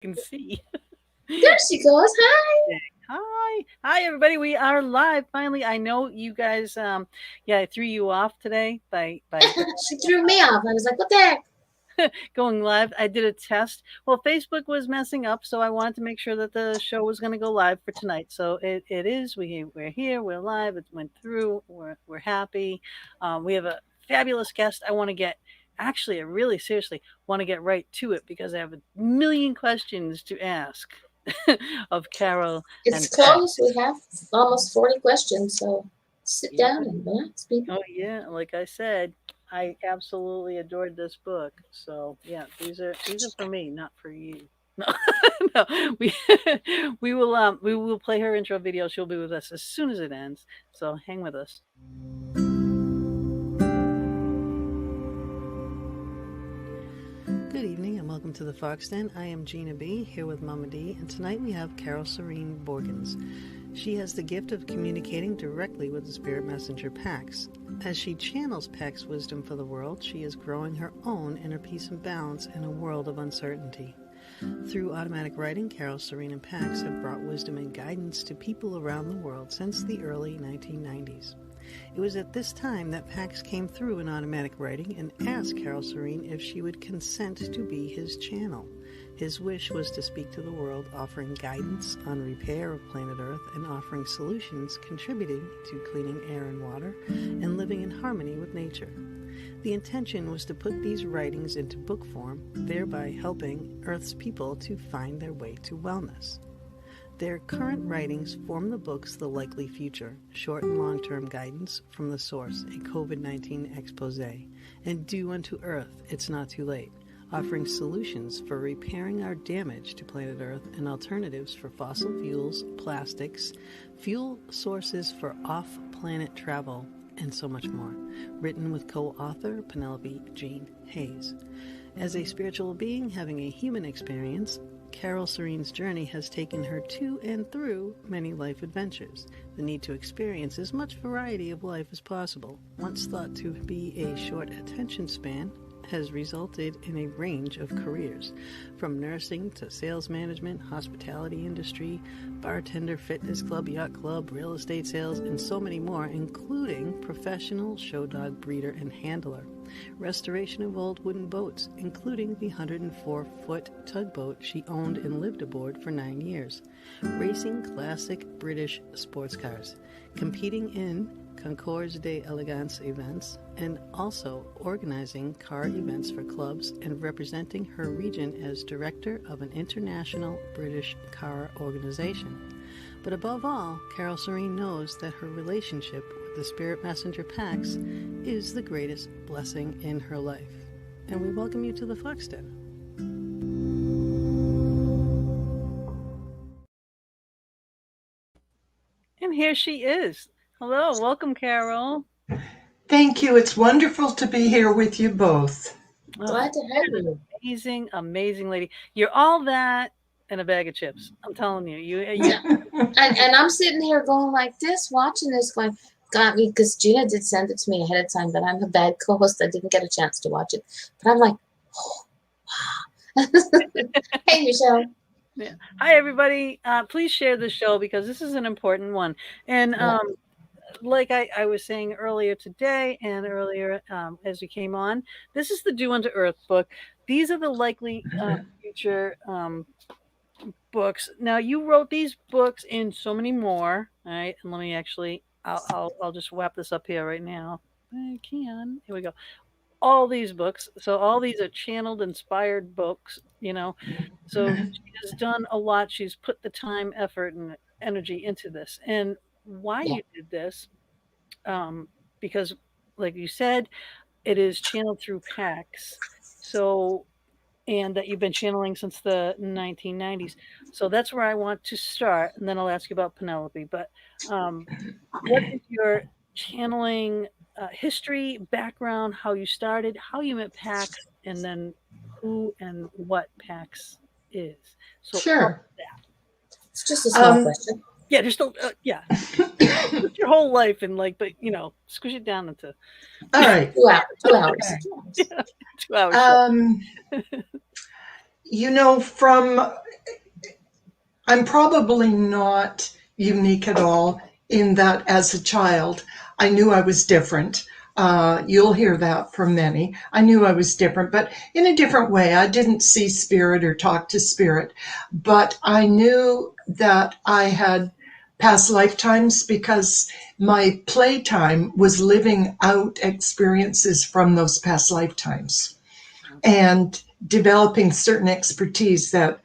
Can see. There she goes. Hi. Hi, everybody. We are live finally. I know you guys. Yeah, I threw you off today by She threw me off. I was like, what the heck? going live. I did a test. Well, Facebook was messing up, so I wanted to make sure that the show was going to go live for tonight. So it is. We're here. We're live. It went through. We're happy. We have a fabulous guest. I want to get. Actually, I really seriously want to get right to it because I have a million questions to ask of Carol It's and Pat. close. We have almost 40 questions, so sit Yeah. down and relax, people. Oh yeah, like I said, I absolutely adored this book. So yeah, these are for me, not for you. No, no, we we will play her intro video. She'll be with us as soon as it ends. So hang with us. Good evening and welcome to the Fox Den. I am Gina B here with Mama D, and tonight we have Carole Serene Borgens. She has the gift of communicating directly with the spirit messenger Pax. As she channels Pax wisdom for the world, she is growing her own inner peace and balance in a world of uncertainty. Through automatic writing, Carole Serene and Pax have brought wisdom and guidance to people around the world since the early 1990s. It was at this time that Pax came through in automatic writing and asked Carole Serene if she would consent to be his channel. His wish was to speak to the world, offering guidance on repair of planet Earth and offering solutions contributing to cleaning air and water and living in harmony with nature. The intention was to put these writings into book form, thereby helping Earth's people to find their way to wellness. Their current writings form the books The Likely Future, short and long-term guidance from the source, a COVID-19 expose, and Do Unto Earth, It's Not Too Late, offering solutions for repairing our damage to planet Earth and alternatives for fossil fuels, plastics, fuel sources for off-planet travel, and so much more. Written with co-author Penelope Jean Hayes. As a spiritual being having a human experience, Carole Serene's journey has taken her to and through many life adventures. The need to experience as much variety of life as possible, once thought to be a short attention span, has resulted in a range of careers, from nursing to sales management, hospitality industry, bartender, fitness club, yacht club, real estate sales, and so many more, including professional show dog breeder and handler. Restoration of old wooden boats, including the 104-foot tugboat she owned and lived aboard for 9 years. Racing classic British sports cars. Competing in Concours d'Elegance events, and also organizing car events for clubs and representing her region as director of an international British car organization. But above all, Carole Serene knows that her relationship with the spirit messenger Pax is the greatest blessing in her life. And we welcome you to the Fox Den. And here she is. Hello, welcome, Carol. Thank you. It's wonderful to be here with you both. Oh, Glad to have you're an you. amazing, amazing lady. You're all that and a bag of chips. I'm telling you. You Yeah. And I'm sitting here going like this, watching this, going, got me, because Gina did send it to me ahead of time, but I'm a bad co host. I didn't get a chance to watch it. But I'm like, oh, wow. Hey, Michelle. Yeah. Hi, everybody. Please share the show because this is an important one. And Yeah. like I was saying earlier today and earlier as we came on, this is the Do Unto Earth book. These are the likely future books. Now, you wrote these books in so many more. All right. And let me actually, I'll just wrap this up here right now. I can. Here we go. All these books. So all these are channeled, inspired books. So she has done a lot. She's put the time, effort, and energy into this. And why Yeah. you did this, um, because, like you said, it is channeled through PAX. So, and that you've been channeling since the 1990s. So that's where I want to start, and then I'll ask you about Penelope. But um, what is your channeling history, background, how you started, how you met PAX, and then who and what PAX is? So all of Sure. that. It's just a small Um, question. Yeah, just don't, yeah, put your whole life in like, but squish it down into all right. 2 hours. 2 hours. 2 hours. yeah, 2 hours show. Um, I'm probably not unique at all in that as a child, I knew I was different. You'll hear that from many. I knew I was different, but in a different way. I didn't see spirit or talk to spirit, but I knew that I had past lifetimes because my playtime was living out experiences from those past lifetimes and developing certain expertise that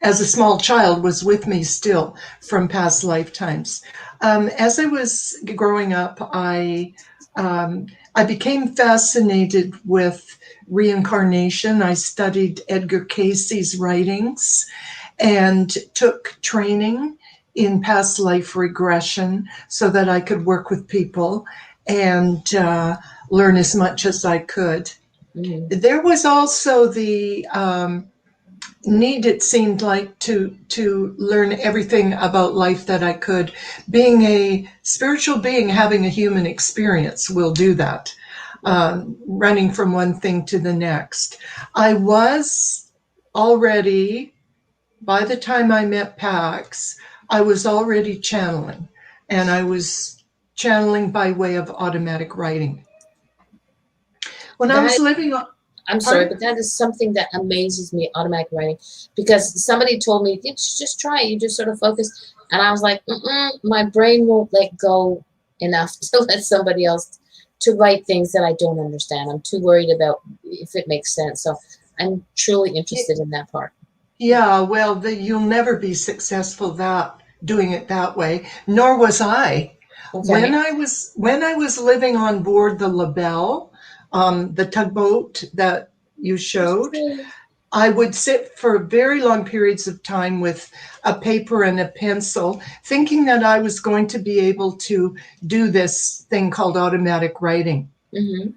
as a small child was with me still from past lifetimes. As I was growing up, I became fascinated with reincarnation. I studied Edgar Cayce's writings and took training in past life regression so that I could work with people and learn as much as I could. Mm-hmm. There was also the need, it seemed like, to learn everything about life that I could. Being a spiritual being, having a human experience will do that. Running from one thing to the next. I was already, by the time I met Pax, I was already channeling, and I was channeling by way of automatic writing. When I was That living on, I'm sorry, but that is something that amazes me, automatic writing, because somebody told me, you should just try it. You just sort of focus. And I was like, my brain won't let go enough to let somebody else to write things that I don't understand. I'm too worried about if it makes sense. So I'm truly interested in that part. yeah, well, you'll never be successful doing it that way. Nor was I. Okay. When I was living on board the LaBelle, the tugboat that you showed, I would sit for very long periods of time with a paper and a pencil, thinking that I was going to be able to do this thing called automatic writing. Mm-hmm.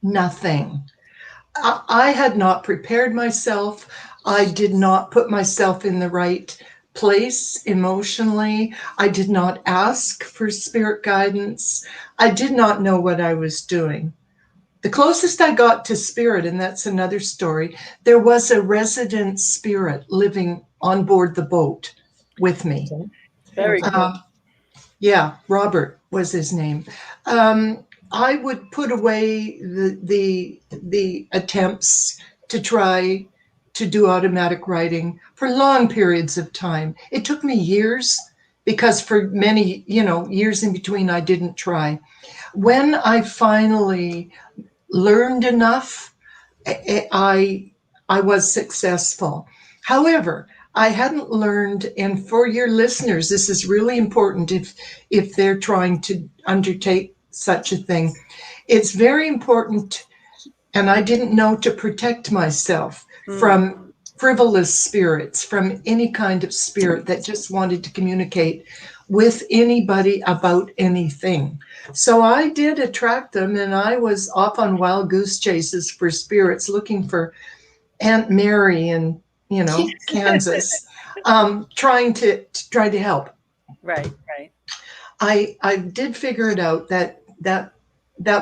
Nothing. I had not prepared myself. I did not put myself in the right place emotionally. I did not ask for spirit guidance. I did not know what I was doing. The closest I got to spirit, and that's another story, there was a resident spirit living on board the boat with me. Okay. Very cool. Yeah, Robert was his name. I would put away the attempts to try to do automatic writing for long periods of time. It took me years because for many, years in between, I didn't try. When I finally learned enough, I was successful. However, I hadn't learned, and for your listeners, this is really important if they're trying to undertake such a thing. It's very important, and I didn't know to protect myself from frivolous spirits, from any kind of spirit that just wanted to communicate with anybody about anything. So I did attract them, and I was off on wild goose chases for spirits, looking for Aunt Mary in, Kansas, trying to help. Right, right. I did figure it out that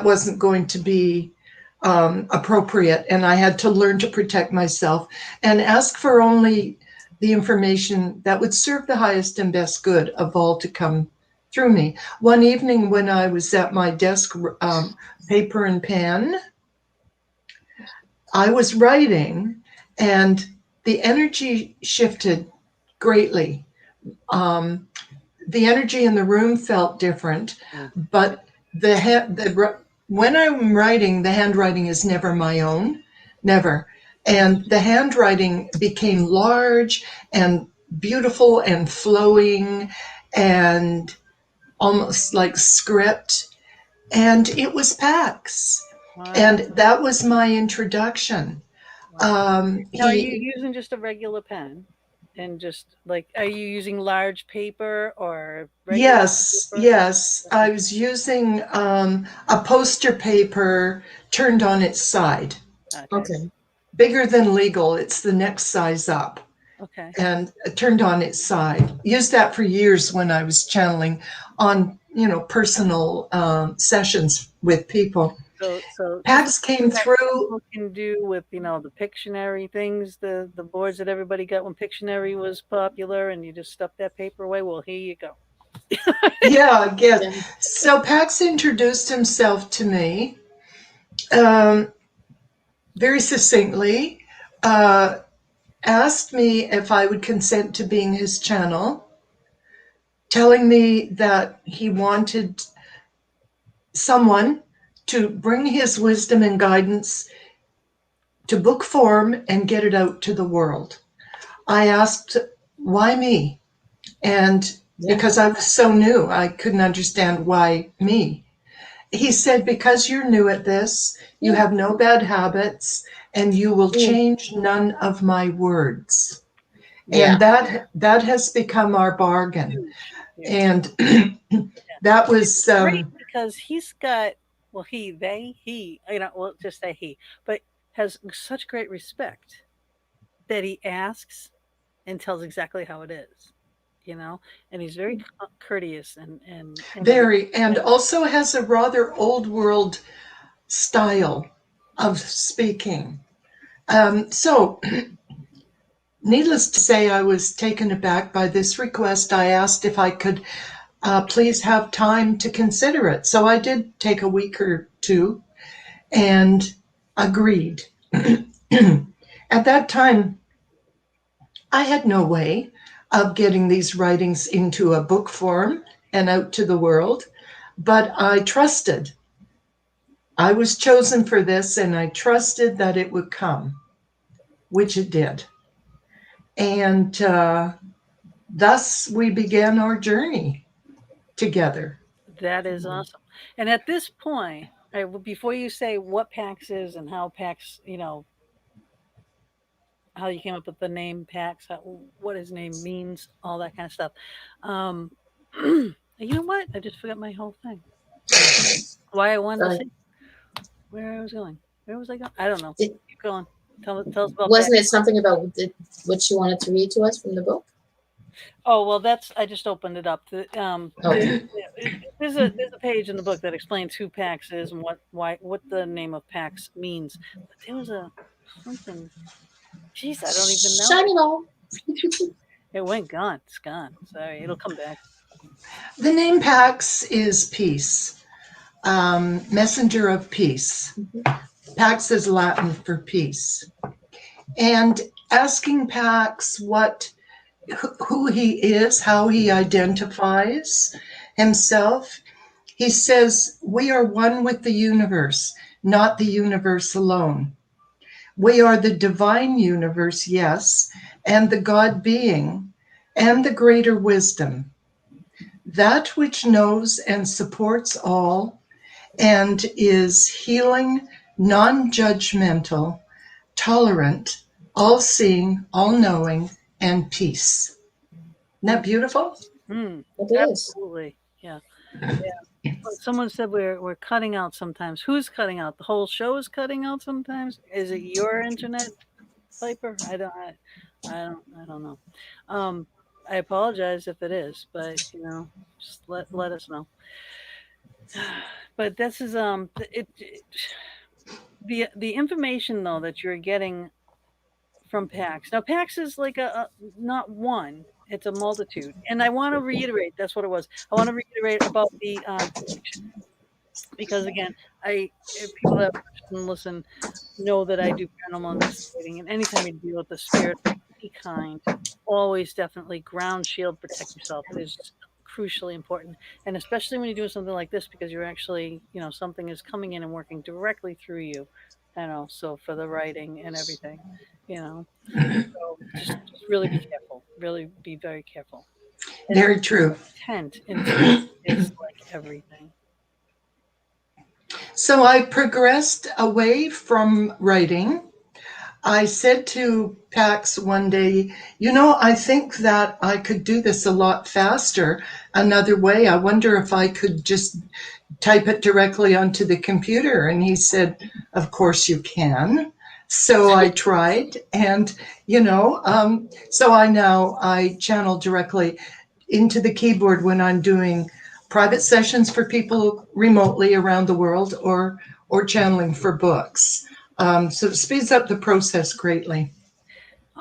wasn't going to be appropriate, and I had to learn to protect myself and ask for only the information that would serve the highest and best good of all to come through me. One evening when I was at my desk, paper and pen, I was writing, and the energy shifted greatly. The energy in the room felt different, but when I'm writing, the handwriting is never my own, never. And the handwriting became large and beautiful and flowing and almost like script. And it was Pax. Wow. And that was my introduction. Now, are you using just a regular pen? And just like, are you using large paper or regular Yes, paper? yes. I was using a poster paper turned on its side. Okay. Bigger than legal. It's the next size up. Okay. And turned on its side. Used that for years when I was channeling on, personal sessions with people. So isn't Pax came that through. people can do with the Pictionary things, the boards that everybody got when Pictionary was popular, and you just stuff that paper away? Well, here you go. Yeah, I guess. Yeah. So Pax introduced himself to me um, very succinctly, asked me if I would consent to being his channel, telling me that he wanted someone to bring his wisdom and guidance to book form and get it out to the world. I asked, why me? And Yeah. because I was so new, I couldn't understand why me. He said, because you're new at this, you have no bad habits, and you will change none of my words. Yeah. And that has become our bargain. Huge. Huge. And that was Great, because he's got, well, we'll just say he, but has such great respect that he asks and tells exactly how it is, and he's very courteous and everything. very, and also has a rather old world style of speaking. So, needless to say, I was taken aback by this request. I asked if I could please have time to consider it. So I did take a week or two and agreed. At that time, I had no way of getting these writings into a book form and out to the world, but I trusted. I was chosen for this, and I trusted that it would come, which it did. And thus we began our journey together. That is awesome. And at this point, before you say what PAX is and how PAX, how you came up with the name PAX, what his name means, all that kind of stuff. You know what? I just forgot my whole thing. Why I wanted to say where I was going. Where was I going? I don't know. Did- Keep going. Tell us about Wasn't PAX. it something about what you wanted to read to us from the book? Oh well, I just opened it up. Okay. There's a page in the book that explains who PAX is and what the name of PAX means. But there was something. Jeez, I don't even know. Shiny ball. It went gone. It's gone. Sorry, it'll come back. The name Pax is peace, messenger of peace. Pax is Latin for peace. And asking Pax who he is, how he identifies himself, he says, we are one with the universe, not the universe alone. We are the divine universe, yes, and the God being, and the greater wisdom, that which knows and supports all, and is healing, non-judgmental, tolerant, all-seeing, all-knowing, and peace. Isn't that beautiful? It is. Absolutely. Yeah. Yeah. Well, someone said we're cutting out sometimes. Who's cutting out? The whole show is cutting out sometimes. Is it your internet, Piper? I don't know. I apologize if it is, but just let us know. But this is the information though that you're getting from PAX. Now PAX is like a not one; it's a multitude. And I want to reiterate that's what it was. I want to reiterate about the connection because again, if people that listen know that I do paranormal investigating, and anytime you deal with the spirit of any kind, always definitely ground shield, protect yourself. It is crucially important, and especially when you're doing something like this because you're actually something is coming in and working directly through you. So for the writing and everything, so just really be careful. Really be very careful. And Very true. intent is like everything. So I progressed away from writing. I said to Pax one day, I think that I could do this a lot faster another way. I wonder if I could just type it directly onto the computer. And he said, of course you can. So I tried, and so I channel directly into the keyboard when I'm doing private sessions for people remotely around the world, or channeling for books. So it speeds up the process greatly.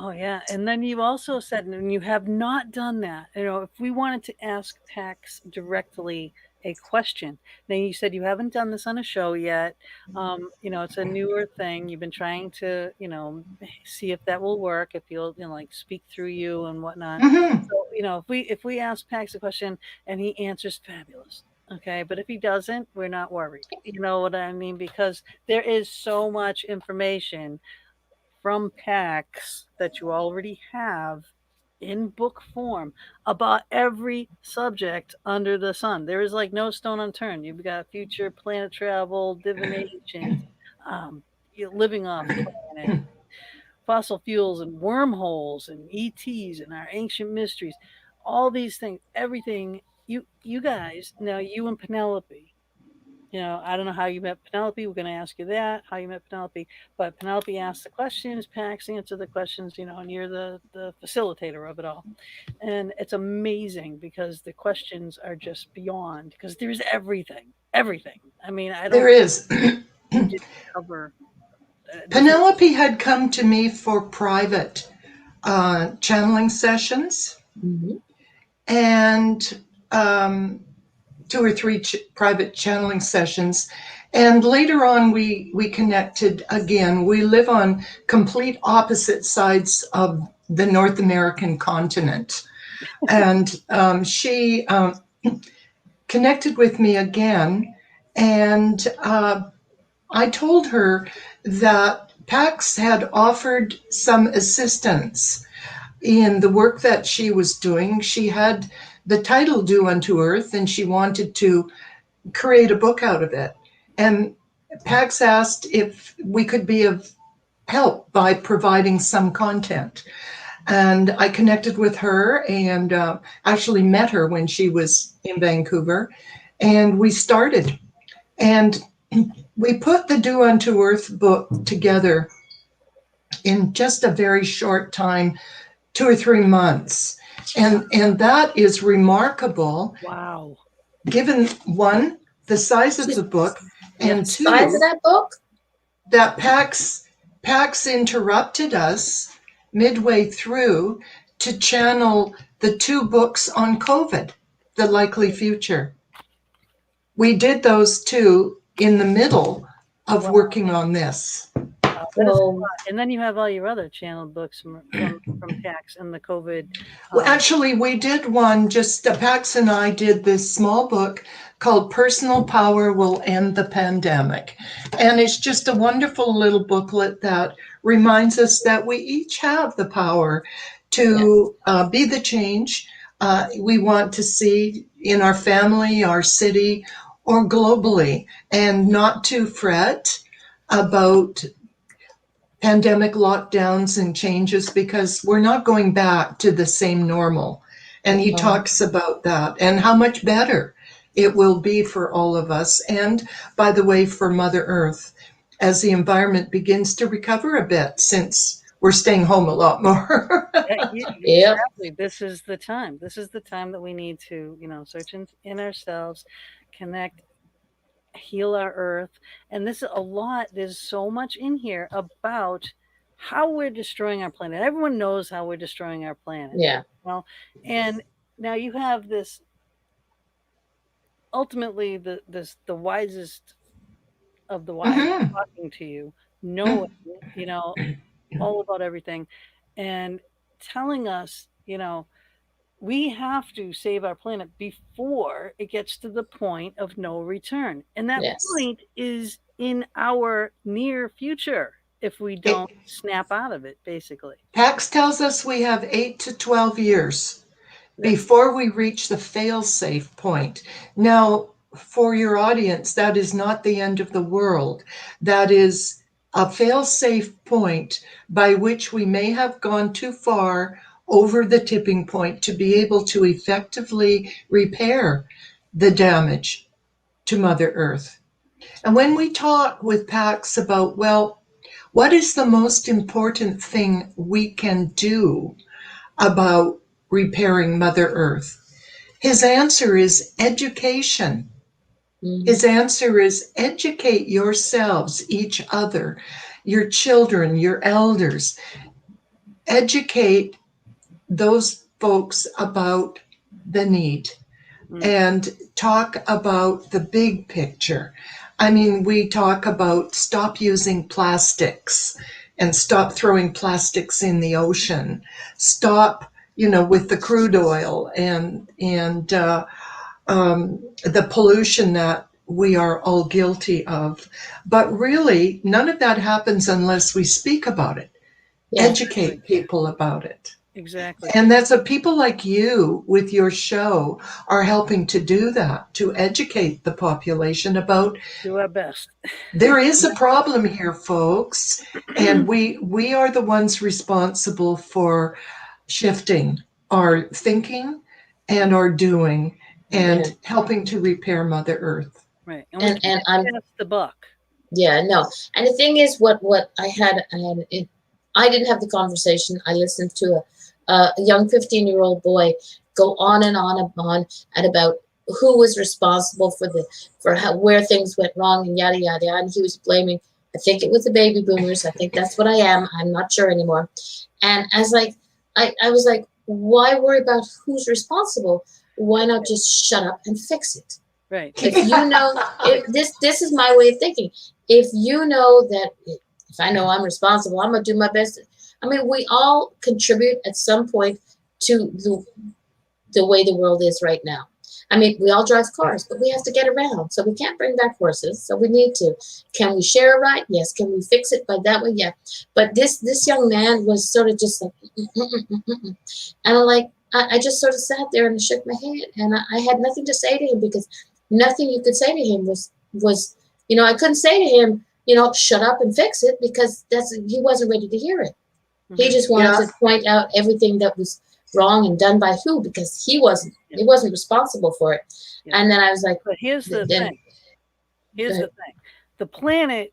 Oh yeah, and then you also said, and you have not done that. If we wanted to ask Pax directly a question, then you said you haven't done this on a show yet. It's a newer thing. You've been trying to, see if that will work, if you'll, like speak through you and whatnot. Mm-hmm. So, if we ask Pax a question and he answers, fabulous. Okay, but if he doesn't, we're not worried. You know what I mean? Because there is so much information from packs that you already have in book form about every subject under the sun. There is like no stone unturned. You've got future planet travel, divinations, living off planet, fossil fuels, and wormholes, and ETs, and our ancient mysteries. All these things, everything. You guys, now you and Penelope, I don't know how you met Penelope. We're going to ask you that, how you met Penelope. But Penelope asks the questions, Pax answer the questions, and you're the facilitator of it all. And it's amazing because the questions are just beyond, because there's everything, everything. I mean, I There don't is. we did cover different. Penelope had come to me for private channeling sessions, Mhm. and 2 or 3 private channeling sessions. And later on, we connected again. We live on complete opposite sides of the North American continent. And she connected with me again. And I told her that Pax had offered some assistance in the work that she was doing. She had the title Due Unto Earth, and she wanted to create a book out of it. And Pax asked if we could be of help by providing some content. And I connected with her and actually met her when she was in Vancouver. And we started. And we put the Due Unto Earth book together in just a very short time, 2 or 3 months. And that is remarkable, Wow. given one, the size of the book, and Yes. two, Size of that book? that Pax interrupted us midway through to channel the 2 books on COVID, The Likely Future. We did those 2 in the middle of Wow. working on this. That is a Well, lot. And then you have all your other channeled books from Pax and the COVID. Well, actually, we did one, Pax and I did this small book called Personal Power Will End the Pandemic. And it's just a wonderful little booklet that reminds us that we each have the power to be the change we want to see in our family, our city, or globally, and not to fret about pandemic lockdowns and changes, because we're not going back to the same normal. And he talks about that and how much better it will be for all of us. And by the way, for Mother Earth, as the environment begins to recover a bit, since we're staying home a lot more. Yep. Exactly. This is the time. This is the time that we need to, search in ourselves, connect, heal our earth. And this is a lot. There's so much in here about how we're destroying our planet. Everyone knows how we're destroying our planet. Yeah. Well, and now you have this, ultimately the wisest of the wise Mhm. talking to you, knowing, all about everything, and telling us, we have to save our planet before it gets to the point of no return. And that Yes. point is in our near future if we don't snap out of it, basically. Pax tells us we have 8 to 12 years before we reach the fail-safe point. Now, for your audience, that is not the end of the world. That is a fail-safe point by which we may have gone too far over the tipping point to be able to effectively repair the damage to Mother Earth. And when we talk with Pax about, well, what is the most important thing we can do about repairing Mother Earth? His answer is education. Mhm. His answer is educate yourselves, each other, your children, your elders. Educate those folks about the need and talk about the big picture. I mean, we talk about stop using plastics and stop throwing plastics in the ocean. Stop, with the crude oil and the pollution that we are all guilty of. But really, none of that happens unless we speak about it, Yeah. educate people about it. Exactly. And that's what people like you with your show are helping to do, that, to educate the population about. Do our best. There is a problem here, folks, and we are the ones responsible for shifting our thinking and our doing and Yeah. helping to repair Mother Earth. Right. And we And can't I'm pass the buck. Yeah, no. And the thing is, what I didn't have the conversation. I listened to a young 15-year-old boy go on and on and on and about who was responsible for where things went wrong and yada yada yada. And he was blaming. I think it was the baby boomers. I think that's what I am. I'm not sure anymore. And I was like, why worry about who's responsible? Why not just shut up and fix it? Right. If this is my way of thinking. If you know that, if I know I'm responsible, I'm gonna do my best. I mean, we all contribute at some point to the way the world is right now. I mean, we all drive cars, but we have to get around, so we can't bring back horses. So we need to. Can we share a ride? Yes. Can we fix it by that way? Yeah. But this young man was sort of just like, and I'm like, I just sort of sat there and shook my head, and I had nothing to say to him because nothing you could say to him was I couldn't say to him, shut up and fix it, because he wasn't ready to hear it. He just wanted to point out everything that was wrong and done by who, because he wasn't responsible for it. Yeah. And then I was like, But here's the thing. The planet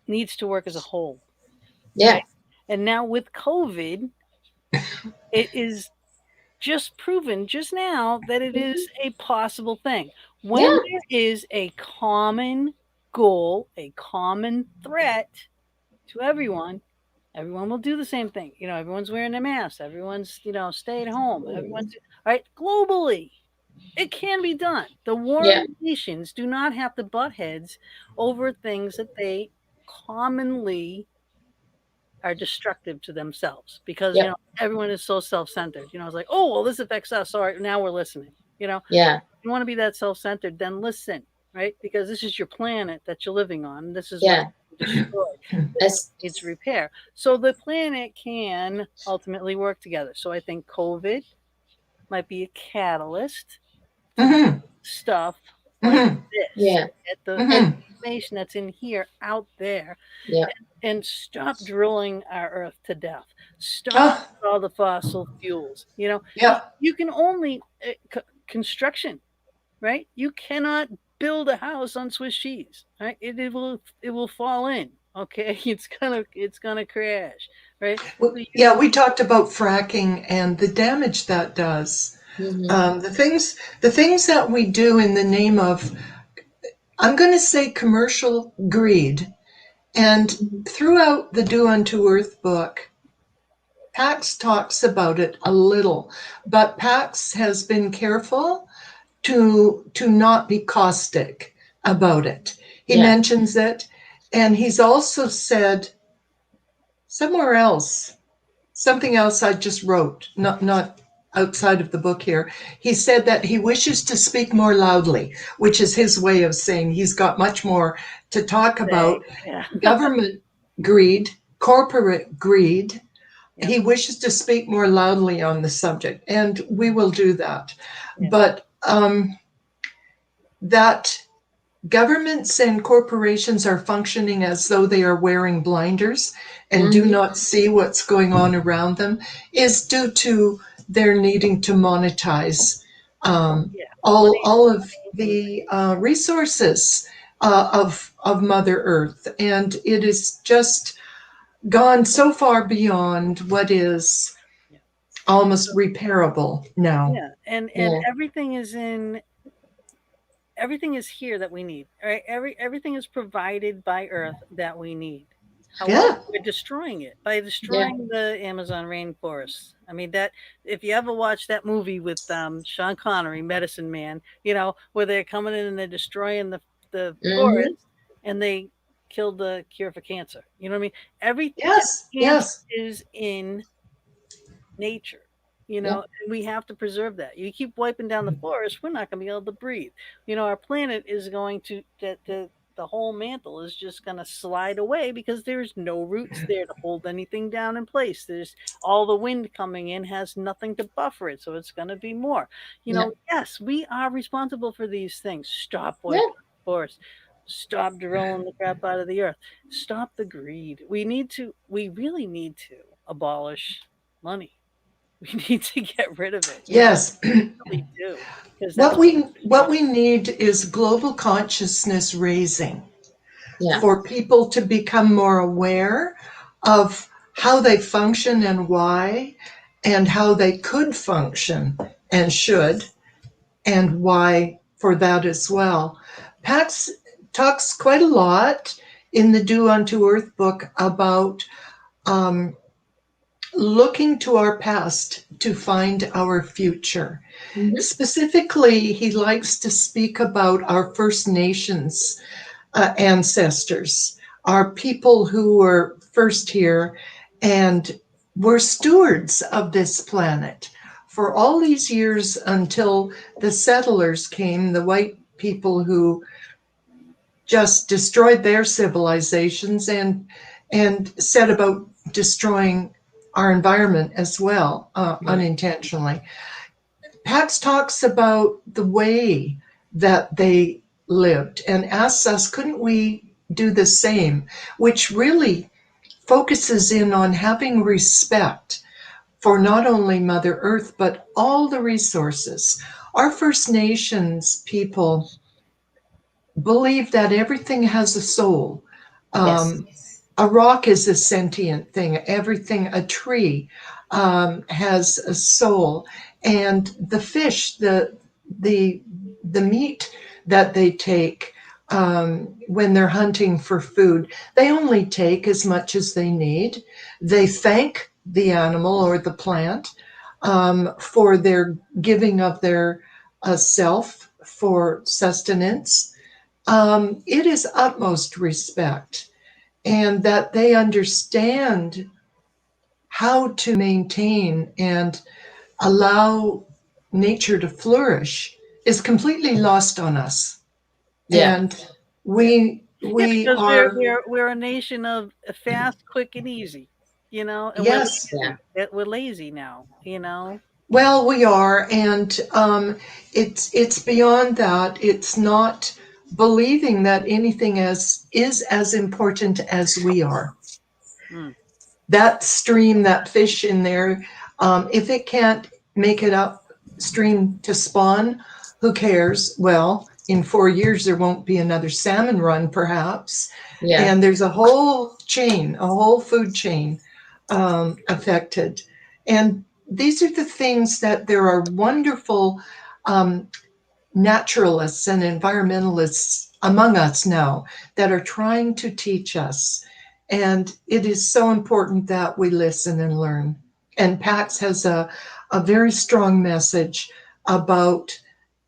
needs to work as a whole. Yeah. Right? And now with COVID, it is just proven just now that it is a possible thing. When there is a common goal, a common threat to everyone will do the same thing. Everyone's wearing their masks. Everyone's, stay at home. Everyone's right. Globally, it can be done. The warring nations do not have to butt heads over things that they commonly are destructive to themselves, because everyone is so self-centered. It's like, oh well, this affects us. All right, now we're listening. If you want to be that self-centered, then listen, right? Because this is your planet that you're living on. This is what destroyed. This needs repair. So the planet can ultimately work together. So I think COVID might be a catalyst to stuff like this. Yeah. Get the information that's in here out there. Yeah. And stop drilling our earth to death. Stop all the fossil fuels. You can only construction, right? You cannot build a house on Swiss cheese, right? It will fall in. Okay, it's gonna crash, right? We talked about fracking and the damage that does. Mm-hmm. The things that we do in the name of, I'm going to say, commercial greed. And throughout the Do Unto Earth book, Pax talks about it a little, but Pax has been careful to not be caustic about it. He mentions it, and he's also said somewhere else, something else I just wrote, not outside of the book here. He said that he wishes to speak more loudly, which is his way of saying he's got much more to talk about. Government greed, corporate greed. He wishes to speak more loudly on the subject, and we will do that. But that governments and corporations are functioning as though they are wearing blinders and do not see what's going on around them is due to their needing to monetize all of the resources of Mother Earth. And it is just gone so far beyond what is almost repairable now. Yeah, and Yeah. everything is here that we need. Right? Everything is provided by Earth that we need. However, Yeah. we're destroying it by Yeah. destroying the Amazon rainforest. I mean that if you ever watch that movie with Sean Connery, Medicine Man, where they're coming in and they're destroying the forest Mm-hmm. and they killed the cure for cancer. You know what I mean? Every Yes. cancer Yes. is in nature, Yeah. and we have to preserve that. You keep wiping down the forest, we're not going to be able to breathe. Our planet is going to the whole mantle is just going to slide away because there's no roots there to hold anything down in place. There's all the wind coming in has nothing to buffer it, so it's going to be more. Yeah. Yes, we are responsible for these things. Stop Yeah. wiping the forest. Stop drilling the crap out of the earth. Stop the greed. We really need to abolish money. We need to get rid of it. Yes. Really do, because What that's we need is global consciousness raising Yeah. for people to become more aware of how they function and why, and how they could function and should, and why for that as well. Pax talks quite a lot in the Do Unto Earth book about um, looking to our past to find our future. Mm-hmm. Specifically, he likes to speak about our First Nations ancestors, our people who were first here and were stewards of this planet for all these years until the settlers came, the white people who just destroyed their civilizations and set about destroying our environment as well, unintentionally. Pax talks about the way that they lived and asks us, couldn't we do the same? Which really focuses in on having respect for not only Mother Earth, but all the resources. Our First Nations people believe that everything has a soul. Yes. A rock is a sentient thing. Everything, a tree, has a soul, and the fish, the meat that they take when they're hunting for food, they only take as much as they need. They thank the animal or the plant for their giving of their self for sustenance. It is utmost respect, and that they understand how to maintain and allow nature to flourish is completely lost on us. Yeah. And yeah, yeah, we because we're are, we're we're a nation of fast, quick, and easy. And we're yes, lazy. We're lazy now. well, we are, and it's beyond that. It's not believing that anything is as important as we are. Mm. That stream, that fish in there, if it can't make it upstream to spawn, who cares? Well, in 4 years, there won't be another salmon run, perhaps. Yeah. And there's a whole chain, a whole food chain affected. And these are the things that there are wonderful naturalists and environmentalists among us now that are trying to teach us. And it is so important that we listen and learn. And Pax has a very strong message about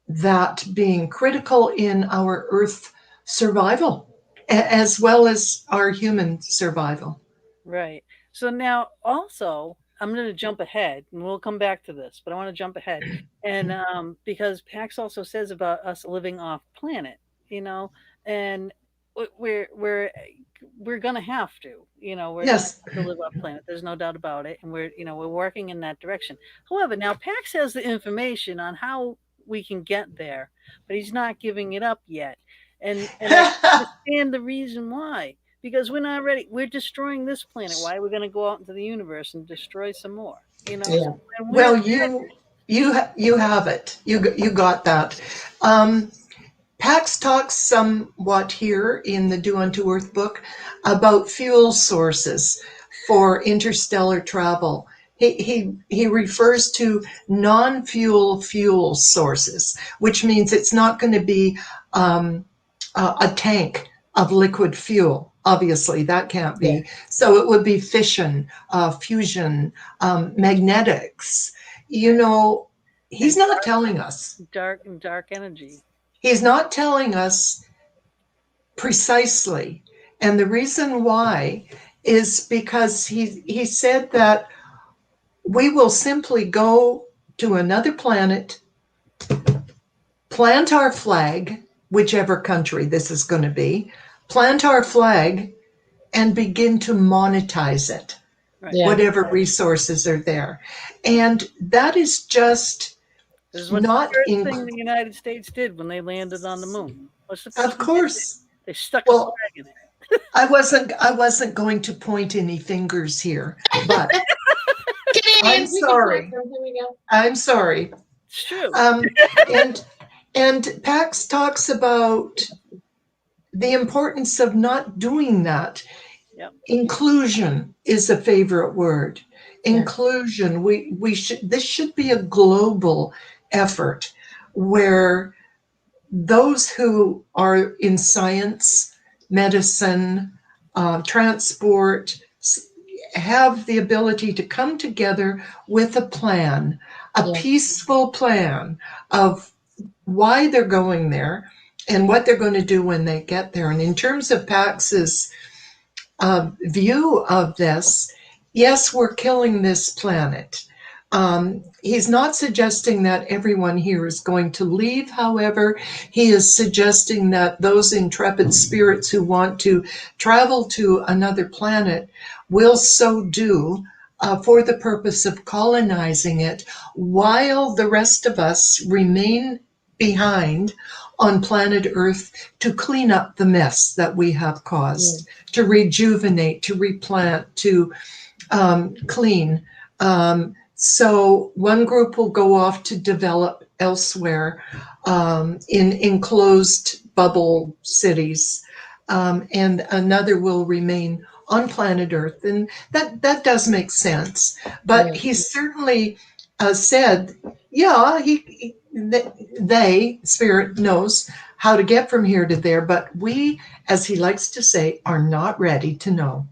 that being critical in our Earth survival, as well as our human survival. Right. So now also I'm going to jump ahead and we'll come back to this, but I want to jump ahead. And because Pax also says about us living off planet, you know, and we're going to have to, we're going to Yes. have to live off planet. There's no doubt about it. And we're working in that direction. However, now Pax has the information on how we can get there, but he's not giving it up yet. And I understand the reason why, because we're not ready. We're destroying this planet. Why are we going to go out into the universe and destroy some more? Yeah. And Well, you have it. You got that. Pax talks somewhat here in the Do Unto Earth book about fuel sources for interstellar travel. He refers to non-fuel fuel sources, which means it's not going to be a tank of liquid fuel. Obviously, that can't Yeah. be. So it would be fission, fusion, magnetics. You know, he's not telling us. Dark energy. He's not telling us precisely. And the reason why is because he said that we will simply go to another planet, plant our flag, whichever country this is going to be, plant our flag, and begin to monetize it, Right. Yeah. whatever resources are there. And that is just This is what's not the first thing the United States did when they landed on the moon. What's the first of thing they did? course. They stuck a Well, flag in it. I wasn't going to point any fingers here, but Canadians, we can sorry. point them. Here we go. I'm sorry. It's true. And Pax talks about the importance of not doing that. Yep. Inclusion is a favorite word. Inclusion. We should. This should be a global effort where those who are in science, medicine, transport, have the ability to come together with a plan, a peaceful plan of why they're going there and what they're going to do when they get there. And in terms of Pax's view of this, yes, we're killing this planet. He's not suggesting that everyone here is going to leave. However, he is suggesting that those intrepid spirits who want to travel to another planet will so do for the purpose of colonizing it, while the rest of us remain behind on planet Earth to clean up the mess that we have caused, to rejuvenate, to replant, to clean. So one group will go off to develop elsewhere in enclosed bubble cities, and another will remain on planet Earth. And that does make sense. But he certainly said, yeah, they, Spirit knows how to get from here to there, but we, as he likes to say, are not ready to know.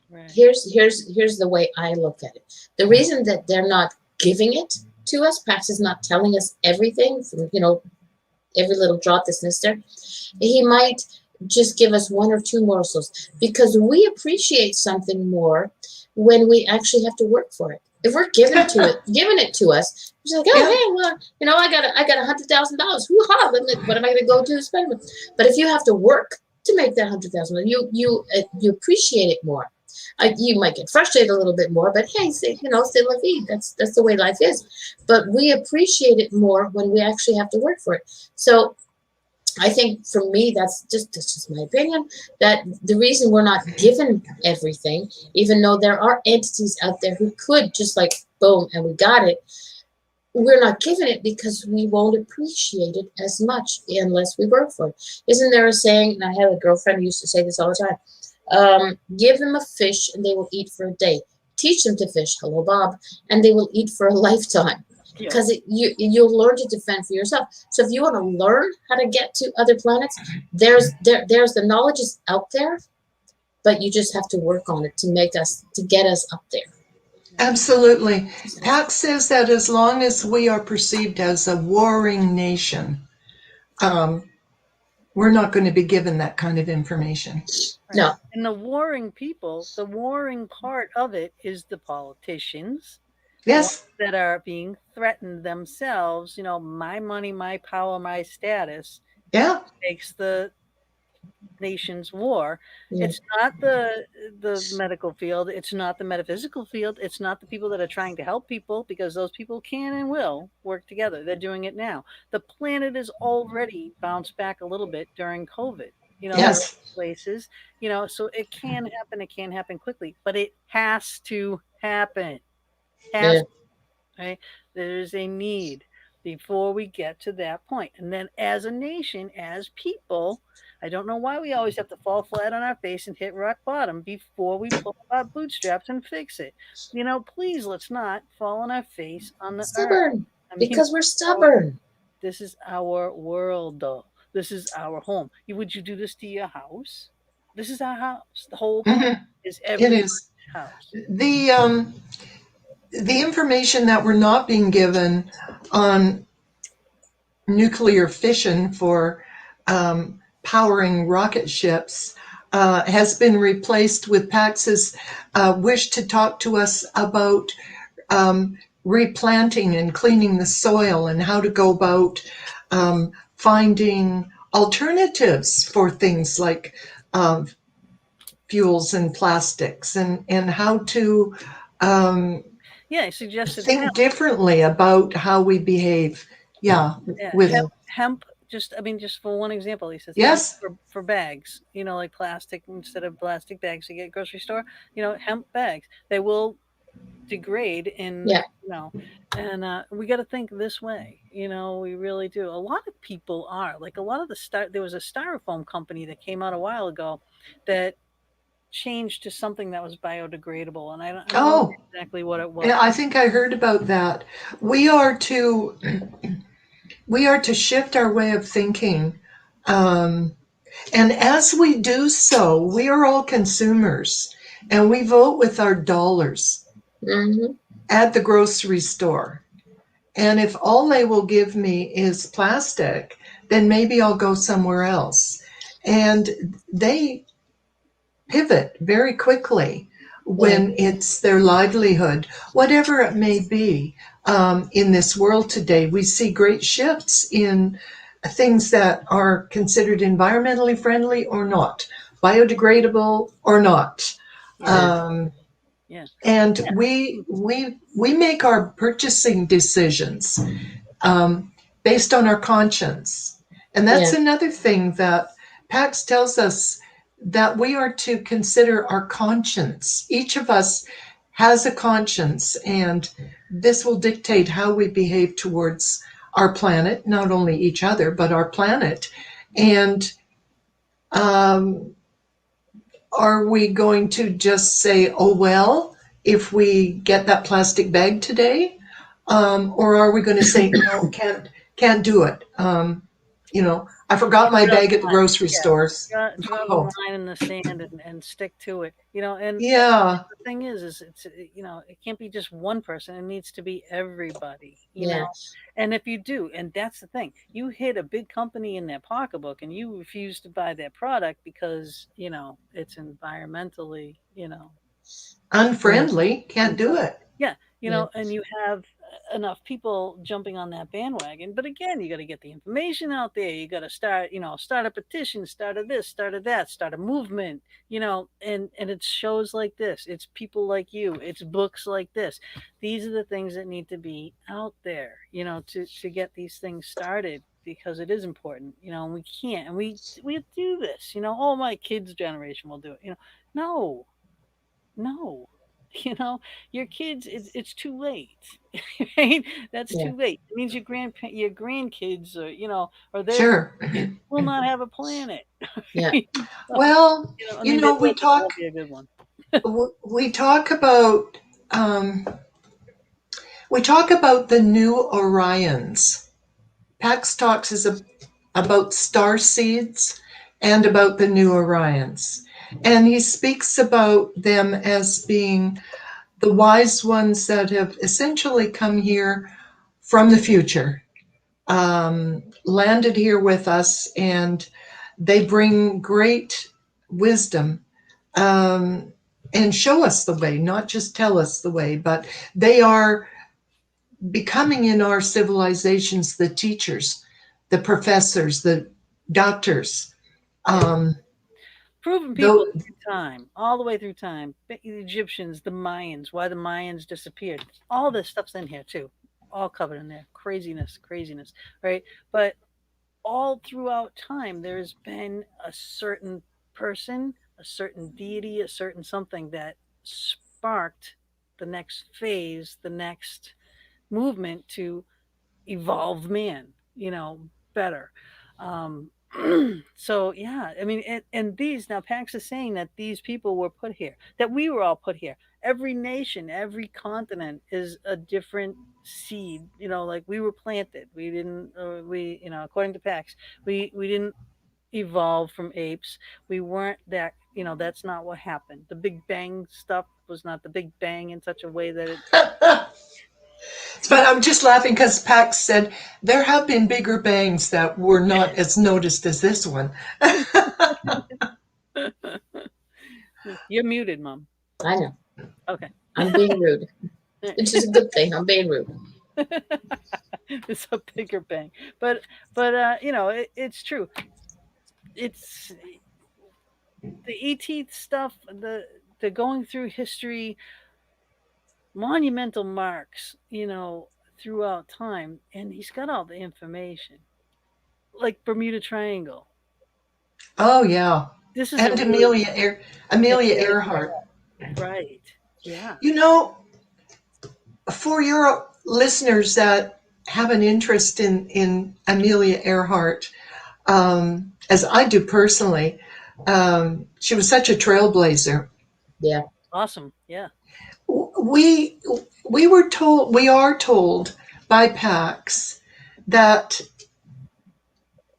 Right. Here's the way I look at it. The reason that they're not giving it to us, Pax is not telling us everything from, every little drop that's in there. He might just give us one or two morsels because we appreciate something more when we actually have to work for it. If we're giving it to us, it's like, oh, hey, well, I got $100,000. Hoo-ha! What am I going to go to spend it? But if you have to work to make that $100,000, you appreciate it more. You might get frustrated a little bit more, but hey, c'est la vie. That's the way life is. But we appreciate it more when we actually have to work for it. So I think for me, that's just my opinion, that the reason we're not given everything, even though there are entities out there who could just like, boom, and we got it, we're not given it because we won't appreciate it as much unless we work for it. Isn't there a saying, and I had a girlfriend who used to say this all the time, give them a fish and they will eat for a day. Teach them to fish, hello Bob, and they will eat for a lifetime. Because you'll learn to defend for yourself. So if you want to learn how to get to other planets, there's the knowledge is out there, but you just have to work on it to get us up there. Absolutely. Pax says that as long as we are perceived as a warring nation, we're not going to be given that kind of information. Right. No. And the warring people, the warring part of it is the politicians. Yes. That are being threatened themselves, my money, my power, my status. Yeah. Makes the nation's war. Yeah. It's not the medical field. It's not the metaphysical field. It's not the people that are trying to help people, because those people can and will work together. They're doing it now. The planet is already bounced back a little bit during COVID. Yes. Places, so it can happen. It can happen quickly, but it has to happen. Right? There's a need before we get to that point. And then as a nation, as people, I don't know why we always have to fall flat on our face and hit rock bottom before we pull up our bootstraps and fix it. Please let's not fall on our face on the earth. Stubborn. I mean, Because we're stubborn. this is our world, though. This is our home. Would you do this to your house? This is our house. The whole planet Mhm. is It everybody's is. house. The information that we're not being given on nuclear fission for powering rocket ships has been replaced with Pax's wish to talk to us about replanting and cleaning the soil and how to go about finding alternatives for things like um, fuels and plastics, and how to Yeah, I suggested think differently about how we behave. Yeah, yeah, with hemp. Just for one example, he says hemp yes. for bags. Like plastic instead of plastic bags you get at grocery store. Hemp bags. They will degrade in Yeah. and we got to think this way. We really do. A lot of people are like a lot of the there was a styrofoam company that came out a while ago that changed to something that was biodegradable, and I don't remember Oh, exactly what it was. yeah, I think I heard about that. We are to we are to shift our way of thinking. Um, and as we do so, we are all consumers and we vote with our dollars Mm-hmm. at the grocery store. And if all they will give me is plastic, then maybe I'll go somewhere else. And they pivot very quickly Yeah. when it's their livelihood, whatever it may be. In this world today, we see great shifts in things that are considered environmentally friendly or not, biodegradable or not. Yeah, Um, yeah, and yeah. we make our purchasing decisions based on our conscience. And that's Yeah. another thing that Pax tells us, that we are to consider our conscience. Each of us has a conscience, and this will dictate how we behave towards our planet, not only each other, but our planet. And um, are we going to just say, oh, well, if we get that plastic bag today? Or are we going to say, no, can't do it? I forgot my Draw bag the at the line. grocery Yeah, stores. draw the Oh, line in the sand and stick to it. And yeah, the thing is it's it can't be just one person. It needs to be everybody. Yeah. And if you do, and that's the thing, you hit a big company in their pocketbook and you refuse to buy their product because it's environmentally Yeah. unfriendly, can't do it. yeah, Yeah. and you have enough people jumping on that bandwagon. But again, you got to get the information out there. You got to start, start a petition, start a this, start a that, start a movement, and it's shows like this. It's people like you. It's books like this. These are the things that need to be out there, to get these things started because it is important, and we can't, and we do this, oh, my kids' generation will do it, no, no. You know, your kids, it's too late, right? That's Yeah. too late. It means your grandkids, or their Sure. grandkids will not have a planet. Yeah. So, Well, I mean, they we will, but it talk won't be a good one. we talk about um, the new Orions. Pax talks about star seeds and about the new Orions. And he speaks about them as being the wise ones that have essentially come here from the future, landed here with us, and they bring great wisdom, and show us the way, not just tell us the way, but they are becoming in our civilizations the teachers, the professors, the doctors. Yeah. Um, Proven people though, through time, all the way through time. The Egyptians, the Mayans, why the Mayans disappeared. All this stuff's in here too. All covered in there. Craziness, craziness, right? But all throughout time, there's been a certain person, a certain deity, a certain something that sparked the next phase, the next movement to evolve man, better. Um, So yeah, I mean, and these now Pax is saying that these people were put here, that we were all put here. Every nation, every continent is a different seed. You know, like we were planted. We didn't. You know, according to Pax, we didn't evolve from apes. We weren't that. You know, that's not what happened. The Big Bang stuff was not the Big Bang in such a way that it. But I'm just laughing because Pax said there have been bigger bangs that were not as noticed as this one. You're muted, Mom. I know. Okay. I'm being rude, which is a good thing. I'm being rude. It's a bigger bang, but you know, it's true. It's the ET stuff. The going through history, monumental marks. You know, throughout time, and he's got all the information, like Bermuda Triangle. Oh yeah, This is a and really Amelia Earhart. right. Yeah. You know, for your listeners that have an interest in Amelia Earhart, as I do personally, she was such a trailblazer. Yeah. Awesome. Yeah. We we are told by Pax that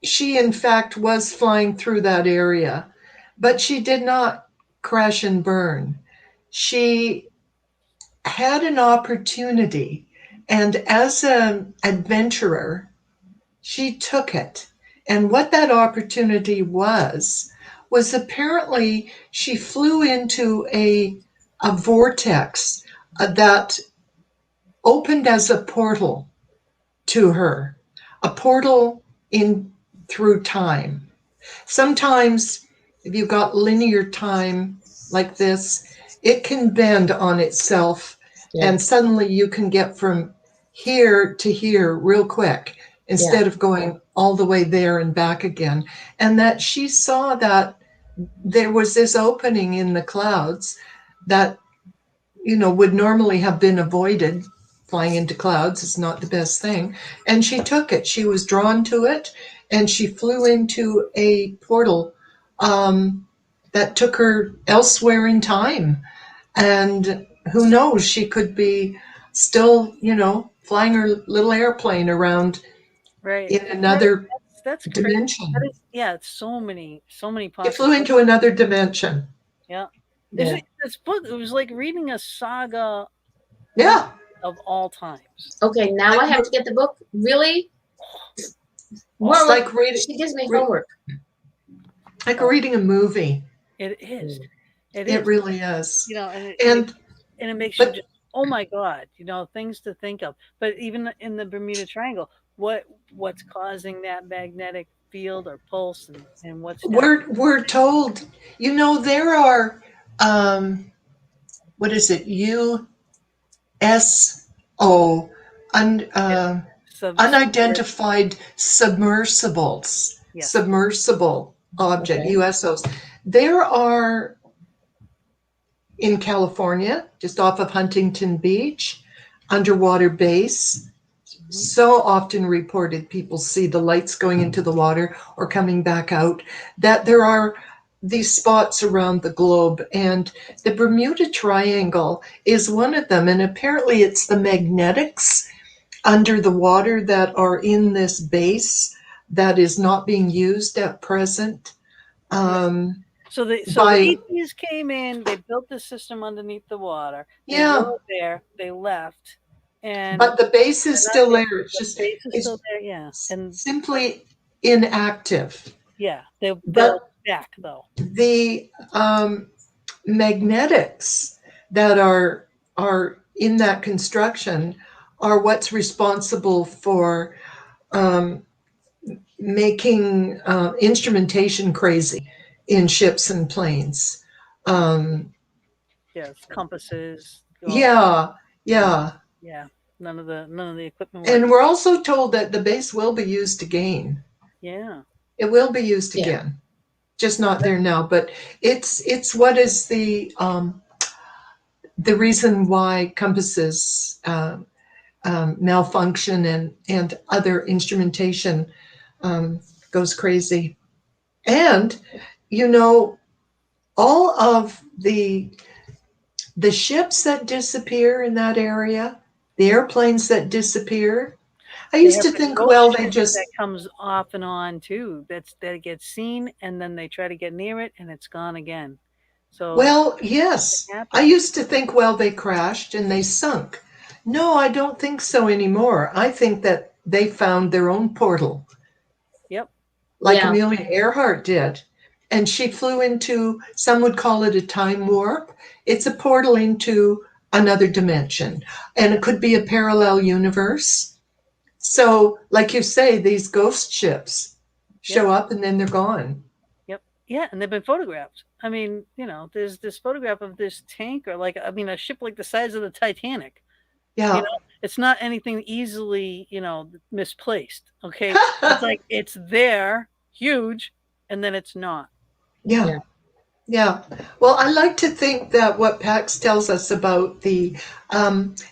she in fact was flying through that area, but she did not crash and burn. She had an opportunity, and as an adventurer, she took it. And what that opportunity was apparently she flew into a vortex that opened as a portal to her, a portal in through time. Sometimes, if you've got linear time like this, it can bend on itself, Yeah. and suddenly you can get from here to here real quick instead of going all the way there and back again. And that she saw that there was this opening in the clouds that, you know, would normally have been avoided. Flying into clouds is not the best thing. And she took it. She was drawn to it, and she flew into a portal that took her elsewhere in time. And who knows, she could be still, you know, flying her little airplane around Right. in another That's crazy. That dimension. is, yeah, it's so many She flew possibilities. into another dimension. Yeah. Yeah. This book, it was like reading a saga Yeah. of all times. Okay, now I have to get the book. Really? More It's like like reading, she gives me homework. like reading a movie. It is. It It is. really is. You know, And and it makes you but just, oh my God, you know, things to think of. But even in the Bermuda Triangle, what's causing that magnetic field or pulse, and what's happening? we're told, you know, there are what is it? USO, un, Yeah. Submerged. unidentified submersibles, Yes. submersible object, Okay. USOs. There are in California, just off of Huntington Beach, underwater base. So often reported, people see the lights going into the water or coming back out, that there are these spots around the globe, and the Bermuda Triangle is one of them. And apparently it's the magnetics under the water that are in this base that is not being used at present. So the By ETs came in, they built the system underneath the water. They Yeah, were there, they left, and but the base is they're not still there. there. It's The just base is still it's there, yeah. And simply inactive. yeah, they'll But back though. the magnetics that are in that construction are what's responsible for um, making instrumentation crazy in ships and planes. Um, Yes, compasses. Well, yeah, yeah. yeah, none of the equipment works. And we're also told that the base will be used again. Yeah, It will be used Yeah. again, just not there now. But it's what is the reason why compasses malfunction and other instrumentation goes crazy. And, you know, all of the ships that disappear in that area, the airplanes that disappear, I They used have to the think, ghost well, they ship that just, comes off and on too. That gets seen, and then they try to get near it, and it's gone again. So well, it yes. I happens. used to think, well, they crashed and they sunk. No, I don't think so anymore. I think that they found their own portal, Yep. like Yeah. Amelia Earhart did. And she flew into, some would call it a time warp. It's a portal into another dimension. And it could be a parallel universe. So, like you say, these ghost ships Yep. show up and then they're gone. Yep. Yeah, and they've been photographed. I mean, there's this photograph of this tanker, like I mean, a ship like the size of the Titanic. You Yeah. know, it's not anything easily, misplaced. Okay, it's like it's there, huge, and then it's not. Yeah. Yeah. Yeah. Well, I like to think that what Pax tells us about the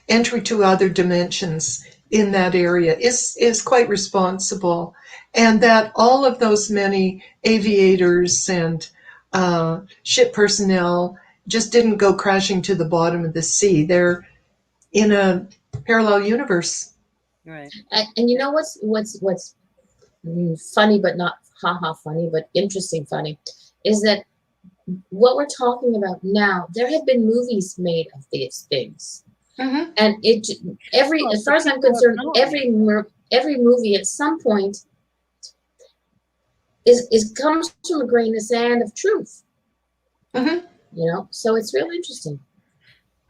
entry to other dimensions in that area is quite responsible, and that all of those many aviators and ship personnel just didn't go crashing to the bottom of the sea. They're in a parallel universe. Right. And you know what's funny, but not haha funny, but interesting funny, is that what we're talking about now, there have been movies made of these things, Mm-hmm. and every, Well, as the far as I'm people are concerned, filming it. every movie at some point is comes from a grain of sand of truth, Mm-hmm. so it's really interesting.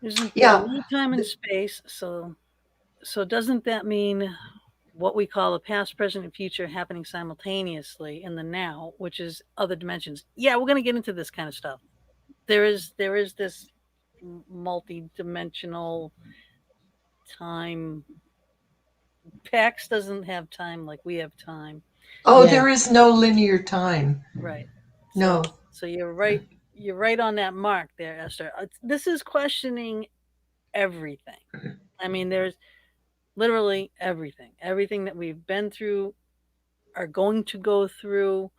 Isn't there Yeah. no time and space? So doesn't that mean what we call the past, present, and future happening simultaneously in the now, which is other dimensions? Yeah, we're going to get into this kind of stuff. There is this multi-dimensional time. Pax doesn't have time like we have time. Oh, Yeah. there is no linear time. Right. So No. so you're right. You're right on that mark there, Esther. This is questioning everything. I mean, there's literally everything. Everything that we've been through, are going to go through.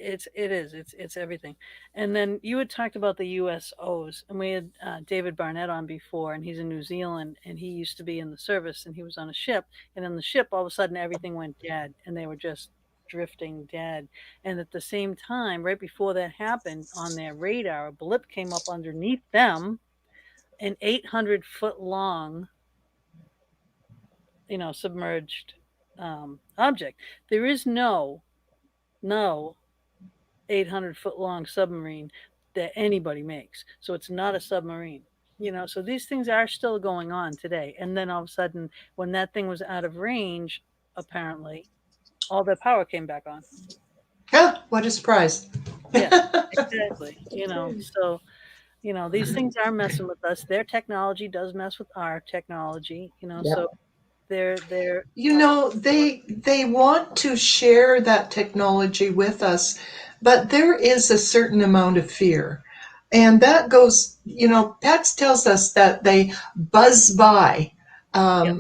It's everything. And then you had talked about the USOs, and we had David Barnett on before, and he's in New Zealand, and he used to be in the service, and he was on a ship, and in the ship, all of a sudden, everything went dead, and they were just drifting dead. And at the same time, right before that happened, on their radar, a blip came up underneath them, an 800-foot long, submerged object. There is no 800-foot long submarine that anybody makes. So it's not a submarine. So these things are still going on today. And then all of a sudden, when that thing was out of range, apparently, all their power came back on. Ah, what a surprise. Yeah, exactly. So, these things are messing with us. Their technology does mess with our technology, Yep. so they're You know, they want to share that technology with us, but there is a certain amount of fear. And that goes, Pax tells us that they buzz by yep,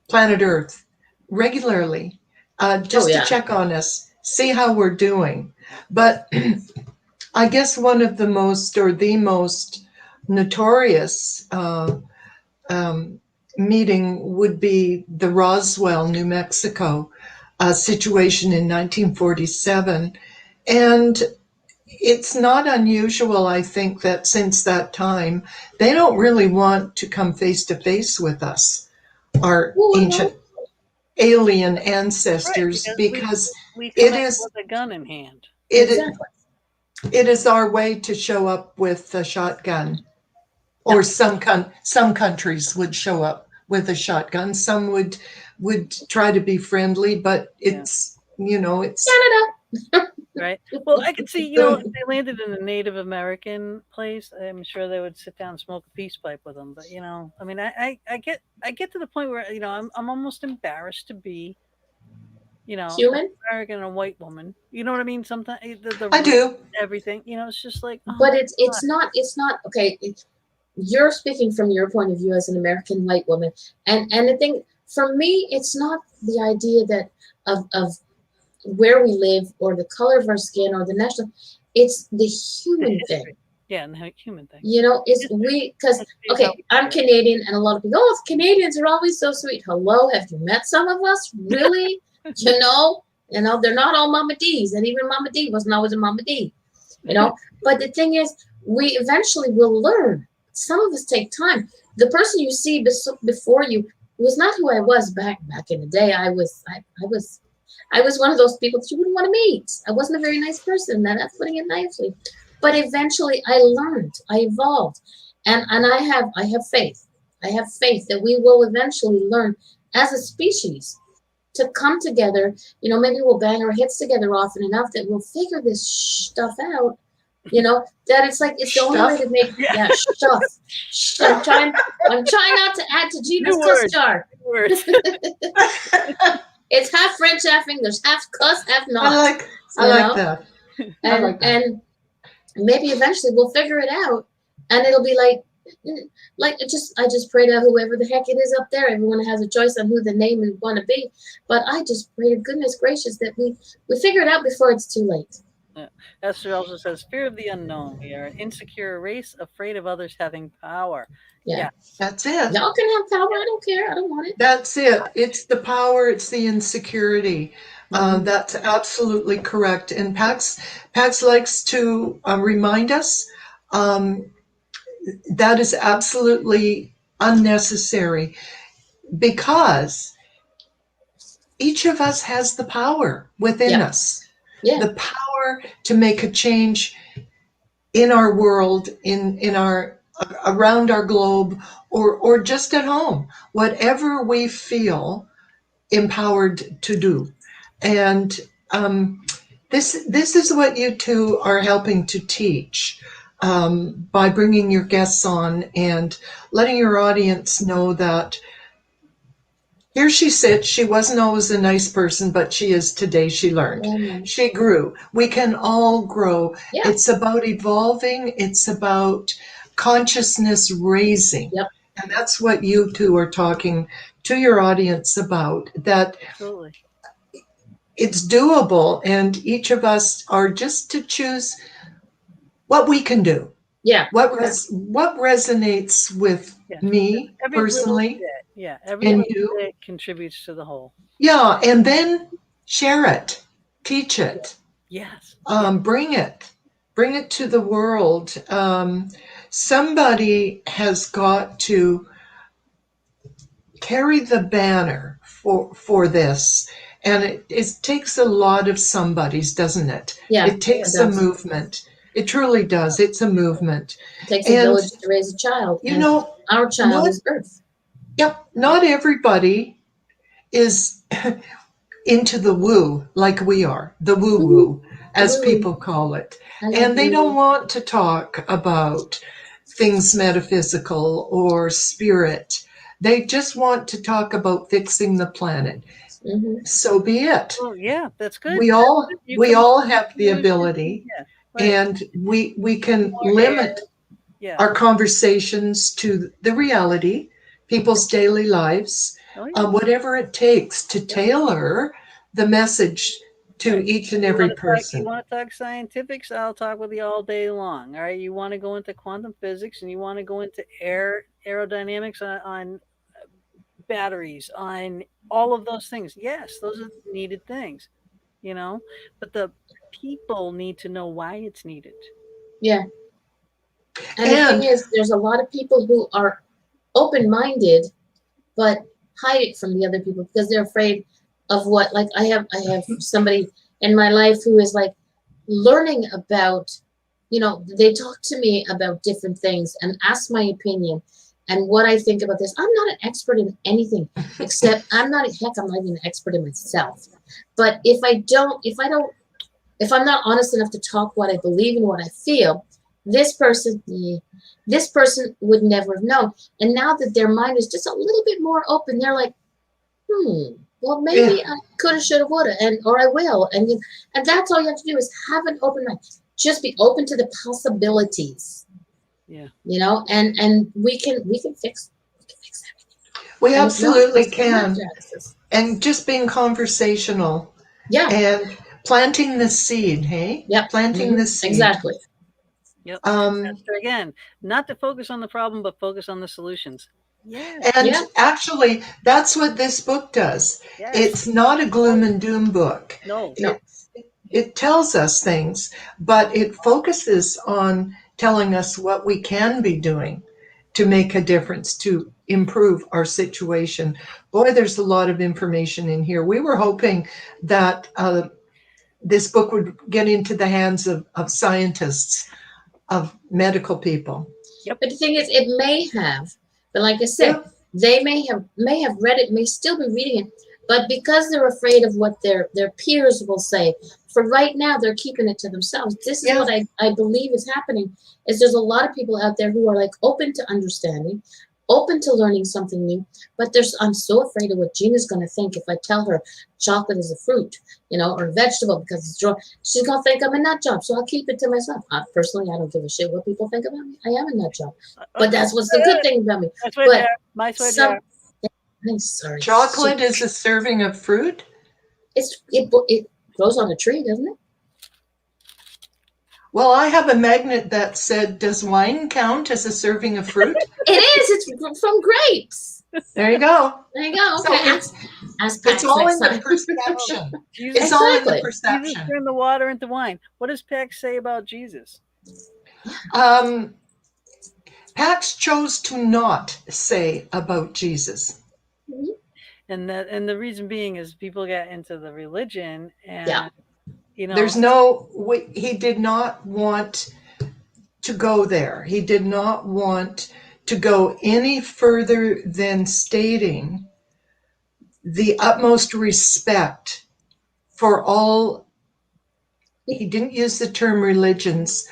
planet Earth regularly, Oh just to yeah. check on us, see how we're doing. But I guess one of the most, or the most notorious um, meeting would be the Roswell, New Mexico situation in 1947. And it's not unusual, I think, that since that time, they don't really want to come face to face with us, our Well, ancient no. alien right, ancestors, because we because we come it at them is with a gun in hand. it Exactly. it is our way to show up with a shotgun. Or Yep. some countries would show up with a shotgun. Some would try to be friendly, but Yeah. it's Canada. Right. Well, I could see, if the, they landed in a Native American place, I'm sure they would sit down and smoke a peace pipe with them. But I mean, I get to the point where I'm almost embarrassed to be, an Human. American and a white woman. You know what I mean? Sometimes the I race, do. everything. It's just like, oh But my it's not okay. You're speaking from your point of view as an American white woman, and the thing for me, it's not the idea that of where we live or the color of our skin or the national. It's the human thing. Yeah, and the human thing. You know, it's we, because, okay, I'm Canadian, and a lot of people, oh, Canadians are always so sweet. Hello, have you met some of us? Really? you know, they're not all Mama D's, and even Mama D wasn't always a Mama D. You know, but the thing is, we eventually will learn. Some of us take time. The person you see before you was not who I was back in the day. I was one of those people that you wouldn't want to meet. I wasn't a very nice person. That's putting it nicely. But eventually I learned, I evolved, and I have faith. I have faith that we will eventually learn as a species to come together. You know, maybe we'll bang our heads together often enough that we'll figure this stuff out. You know, that it's like it's the only way to make stuff. I'm trying not to add to Gina's cuss jar. It's half French, half English, half cuss, half not. I like that. And maybe eventually we'll figure it out, and it'll be like I just pray to whoever the heck it is up there. Everyone has a choice on who the name is going to be, but I just pray to goodness gracious that we figure it out before it's too late. Esther also says, fear of the unknown. We are an insecure race, afraid of others having power. Yeah. That's it. Y'all can have power. I don't care. I don't want it. That's it. It's the power. It's the insecurity. That's absolutely correct. And Pax likes to remind us that is absolutely unnecessary, because each of us has the power within us. Yeah. The power to make a change in our world, in our around our globe, or just at home, whatever we feel empowered to do. And this is what you two are helping to teach by bringing your guests on and letting your audience know that here she sits. She wasn't always a nice person, but she is today. She learned. Mm-hmm. She grew. We can all grow. Yeah. It's about evolving. It's about consciousness raising. Yep. And that's what you two are talking to your audience about, that Absolutely. It's doable, and each of us are just to choose what we can do. Yeah. What resonates with me personally. Every little bit contributes to the whole. Yeah, and then share it, teach it. Yes. Bring it to the world. Somebody has got to carry the banner for this, and it takes a lot of somebody's, doesn't it? Yeah, it takes a movement. It truly does. It's a movement. It takes a village to raise a child. You know, our child is Earth. Yep. Not everybody is into the woo like we are, the woo-woo, as people call it. And they don't want to talk about things metaphysical or spirit. They just want to talk about fixing the planet. Mm-hmm. So be it. Well, yeah, that's good. We all have the ability, and we can limit our conversations to the reality, people's daily lives, whatever it takes to tailor the message to each and every person. You want to talk scientifics? I'll talk with you all day long. All right. You want to go into quantum physics, and you want to go into aerodynamics on batteries, on all of those things. Yes, those are needed things, but the people need to know why it's needed. Yeah. And the thing is, there's a lot of people who are open-minded, but hide it from the other people because they're afraid of what, like I have somebody in my life who is like learning about, they talk to me about different things and ask my opinion and what I think about this. I'm not an expert in anything except I'm not even an expert in myself. But if I'm not honest enough to talk what I believe and what I feel, this person would never have known. And now that their mind is just a little bit more open, they're like, well, maybe I coulda, shoulda, woulda, or I will. And that's all you have to do is have an open mind. Just be open to the possibilities. Yeah. And we can fix everything. We absolutely can. And just being conversational Yeah. and planting the seed, hey? Yep. Planting the seed. Exactly. Yep. Um, Esther, again, not to focus on the problem, but focus on the solutions. Yeah. and Yeah. actually, that's what this book does. Yes. It's not a gloom and doom book. No. No. It tells us things, but it focuses on telling us what we can be doing to make a difference, to improve our situation. Boy, there's a lot of information in here. We were hoping that this book would get into the hands of scientists, of medical people. Yep. But the thing is, it may have, but like I said, Yep. they may have read it, may still be reading it, but because they're afraid of what their peers will say, for right now they're keeping it to themselves. This is Yeah. what I believe is happening. Is there's a lot of people out there who are like open to understanding, open to learning something new, but I'm so afraid of what Gina's going to think if I tell her chocolate is a fruit, or a vegetable because it's dry. She's going to think I'm a nut job, so I'll keep it to myself. Personally, I don't give a shit what people think about me. I am a nut job. But that's what's the good thing about me. My sweat jar. My sweat jar. I'm sorry. Chocolate is a serving of fruit? It grows on a tree, doesn't it? Well, I have a magnet that said, does wine count as a serving of fruit? It is. It's from grapes. There you go. There you go. So Okay. Ask Pax it's all next in the time. perception. Jesus, It's all in the Exactly. Jesus perception. turned the water into wine. What does Pax say about Jesus? Pax chose to not say about Jesus. And the reason being is people get into the religion, and There's he did not want to go there. He did not want to go any further than stating the utmost respect for all. He didn't use the term religions,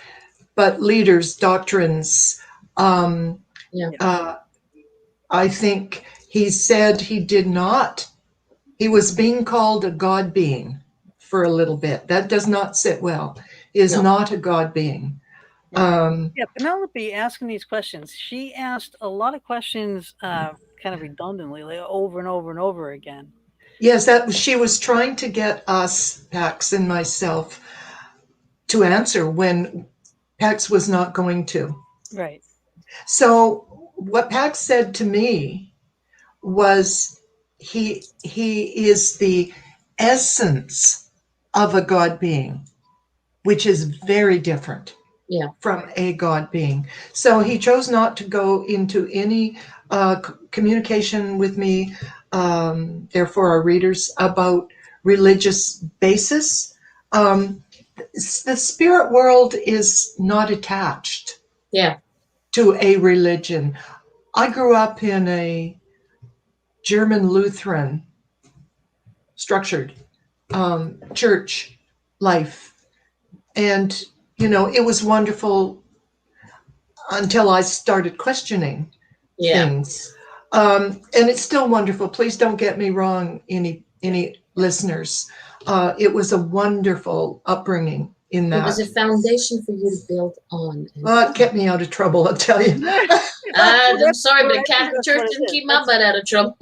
but leaders, doctrines. I think he said he did not. He was being called a God being for a little bit. That does not sit well. He is not a God being. Penelope asking these questions. She asked a lot of questions kind of redundantly, like over and over and over again. Yes, she was trying to get us, Pax and myself, to answer when Pax was not going to. Right. So what Pax said to me was he is the essence of a God being, which is very different from a God being. So he chose not to go into any communication with me, therefore our readers, about religious basis. The spirit world is not attached to a religion. I grew up in a German Lutheran structured church life. And, it was wonderful until I started questioning things. And it's still wonderful. Please don't get me wrong, any listeners. It was a wonderful upbringing in that. It was a foundation for you to build on. Well, it kept me out of trouble, I'll tell you. I'm sorry, but the Catholic Church didn't keep my butt out of trouble.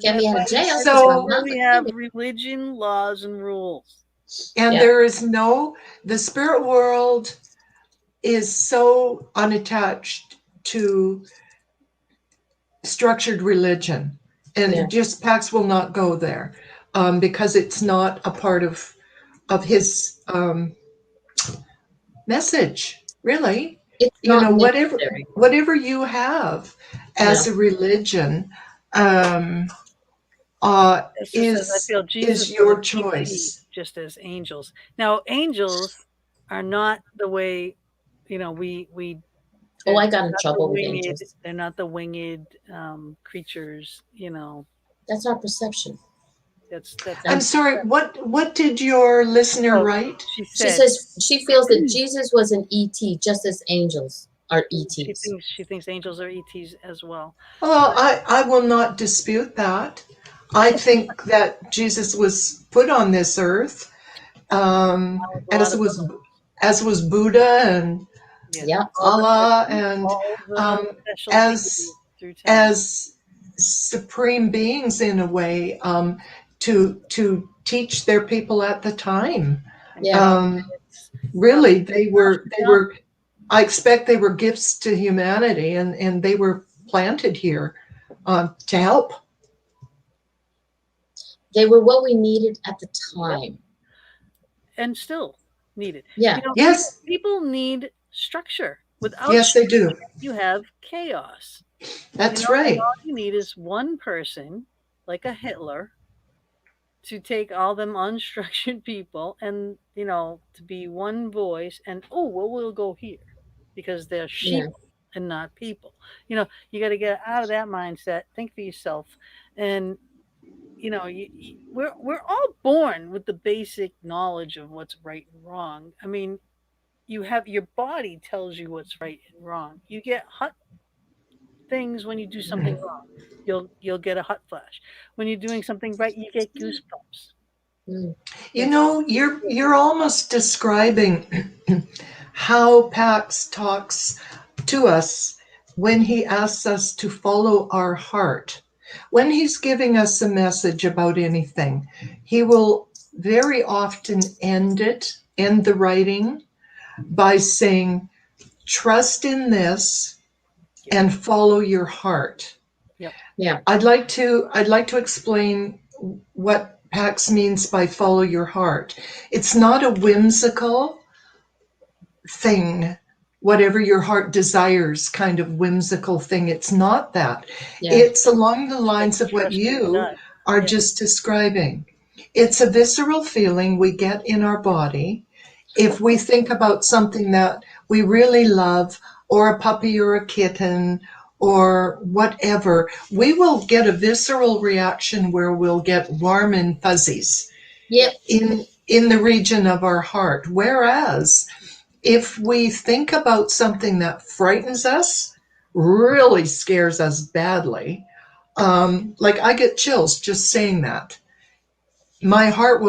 Kept me out of jail. So we have religion, laws, and rules. And there is the spirit world is so unattached to structured religion. And just Pax will not go there because it's not a part of his message, really. It's not whatever you have as a religion is your choice. Just as angels. Now, angels are not the way, we. I got in trouble with angels. They're not the winged creatures, That's our perception. I'm sorry. What did your listener write? She says she feels that Jesus was an ET, just as angels are ETs. She thinks angels are ETs as well. Well, I will not dispute that. I think that Jesus was put on this earth, as was Buddha and Allah, and as supreme beings in a way, to teach their people at the time. Yeah. Really, they were, I expect they were gifts to humanity, and they were planted here to help. They were what we needed at the time. And still needed. Yeah. Yes. People need structure. Without Yes, they structure, do. you have chaos. That's And right. all you need is one person, like a Hitler, to take all them unstructured people and, to be one voice and, we'll go here because they're sheep and not people. You got to get out of that mindset, think for yourself. And, we're all born with the basic knowledge of what's right and wrong. I mean, you have your body tells you what's right and wrong. You get hot things when you do something wrong. You'll get a hot flash. When you're doing something right, you get goosebumps. You know, you're almost describing how Pax talks to us when he asks us to follow our heart. When he's giving us a message about anything, he will very often end the writing by saying, trust in this and follow your heart. Yeah. I'd like to explain what Pax means by follow your heart. It's not a whimsical thing, whatever your heart desires kind of whimsical thing. It's not that. Yeah. It's along the lines of what you are just describing. It's a visceral feeling we get in our body if we think about something that we really love, or a puppy or a kitten or whatever. We will get a visceral reaction where we'll get warm and fuzzies in the region of our heart. Whereas if we think about something that frightens us, really scares us badly, like I get chills just saying that. My heart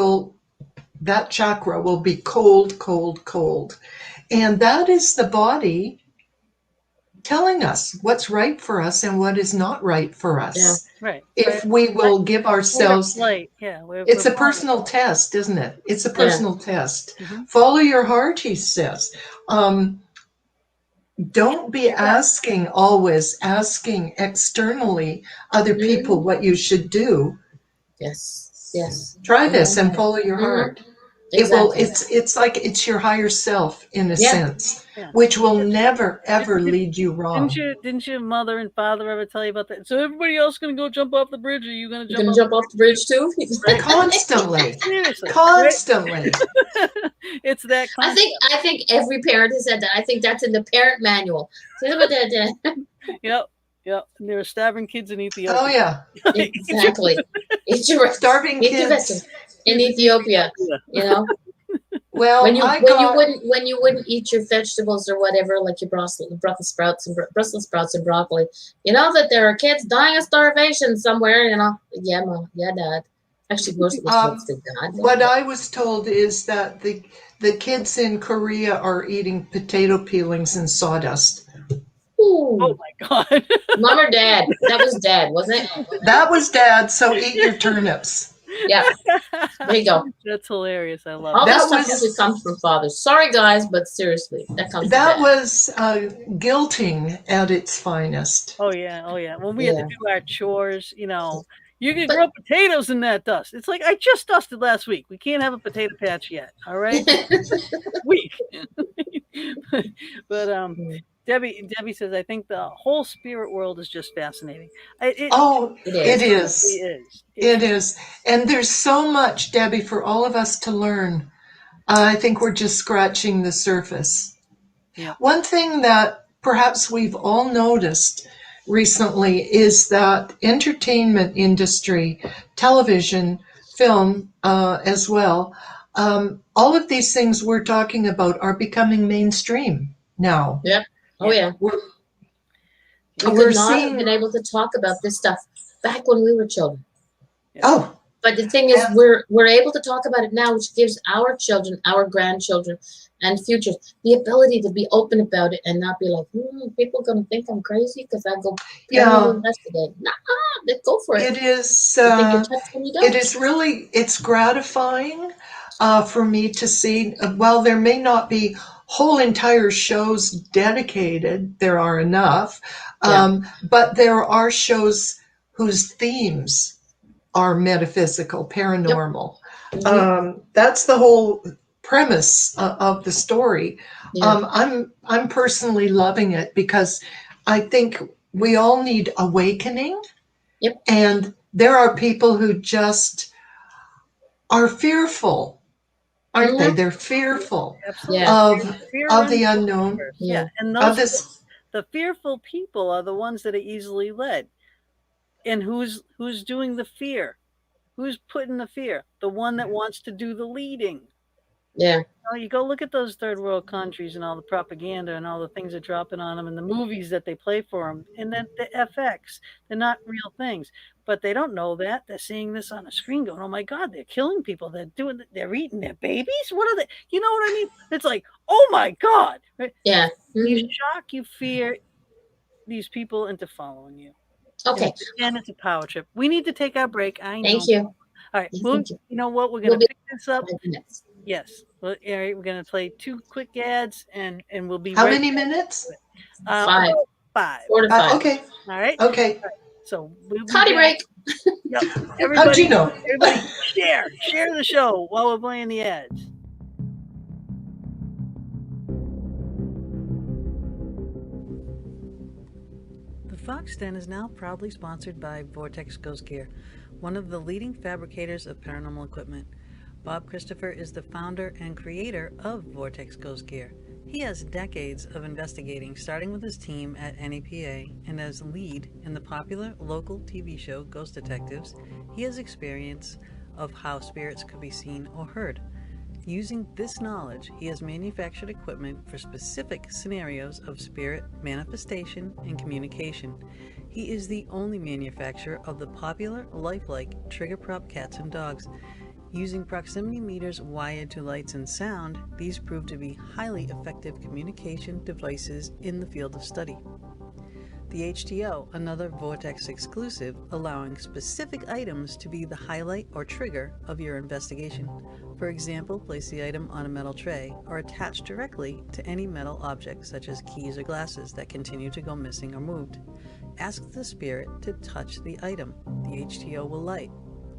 that chakra will be cold, cold, cold. And that is the body telling us what's right for us and what is not right for us. Yeah. Right. If we will give ourselves, it's a personal test, isn't it? It's a personal test. Mm-hmm. Follow your heart, he says. Don't be always asking externally other people what you should do. Yes. Try this and follow your heart. Exactly. It's like it's your higher self in a sense, which will never ever lead you wrong. Didn't your mother and father ever tell you about that? So everybody else gonna go jump off the bridge, or are you gonna jump off the bridge too? Right? Constantly. Seriously. Constantly. It's that concept. I think every parent has said that. I think that's in the parent manual. Yep. And they were starving kids in Ethiopia. Oh yeah. Exactly. Starving kids in Ethiopia. You know. Well, when you wouldn't eat your vegetables or whatever, like your Brussels sprouts and broccoli, you know that there are kids dying of starvation somewhere. You know. Yeah, Mom. Yeah, Dad. Actually, most of the folks did that. What I was told is that the kids in Korea are eating potato peelings and sawdust. Ooh. Oh my God. Mom or Dad? That was Dad, wasn't it? That was Dad, so eat your turnips. Yeah. There you go. That's hilarious. I love all that. All this stuff usually comes from fathers. Sorry, guys, but seriously, that comes from Dad. Was guilting at its finest. Oh, yeah. When we had to do our chores, you can grow potatoes in that dust. It's like, I just dusted last week. We can't have a potato patch yet. All right. Week. But Debbie says, I think the whole spirit world is just fascinating. It is. And there's so much, Debbie, for all of us to learn. I think we're just scratching the surface. Yeah. One thing that perhaps we've all noticed recently is that entertainment industry, television, film as well, all of these things we're talking about are becoming mainstream now. Yeah. Oh yeah. We could not have been able to talk about this stuff back when we were children. Oh, But the thing is, we're able to talk about it now, which gives our children, our grandchildren, and futures the ability to be open about it and not be like, people gonna think I'm crazy because I go investigate. Nah, let's go for it. It is. You think you're touched when you don't. It is really. It's gratifying for me to see. While there may not be whole entire shows dedicated, there are enough. But there are shows whose themes are metaphysical, paranormal. That's the whole premise of the story. I'm personally loving it because I think we all need awakening. And there are people who just are fearful, aren't they? They're fearful of the unknown. And the fearful people are the ones that are easily led. And who's doing the fear? Who's putting the fear? The one that wants to do the leading. Yeah. You go look at those third world countries and all the propaganda and all the things that are dropping on them and the movies that they play for them. And then the FX, they're not real things. But they don't know that. They're seeing this on a screen going, oh my God, they're killing people. They're eating their babies. What are they? You know what I mean? It's like, oh my God. Right? Yeah. You shock, you fear these people into following you. Okay. And it's a power trip. We need to take our break. I know. Thank you. All right. Thank you. You know what? We're going to pick this up. 5 minutes. Yes. Well, all right. We're going to play 2 quick ads and we'll be How many minutes? 5. 5. 4 to 5. Okay. All right. Okay. All right. So we'll be Potty break. Yep. How'd you know? Everybody share the show while we're playing the ads. The Fox Den is now proudly sponsored by Vortex Ghost Gear, one of the leading fabricators of paranormal equipment. Bob Christopher is the founder and creator of Vortex Ghost Gear. He has decades of investigating, starting with his team at NAPA, and as lead in the popular local TV show Ghost Detectives, he has experience of how spirits could be seen or heard. Using this knowledge, he has manufactured equipment for specific scenarios of spirit manifestation and communication. He is the only manufacturer of the popular lifelike trigger prop cats and dogs. Using proximity meters wired to lights and sound, these prove to be highly effective communication devices in the field of study. The HTO, another Vortex exclusive, allowing specific items to be the highlight or trigger of your investigation. For example, place the item on a metal tray or attach directly to any metal object such as keys or glasses that continue to go missing or moved. Ask the spirit to touch the item. The HTO will light.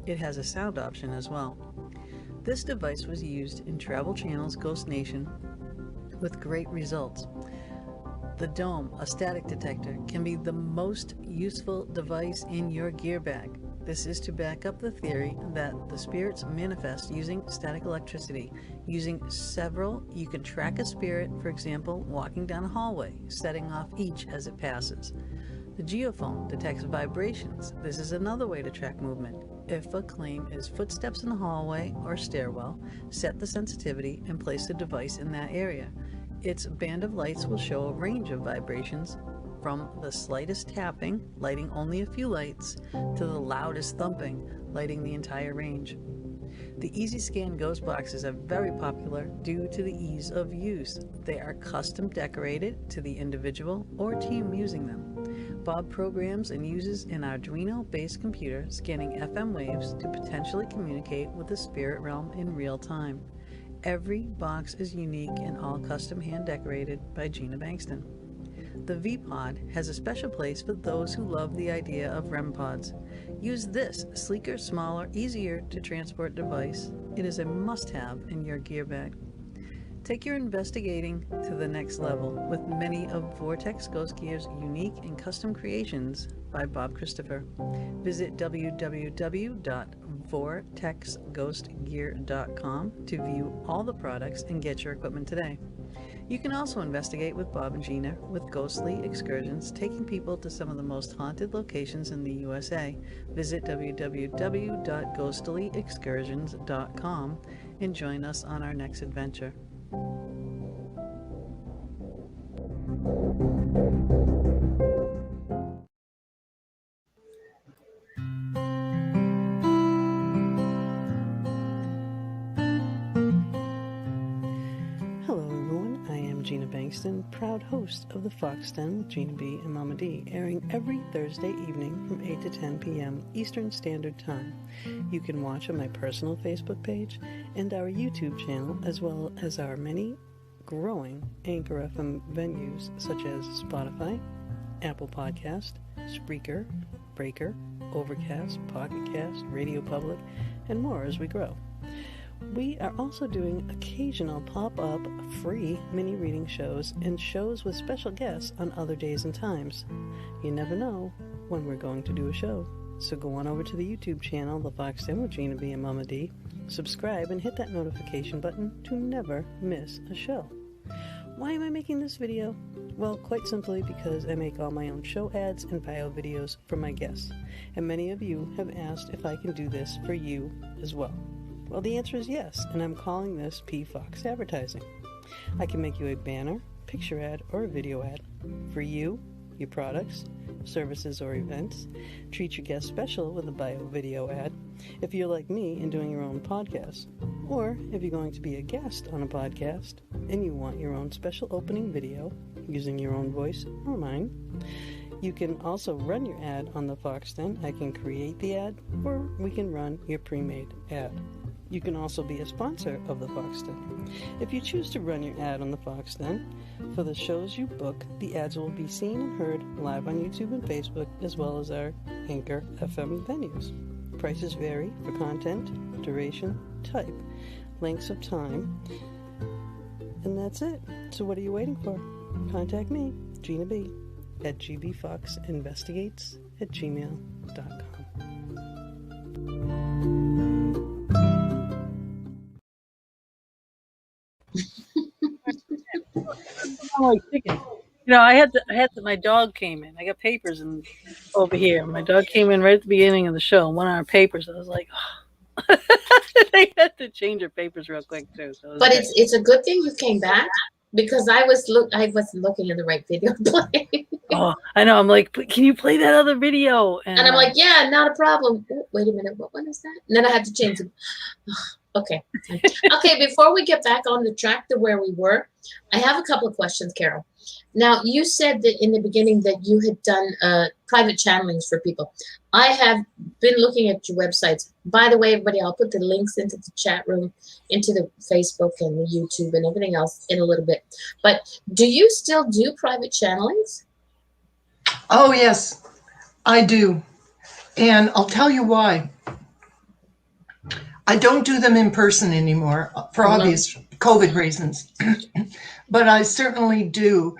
It has a sound option as well. This device was used in Travel Channel's Ghost Nation with great results. The Dome, a static detector, can be the most useful device in your gear bag. This is to back up the theory that the spirits manifest using static electricity. Using several, you can track a spirit, for example, walking down a hallway, setting off each as it passes. The geophone detects vibrations. This is another way to track movement. If a claim is footsteps in the hallway or stairwell, set the sensitivity and place the device in that area. Its band of lights will show a range of vibrations from the slightest tapping, lighting only a few lights, to the loudest thumping, lighting the entire range. The Easy Scan ghost boxes are very popular due to the ease of use. They are custom decorated to the individual or team using them. Bob programs and uses an Arduino-based computer scanning FM waves to potentially communicate with the spirit realm in real time. Every box is unique and all custom hand decorated by Gina Bankston. The V-Pod has a special place for those who love the idea of REM pods. Use this sleeker, smaller, easier to transport device. It is a must-have in your gear bag. Take your investigating to the next level with many of Vortex Ghost Gear's unique and custom creations by Bob Christopher. Visit www.vortexghostgear.com to view all the products and get your equipment today. You can also investigate with Bob and Gina with ghostly excursions, taking people to some of the most haunted locations in the USA. Visit www.ghostlyexcursions.com and join us on our next adventure. Gina Bankston, proud host of the Fox Den with Gina B and Mama D, airing every Thursday evening from 8 to 10 p.m. Eastern Standard Time. You can watch on my personal Facebook page and our YouTube channel, as well as our many growing Anchor FM venues such as Spotify, Apple Podcast, Spreaker, Breaker, Overcast, Pocket Cast, Radio Public, and more as we grow. We are also doing occasional pop-up free mini reading shows and shows with special guests on other days and times. You never know when we're going to do a show, so go on over to the YouTube channel, The Fox Den with Gina B and Mama D, subscribe and hit that notification button to never miss a show. Why am I making this video? Well, quite simply because I make all my own show ads and bio videos for my guests, and many of you have asked if I can do this for you as well. Well, the answer is yes, and I'm calling this P-Fox Advertising. I can make you a banner, picture ad, or a video ad for you, your products, services, or events. Treat your guest special with a bio video ad if you're like me and doing your own podcast. Or if you're going to be a guest on a podcast and you want your own special opening video using your own voice or mine. You can also run your ad on the Fox Den. I can create the ad, or we can run your pre-made ad. You can also be a sponsor of the Fox Den. If you choose to run your ad on the Fox Den, for the shows you book, the ads will be seen and heard live on YouTube and Facebook, as well as our Anchor FM venues. Prices vary for content, duration, type, lengths of time, and that's it. So what are you waiting for? Contact me, Gina B, at gbfoxinvestigates@gmail.com. Like chicken. My dog came in. I got papers over here. My dog came in right at the beginning of the show and went on our papers. I was like, oh. They had to change her papers real quick too. So but it's a good thing you came back, because I wasn't looking at the right video to play. Oh, I know. I'm like, can you play that other video? And I'm like, yeah, not a problem. Ooh, wait a minute, what one is that? And then I had to change it. Okay. Okay, before we get back on the track to where we were, I have a couple of questions, Carole. Now, you said that in the beginning that you had done private channelings for people. I have been looking at your websites. By the way, everybody, I'll put the links into the chat room, into the Facebook and the YouTube and everything else in a little bit. But do you still do private channelings? Oh, yes, I do. And I'll tell you why. I don't do them in person anymore for obvious COVID reasons, but I certainly do.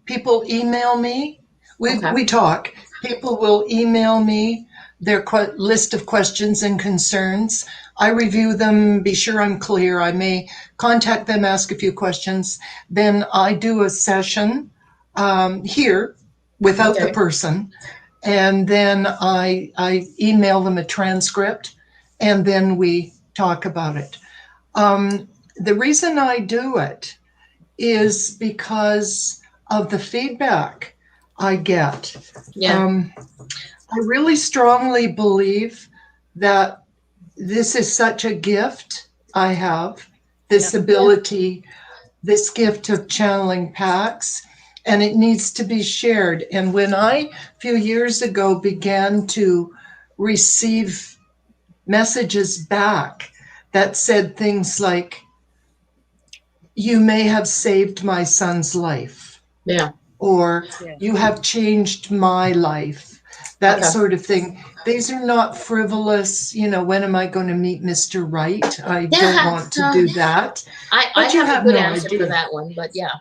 People email me. We talk. People will email me their list of questions and concerns. I review them, be sure I'm clear. I may contact them, ask a few questions. Then I do a session here without the person, and then I email them a transcript, and then we talk about it. The reason I do it is because of the feedback I get. Yeah. I really strongly believe that this is such a gift I have, this ability, this gift of channeling packs, and it needs to be shared. And when I, a few years ago, began to receive messages back that said things like, you may have saved my son's life. Yeah. Or you have changed my life. That sort of thing. These are not frivolous, when am I going to meet Mr. Right? I don't want to do that. I have a good answer for that one, but yeah.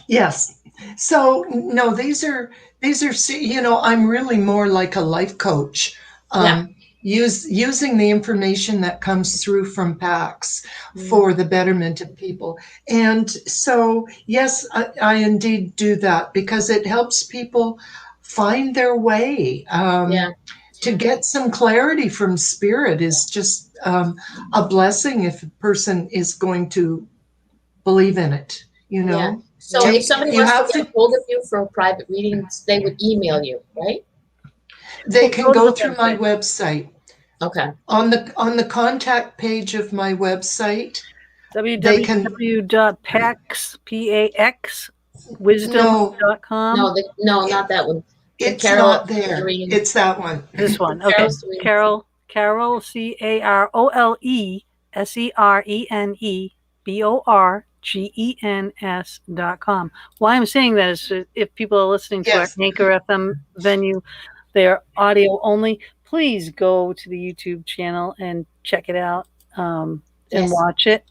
Yes. So, no, these are, I'm really more like a life coach. Using the information that comes through from PACS for the betterment of people. And so, yes, I indeed do that because it helps people find their way. To get some clarity from spirit is just a blessing if a person is going to believe in it, Yeah. So if somebody wants to get hold of you for a private reading, they would email you, right? They can go through my website. Okay. On the contact page of my website, They can www.paxwisdom.com. No, not that one. it's Carole not there. Serene. It's that one. This one. Okay. Carole Serene. Carole, CaroleSerenBorgens.com. Why I'm saying that is if people are listening to Yes. our Anchor FM venue, they're audio only. Please go to the YouTube channel and check it out and Yes. watch it.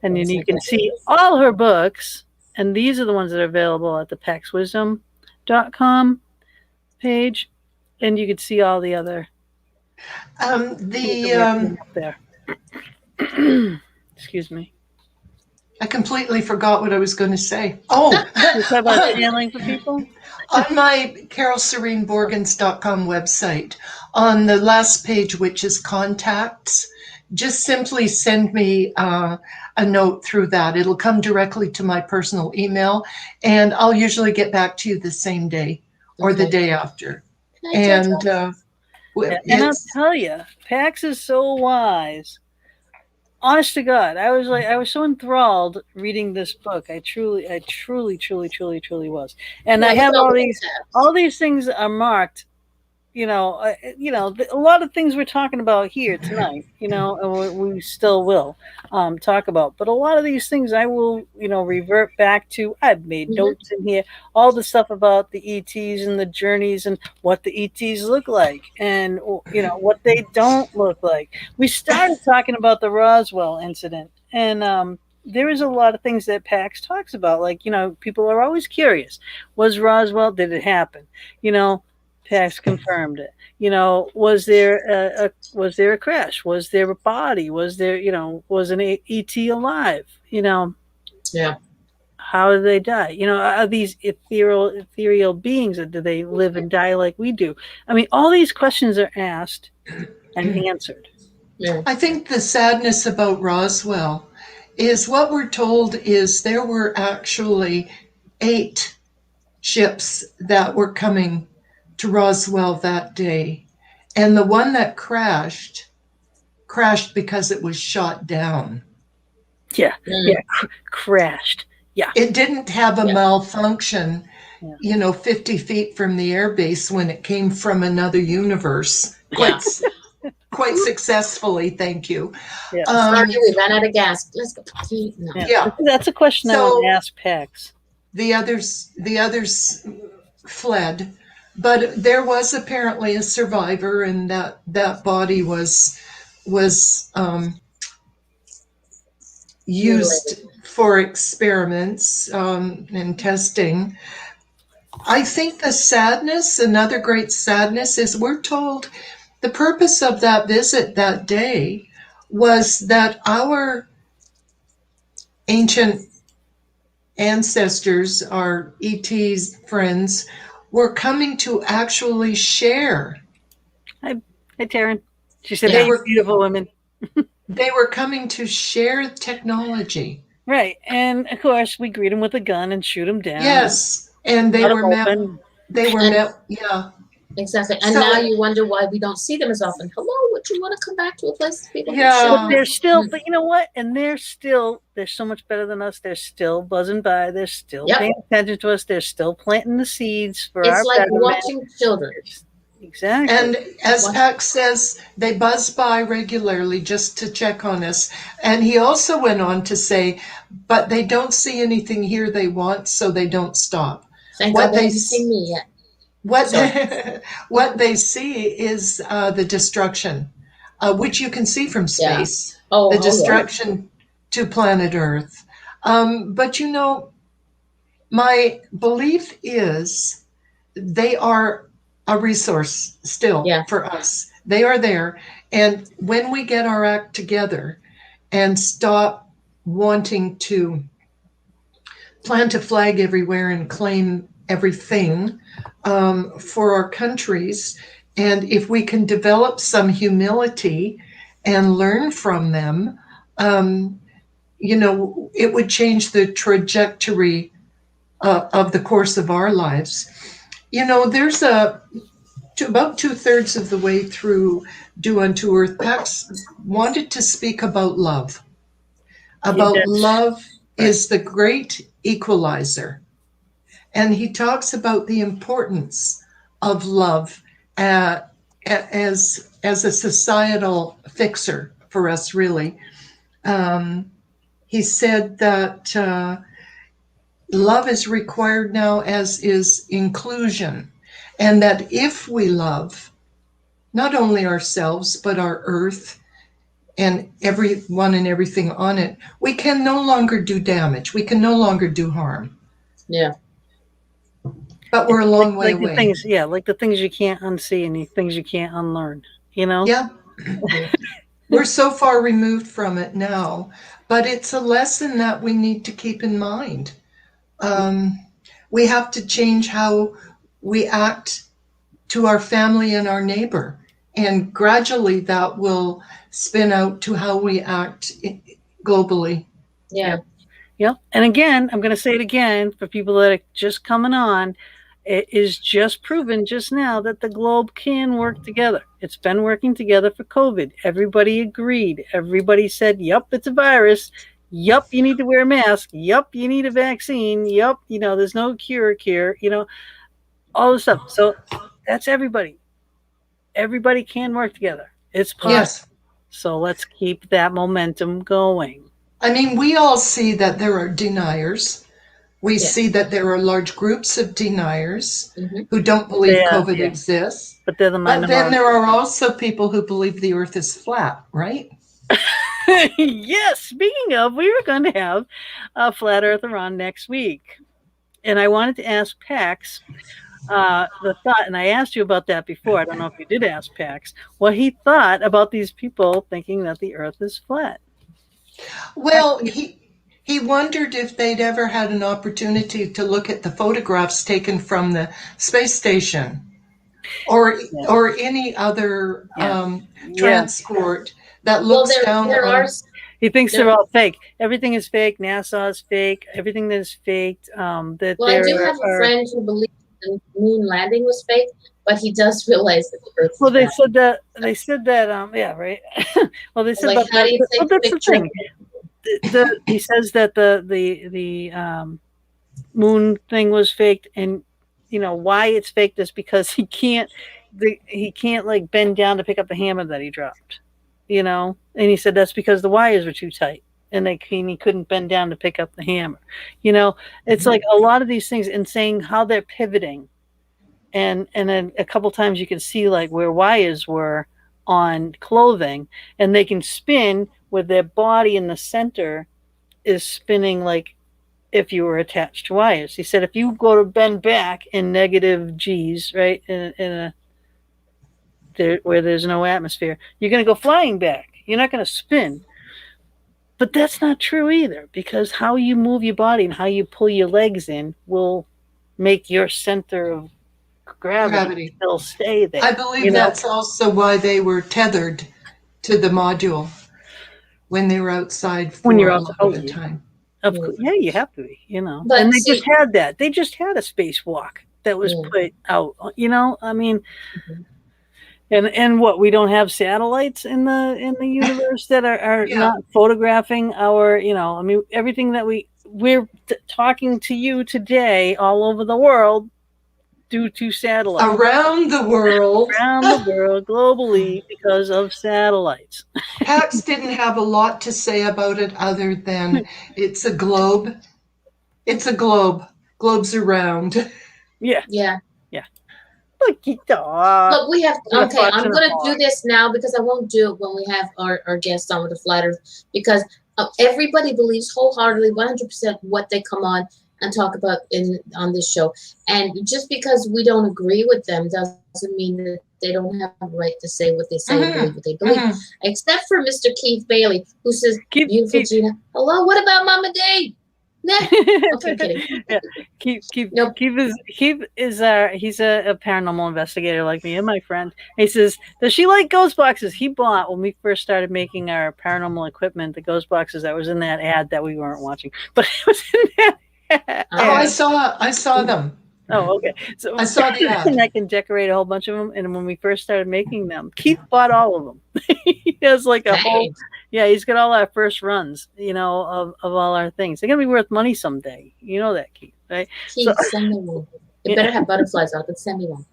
And then Yes, you I can did. see all her books. And these are the ones that are available at the PaxWisdom.com page. And you can see all the other up there. Excuse me. I completely forgot what I was going to say. Oh, You talk about channeling for people? on my CaroleSereneBorgens.com website, on the last page, which is contacts, just simply send me a note through that. It'll come directly to my personal email, and I'll usually get back to you the same day or the Okay. day after. Can I tell And And I'll tell you, Pax is so wise. Honest to God, I was so enthralled reading this book. I truly was. And I have all these things are marked. A lot of things we're talking about here tonight. And we still will talk about. But a lot of these things I will, revert back to. I've made notes in here, all the stuff about the ETs and the journeys and what the ETs look like, and what they don't look like. We started talking about the Roswell incident, and there is a lot of things that Pax talks about. Like, people are always curious: was Roswell? Did it happen? Pax confirmed it. Was there a crash? Was there a body? Was there, was an ET alive? Yeah. How did they die? Are these ethereal beings, or do they live and die like we do? I mean, all these questions are asked and answered. Yeah. I think the sadness about Roswell is what we're told is there were actually 8 ships that were coming to Roswell that day. And the one that crashed because it was shot down. Yeah. Yeah. Crashed. Yeah. It didn't have a malfunction, Yeah. 50 feet from the airbase when it came from another universe. Quite successfully, thank you. Yeah. Sorry, we ran out of gas. Let's go. No. Yeah. That's a question I want to ask Pax. The others fled, but there was apparently a survivor, and that body was used for experiments and testing. I think another great sadness is we're told the purpose of that visit that day was that our ancient ancestors, our ET's friends, were coming to actually share. Hi, Taryn. She said, They "Hey, were beautiful women." They were coming to share technology. Right, and of course we greet them with a gun and shoot them down. Yes, and they were met. Yeah. Exactly. And now you wonder why we don't see them as often. Hello, would you want to come back to a place people But they're still, but you know what? And they're so much better than us. They're still buzzing by. They're still paying attention to us. They're still planting the seeds for our like watching children. Exactly. And as Pax says, they buzz by regularly just to check on us. And he also went on to say, but they don't see anything here they want, so they don't stop. Thank God they haven't seen me yet. What they see is the destruction, which you can see from space. Yeah. The destruction to planet Earth. But my belief is they are a resource still for us. They are there. And when we get our act together and stop wanting to plant a flag everywhere and claim everything for our countries, and if we can develop some humility and learn from them, it would change the trajectory of the course of our lives. There's about 2/3 of the way through Do Unto Earth, Pax wanted to speak about love. about that's love right. is the great equalizer. And he talks about the importance of love as a societal fixer for us, really. He said that love is required now, as is inclusion, and that if we love not only ourselves but our earth and everyone and everything on it, we can no longer do damage. We can no longer do harm. Yeah. But we're a long way Like the away. things, yeah, like the things you can't unsee and the things you can't unlearn. You know? Yeah. We're so far removed from it now, but it's a lesson that we need to keep in mind. We have to change how we act to our family and our neighbor, and gradually that will spin out to how we act globally. Yeah. Yep. And again, I'm going to say it again for people that are just coming on. It is just proven just now that the globe can work together. It's been working together for COVID. Everybody agreed. Everybody said, yep, it's a virus. Yup, you need to wear a mask. Yup, you need a vaccine. Yup, there's no cure, all this stuff. So that's everybody. Everybody can work together. It's possible. Yes. So let's keep that momentum going. I mean, we all see that there are deniers. We Yes. see that there are large groups of deniers who don't believe COVID exists. But they're the But minority. then there are also people who believe the earth is flat, right? Yes. Speaking of, we were going to have a Flat Earther on next week. And I wanted to ask Pax the thought, and I asked you about that before. I don't know if you did ask Pax what he thought about these people thinking that the earth is flat. Well, he wondered if they'd ever had an opportunity to look at the photographs taken from the space station or any other transport that looks down on. He thinks they're all fake. Everything is fake. NASA is fake. Everything that is faked. I do have a friend who believes the moon landing was fake, but he does realize that the Earth. Well, they said that. Yeah, right. Well, they said like, about that. Well, that's the thing. He says that the moon thing was faked, and why it's faked is because he can't like bend down to pick up the hammer that he dropped. And he said that's because the wires were too tight and he couldn't bend down to pick up the hammer. It's like a lot of these things, and saying how they're pivoting. And then a couple times you can see like where wires were on clothing, and they can spin with their body in the center is spinning like if you were attached to wires. He said if you go to bend back in negative G's, right, where there's no atmosphere, you're going to go flying back. You're not going to spin. But that's not true either, because how you move your body and how you pull your legs in will make your center of gravity still stay there. I believe that's also why they were tethered to the module when they were outside for a lot of the time. Of course, yeah, you have to be, But and they just had that. They just had a spacewalk that was put out. I mean, and what, we don't have satellites in the universe that are not photographing our. I mean, everything that we're talking to you today all over the world due to satellites. Around the world globally, because of satellites. Pax didn't have a lot to say about it other than it's a globe. It's a globe. Globes are round. Yeah. Look, we have. Okay, I'm going to do this now because I won't do it when we have our guests on with the Flat Earth, because everybody believes wholeheartedly, 100% what they come on and talk about on this show. And just because we don't agree with them doesn't mean that they don't have a right to say what they say and believe what they believe. Except for Mr. Keith Bailey, who says, beautiful Gina, hello, what about Mama Day? Nah. Okay, kidding. Yeah. Keith is he's a paranormal investigator like me and my friend. He says, does she like ghost boxes? He bought, when we first started making our paranormal equipment, the ghost boxes that was in that ad that we weren't watching, but it was in that. I saw them. Oh, okay. So I saw the ad. And I can decorate a whole bunch of them. And when we first started making them, Keith bought all of them. He has like a whole Yeah, he's got all our first runs, of all our things. They're gonna be worth money someday. You know that, Keith, right? So Keith, send me one. It yeah, better have butterflies on it, but send me one.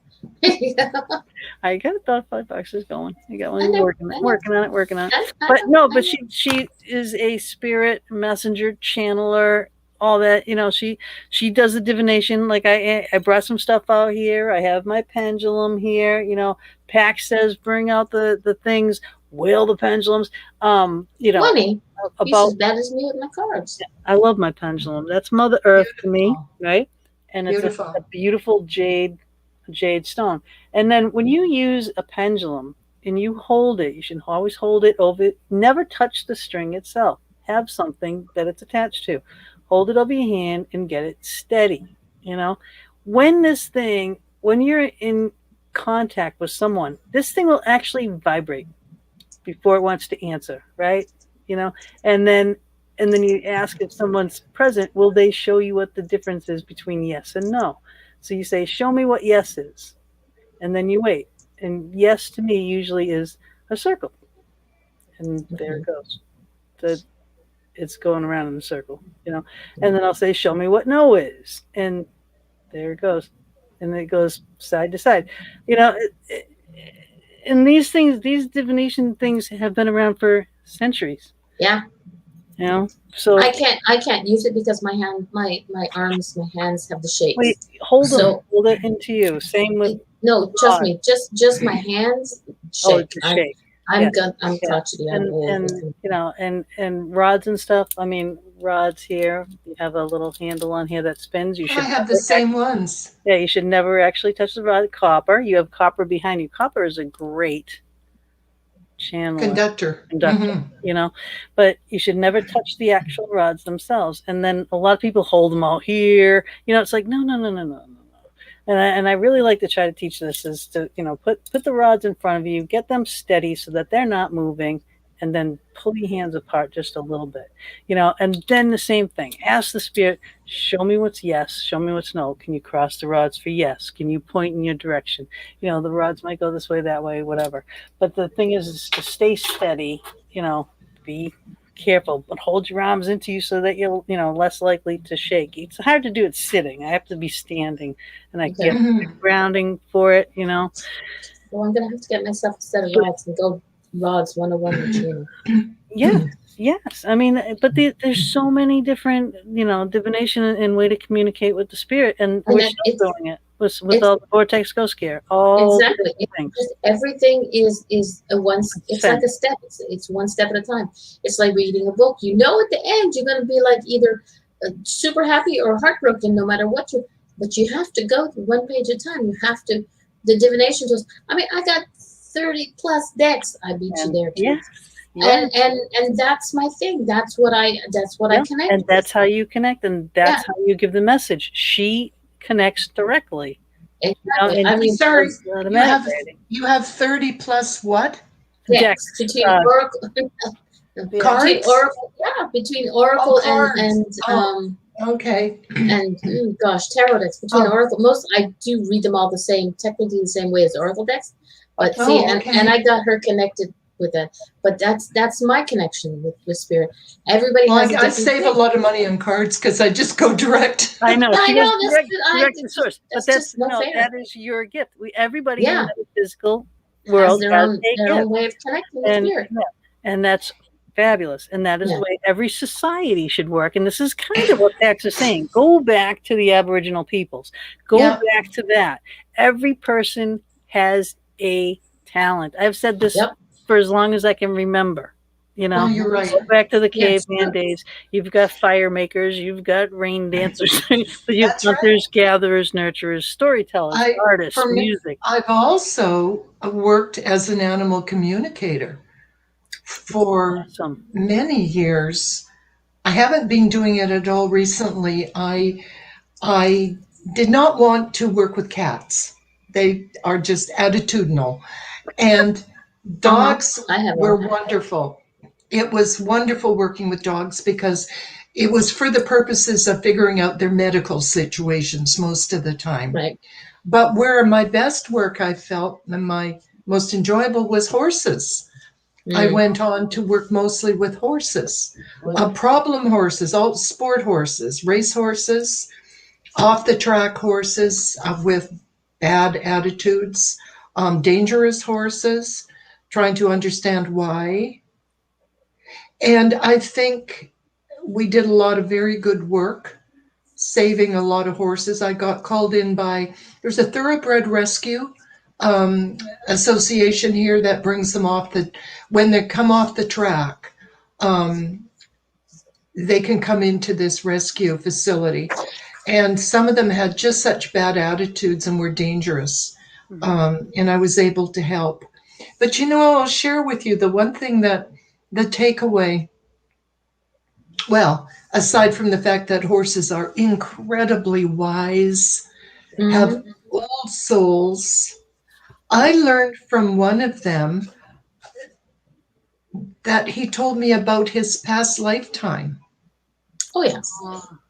I got a thought 5 boxes going. I got one I know, working, I know, working on it, working on it. I But know, no, I but know. she is a spirit messenger, channeler, all that. She does the divination. Like I brought some stuff out here. I have my pendulum here. Pax says bring out the things, wheel the pendulums. Funny. He's About as bad as me with my cards. I love my pendulum. That's Mother Earth to me, Beautiful. right? And it's a Beautiful. beautiful jade stone. And then when you use a pendulum and you hold it, you should always hold it over. Never touch the string itself. Have something that it's attached to. Hold it over your hand and get it steady. You know, when you're in contact with someone, this thing will actually vibrate before it wants to answer, right? You know, and then you ask if someone's present, will they show you what the difference is between yes and no? So you say, show me what yes is, and then you wait. And yes to me usually is a circle, and there it goes. The It's going around in a circle, And then I'll say, show me what no is, and there it goes, and it goes side to side. You know, and these divination things have been around for centuries. Yeah. So I can't use it because my arms, my hands have the wait, shakes. hold So it into you. Same with no, trust me, just my hands shake. it's a shake. I'm Yeah. crotchety. I'm old. And rods and stuff. I mean, rods here. You have a little handle on here that spins. You I should have the same ones. Yeah, you should never actually touch the rod. Copper. You have copper behind you. Copper is a great Conductor. But you should never touch the actual rods themselves. And then a lot of people hold them out here. It's like no. And I really like to try to teach this is to put the rods in front of you, get them steady so that they're not moving, and then pull your hands apart just a little bit, and then the same thing. Ask the spirit, show me what's yes, show me what's no. Can you cross the rods for yes? Can you point in your direction? The rods might go this way, that way, whatever. But the thing is to stay steady, be careful, but hold your arms into you so that you're less likely to shake. It's hard to do it sitting. I have to be standing, and I get grounding for it. Well, I'm gonna have to get myself a set of rods and go rods 101 with Gina. Yes. I mean, but there's so many different, divination and way to communicate with the spirit, and we're still doing it with all the vortex ghost scare. Exactly. Everything is a one. It's like a step. It's one step at a time. It's like reading a book. At the end you're going to be like either super happy or heartbroken, no matter what But you have to go one page at a time. You have to. The divination tools. I mean, I got 30 plus decks. I beat you there too. Yeah. And that's my thing. That's what I connect. And that's how you connect, and that's how you give the message. She connects directly. Exactly. I mean, sorry, you have 30 plus what? Decks between Oracle, cards? Between Oracle and okay. And gosh, tarot decks between Oracle. I do read them all the same, technically the same way as Oracle decks. But and I got her connected with that. But that's my connection with spirit. Everybody has I save a lot of money on cards because I just go direct. I know. I know direct to source. But that's that is your gift. Everybody in the physical world has their own way of connecting with spirit. And that's fabulous. And that is the way every society should work. And this is kind of what Pax is saying. Go back to the Aboriginal peoples. Go back to that. Every person has a talent. I've said this for as long as I can remember. You're right. Go back to the caveman days. You've got fire makers, you've got rain dancers, you've hunters, gatherers, nurturers, storytellers, artists, music. I've also worked as an animal communicator for many years. I haven't been doing it at all recently. I did not want to work with cats. They are just attitudinal. And dogs were wonderful. It was wonderful working with dogs because it was for the purposes of figuring out their medical situations most of the time. Right. But where my best work I felt and my most enjoyable was horses. I Mm. went on to work mostly with horses, problem horses, all sport horses, race horses, off the track horses with bad attitudes, dangerous horses, trying to understand why. And I think we did a lot of very good work saving a lot of horses. I got called in by, there's a thoroughbred rescue um, association here that brings them off when they come off the track, um, they can come into this rescue facility. And some of them had just such bad attitudes and were dangerous. And I was able to help. But I'll share with you the one thing that the takeaway, well, aside from the fact that horses are incredibly wise, have Mm-hmm. old souls, I learned from one of them that he told me about his past lifetime. Oh yeah.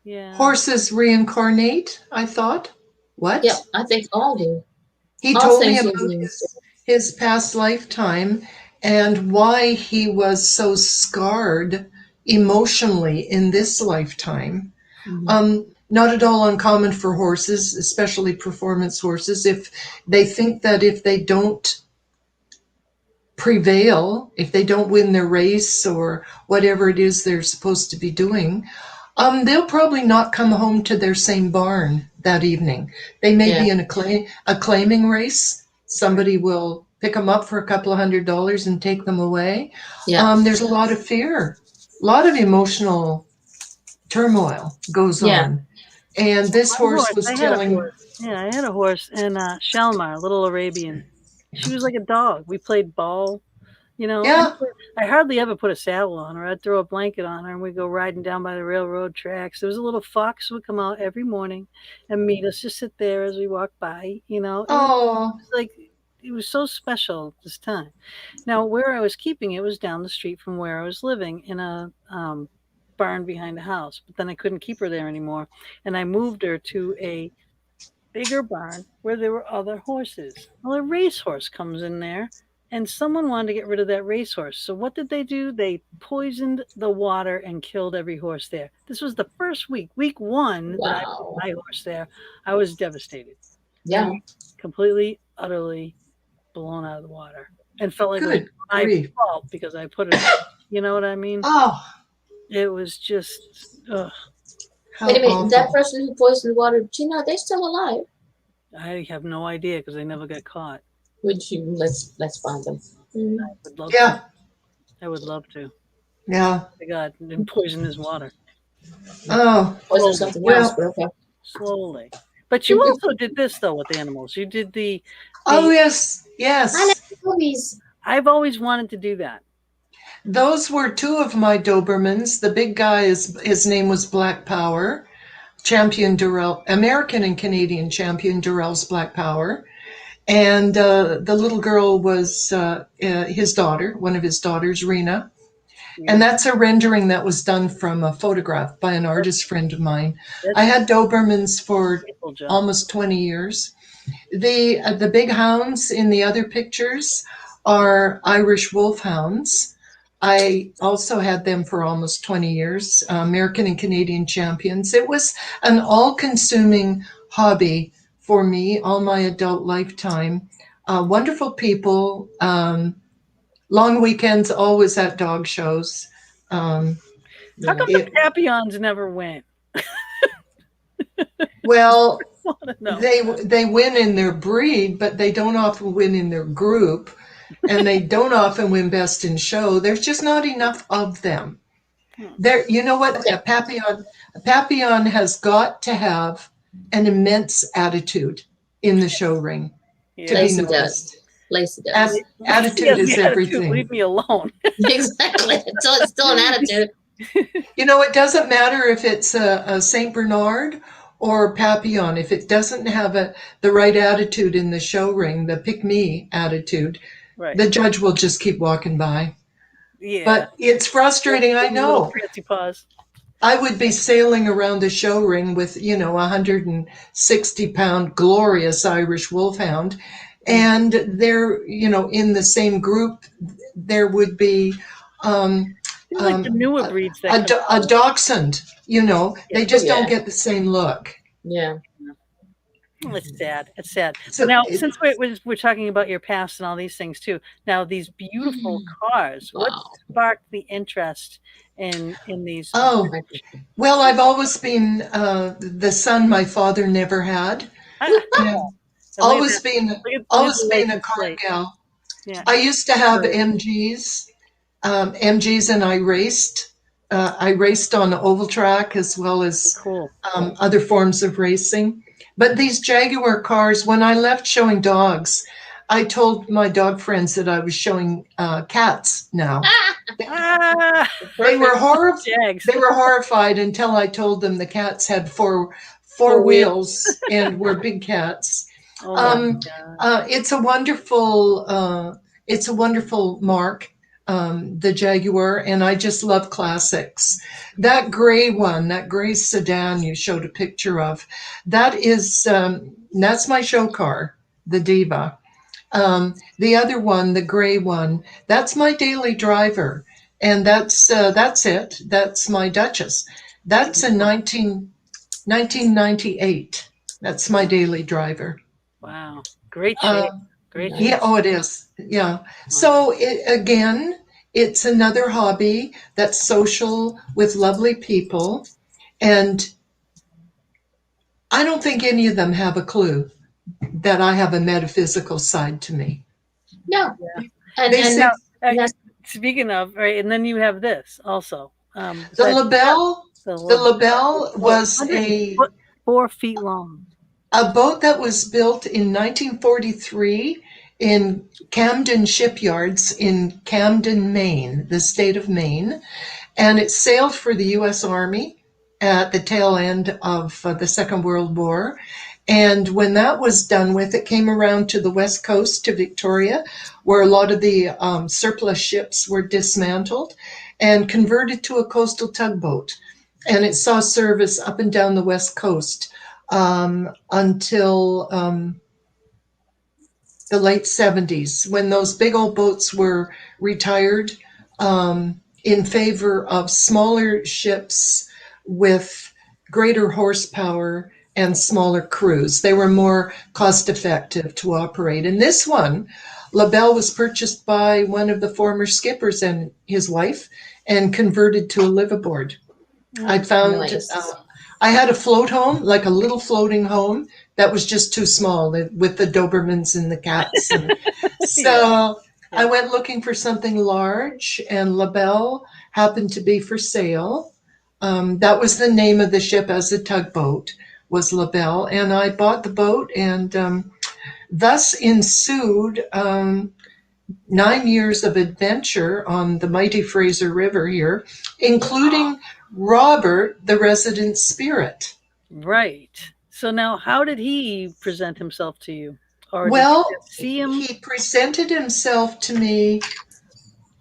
Yeah. Horses reincarnate, I thought. What? Yep. I think all do. He All told me about sentient beings do. his past lifetime and why he was so scarred emotionally in this lifetime. Mhm. Not at all uncommon for horses, especially performance horses, if they think that if they don't prevail, if they don't win their race or whatever it is they're supposed to be doing, they'll probably not come home to their same barn that evening. They may Yeah. be in a claiming race. Somebody will pick them up for a couple of $100s and take them away. Yeah. There's a lot of fear, a lot of emotional turmoil goes Yeah. on. And this horse was I had a telling, horse. Yeah, I had a horse, and Shalmar, little Arabian. She was like a dog. We played ball, and yeah, I hardly ever put a saddle on her. I'd throw a blanket on her, and we'd go riding down by the railroad tracks. There was a little fox who would come out every morning and meet us, just sit there as we walked by. It oh, was like it was so special this time. Now, where I was keeping it was down the street from where I was living in a barn behind the house. But then I couldn't keep her there anymore, and I moved her to a bigger barn where there were other horses. Well, a racehorse comes in there, and someone wanted to get rid of that racehorse. So what did they do? They poisoned the water and killed every horse there. This was the first week one that I put Wow. my horse there. I was devastated. Yeah. Completely, utterly blown out of the water, and felt like it was good my grief. fault because I put it there. You know what I mean? Oh, It was just, ugh. how Wait a minute. awful. That person who poisoned water, Gina, they're still alive. I have no idea because they never got caught. Would you? Let's find them. Mm. I would love Yeah, to. I would love to. yeah. My God, and poison his water Oh, Poison something Well- else, but okay. slowly. But you also did this though with animals. You did the. oh yes, yes. I like movies. I've always wanted to do that. Those were two of my Dobermans. The big guy his name was Black Power, champion Durrell, American and Canadian champion Durrell's Black Power. And the little girl was his daughter, one of his daughters, Rena. And that's a rendering that was done from a photograph by an artist friend of mine. I had Dobermans for almost 20 years. The big hounds in the other pictures are Irish wolfhounds. I also had them for almost 20 years, American and Canadian champions. It was an all-consuming hobby for me all my adult lifetime. Wonderful people, long weekends, always at dog shows. How come the Papillons never win? Well, I wanna know. they win in their breed, but they don't often win in their group, and they don't often win best in show. There's just not enough of them. You know what? A Papillon has got to have an immense attitude in the show ring to be Lacey noticed. does. Lacey does. Attitude is everything. Leave me alone. Exactly. It's still an attitude. It doesn't matter if it's a Saint Bernard or Papillon. If it doesn't have the right attitude in the show ring, the pick-me attitude, Right. the judge will just keep walking by. Yeah. But it's frustrating, I Little know. fancy paws. I would be sailing around the show ring with, 160-pound glorious Irish wolfhound, And there, in the same group, there would be like the newer breeds that a dachshund. They just don't get the same look. Yeah. It's sad. It's sad. So Now, since we're talking about your past and all these things too, now these beautiful cars, what sparked the interest in these? Oh, well, I've always been the son my father never had. Always been a car gal. Yeah. I used to have MGs, and I raced. I raced on the oval track as well as other forms of racing. But these Jaguar cars, when I left showing dogs, I told my dog friends that I was showing cats now. They were horrified until I told them the cats had four wheels and were big cats. It's a wonderful mark, the Jaguar, and I just love classics. That gray one, that gray sedan you showed a picture of, that's my show car, the Diva. The other one, the gray one, that's my daily driver, and that's it. That's my Duchess. That's in 1998. That's my daily driver. Wow, great shape. Great shape. Yeah, it is. Yeah. Wow. So it's another hobby that's social with lovely people, and I don't think any of them have a clue that I have a metaphysical side to me. No. Yeah. Speaking of, right, and then you have this also. The labelle was 4 feet long. A boat that was built in 1943 in Camden Shipyards in Camden, Maine, the state of Maine. And it sailed for the U.S. Army at the tail end of the Second World War. And when that was done with, it came around to the West Coast, to Victoria, where a lot of the surplus ships were dismantled and converted to a coastal tugboat. And it saw service up and down the West Coast until the late 70s, when those big old boats were retired in favor of smaller ships with greater horsepower and smaller crews. They were more cost effective to operate. And this one, labelle, was purchased by one of the former skippers and his wife and converted to a liveaboard. I found I had a float home, like a little floating home, that was just too small with the Dobermans and the cats. And so I went looking for something large, and labelle happened to be for sale. That was the name of the ship as a tugboat, was labelle. And I bought the boat, and thus ensued 9 years of adventure on the mighty Fraser River here, including Robert, the resident spirit. Right. So now, how did he present himself to you? Or well, did you see him? He presented himself to me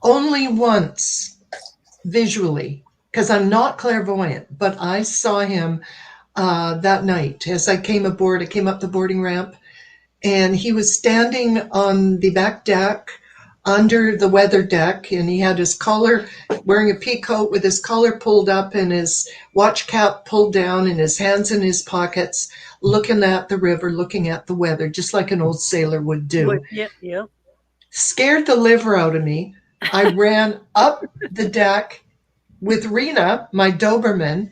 only once visually, because I'm not clairvoyant, but I saw him that night as I came aboard. I came up the boarding ramp, and he was standing on the back deck under the weather deck, and he had his collar, wearing a pea coat with his collar pulled up and his watch cap pulled down, and his hands in his pockets, looking at the river, looking at the weather, just like an old sailor would do. Yep. Scared the liver out of me. I ran up the deck with Rena, my Doberman,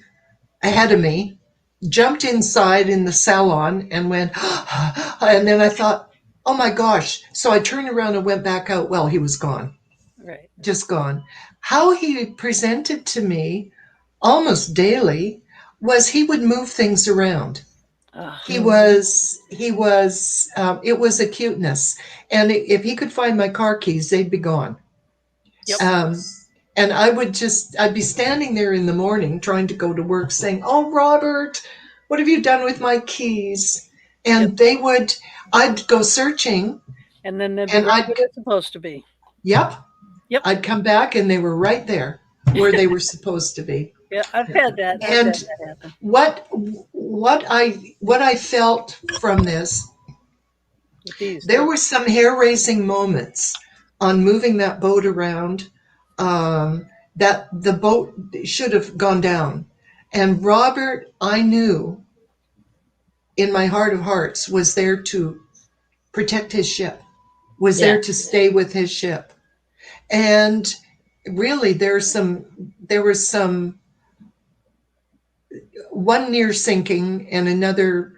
ahead of me, jumped inside in the salon and went, and then I thought, oh my gosh. So I turned around and went back out. Well, he was gone. Right. Just gone. How he presented to me almost daily was he would move things around. It was a cuteness. And if he could find my car keys, they'd be gone. Yep. And I'd be standing there in the morning trying to go to work saying, oh, Robert, what have you done with my keys? And I'd go searching. And then they'd be right where they're supposed to be. Yep. I'd come back and they were right there where they were supposed to be. Yeah, I've had that. What I felt from this with these. There too. were some hair-raising moments on moving that boat around, that the boat should have gone down. And Robert, I knew in my heart of hearts, was there to protect his ship, was Yeah. there to stay with his ship. And really, there was some, one near sinking and another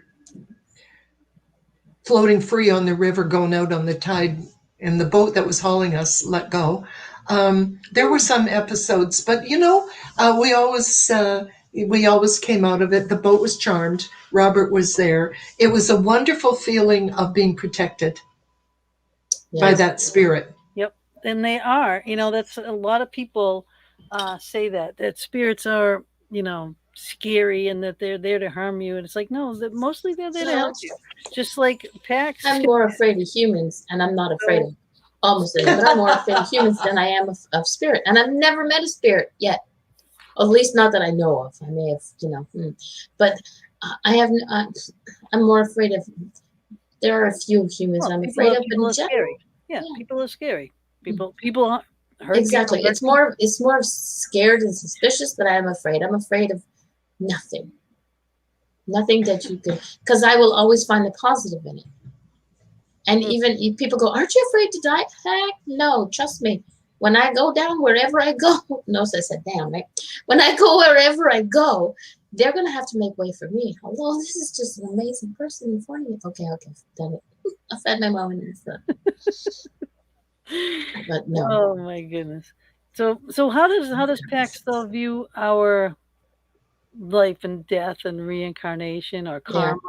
floating free on the river, going out on the tide, and the boat that was hauling us let go. There were some episodes, but we always came out of it. The boat was charmed. Robert was there. It was a wonderful feeling of being protected by Yes. that spirit. Yep, and they are. That's a lot of people say that spirits are, scary and that they're there to harm you. And it's like, no, that mostly they're there to No, help you. Just like Pax. I'm more afraid of humans, and I'm not afraid of almost anything, but I'm more afraid of humans than I am of spirit. And I've never met a spirit yet, at least not that I know of. I may have, but I have. I'm more afraid of. There are a few humans Well, I'm people afraid are, of, but people in are general, scary. Yeah, people are scary. People hurt. exactly. People, It's more of scared and suspicious than I am afraid. I'm afraid of nothing. Nothing that you could, because I will always find the positive in it. And even people go, "Aren't you afraid to die?" Heck, no. Trust me. When I go down wherever I go, notice I said down, right? When I go wherever I go, they're gonna have to make way for me. Although this is just an amazing person in front of me. Okay, done it. I fed my mom in the But no. Oh my goodness. So how does Pax still view our life and death and reincarnation or Yeah. karma?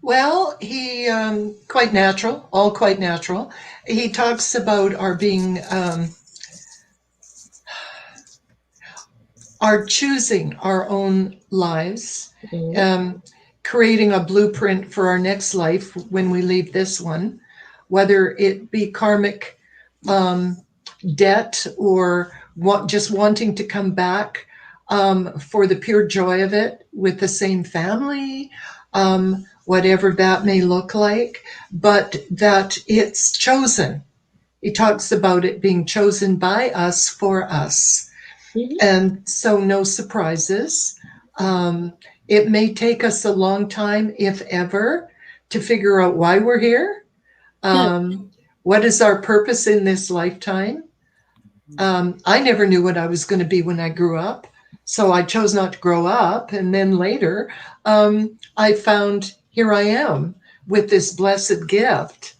Well, he quite natural, all quite natural. He talks about our being, our choosing our own lives, creating a blueprint for our next life when we leave this one, whether it be karmic debt or just wanting to come back for the pure joy of it with the same family, whatever that may look like, but that it's chosen. He talks about it being chosen by us for us. And so no surprises. It may take us a long time, if ever, to figure out why we're here. What is our purpose in this lifetime? I never knew what I was going to be when I grew up, so I chose not to grow up. And then later, I found here I am with this blessed gift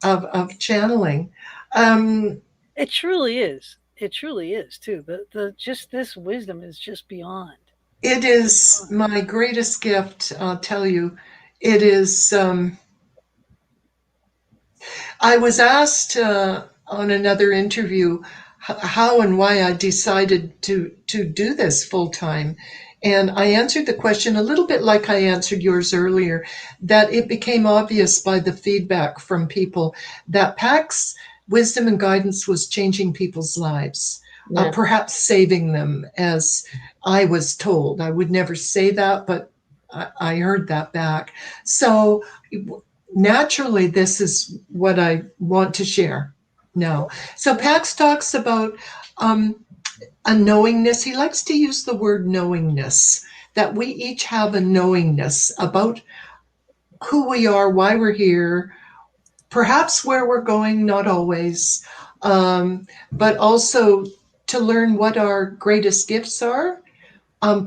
of channeling. It truly is. It truly is too. The just this wisdom is just beyond. It is my greatest gift, I'll tell you. It is. I was asked on another interview how and why I decided to do this full time. And I answered the question a little bit like I answered yours earlier, that it became obvious by the feedback from people that PAC's wisdom and guidance was changing people's lives, perhaps saving them, as I was told. I would never say that, but I heard that back. So naturally, this is what I want to share now. So Pax talks about a knowingness. He likes to use the word knowingness, that we each have a knowingness about who we are, why we're here, perhaps where we're going, not always, but also to learn what our greatest gifts are.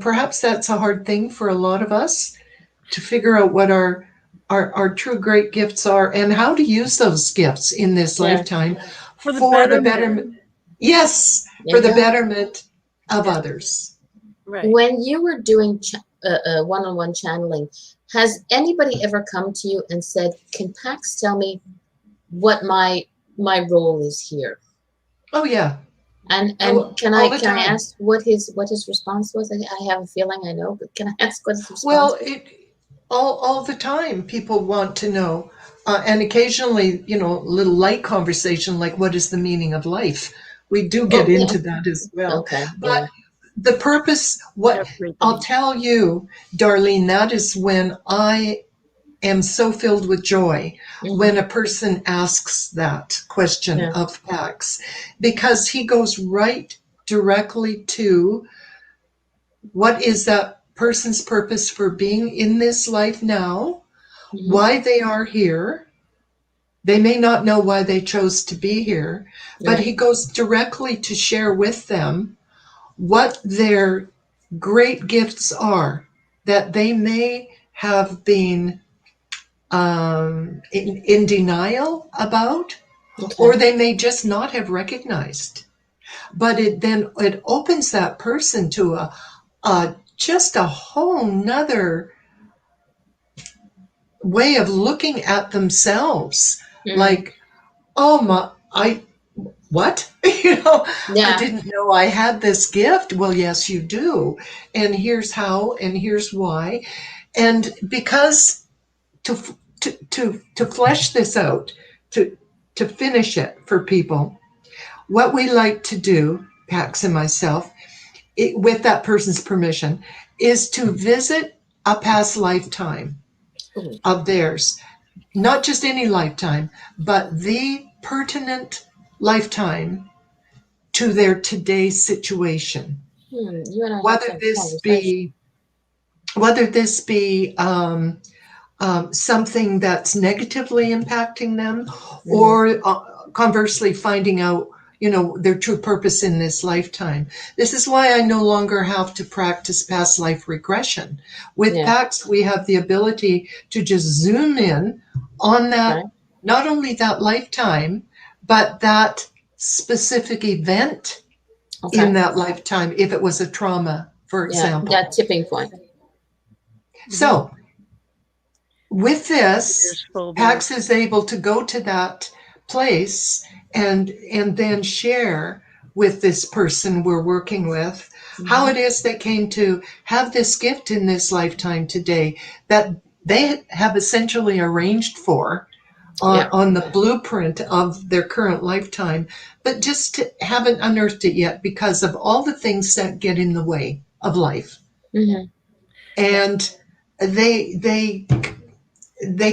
Perhaps that's a hard thing for a lot of us, to figure out what our true great gifts are and how to use those gifts in this lifetime for the betterment. Yes, for the betterment of others. Right. When you were doing one-on-one channeling, has anybody ever come to you and said, "Can Pax tell me what my role is here?" Oh yeah. And can I ask what his response was? I have a feeling I know, but can I ask what his response was? was? All the time people want to know, and occasionally, a little light conversation like, what is the meaning of life? We do get into that as well. Okay. But the purpose, what I'll tell you, Darlene, that is when I am so filled with joy Mhm. when a person asks that question Yeah. of Pax, because he goes right directly to what is that person's purpose for being in this life now, Mhm. why they are here. They may not know why they chose to be here, but Right. he goes directly to share with them what their great gifts are that they may have been in denial about, or Okay. they may just not have recognized. But it opens that person to a just a whole nother way of looking at themselves. Mm. Like, oh my, what? You know, I Yeah. didn't know I had this gift. Well, yes, you do. And here's how, and here's why. And because to flesh this out, to finish it for people, what we like to do, Pax and myself, with that person's permission, is to visit a past lifetime Ooh. of theirs. Not just any lifetime, but the pertinent lifetime to their today's situation. You and I have Whether that this conversation. be whether this be something that's negatively impacting them, or conversely finding out, their true purpose in this lifetime. This is why I no longer have to practice past life regression. With Yeah. PAX, we have the ability to just zoom in on that, Right. not only that lifetime, but that specific event Okay. in that lifetime, if it was a trauma, for Yeah. example. That tipping point. So with this, Fears, phobias. Pax is able to go to that place and then share with this person we're working with how it is they came to have this gift in this lifetime today that they have essentially arranged for Yeah. on the blueprint of their current lifetime, but just haven't unearthed it yet because of all the things that get in the way of life. Mhm. And they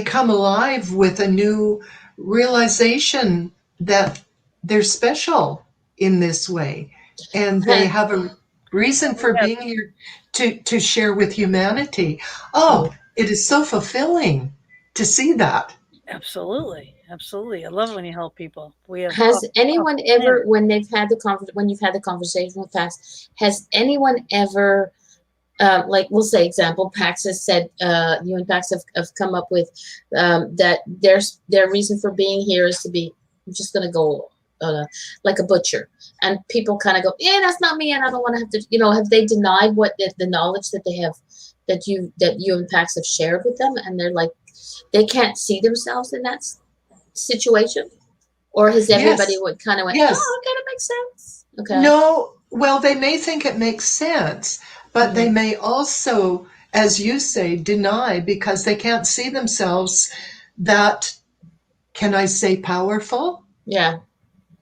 come alive with a new realization that they're special in this way, and they have a reason for being here to share with humanity. Oh, it is so fulfilling to see that. Absolutely. Absolutely. I love when you help people. We have Has anyone ever, when you've had the conversation with Pax, has anyone ever, like we'll say example, Pax has said, you and Pax have come up with that their reason for being here is to be, I'm just going to go like a butcher, and people kind of go, yeah, that's not me, and I don't want to have to, have they denied what the knowledge that they have, that you and Pax have shared with them, and they're like, they can't see themselves in that situation? Or has everybody Yes, would kind of went, yes. oh, okay, that makes sense. Okay. No, well, they may think it makes sense, but they Mhm. may also, as you say, deny because they can't see themselves that, can I say, powerful, Yeah.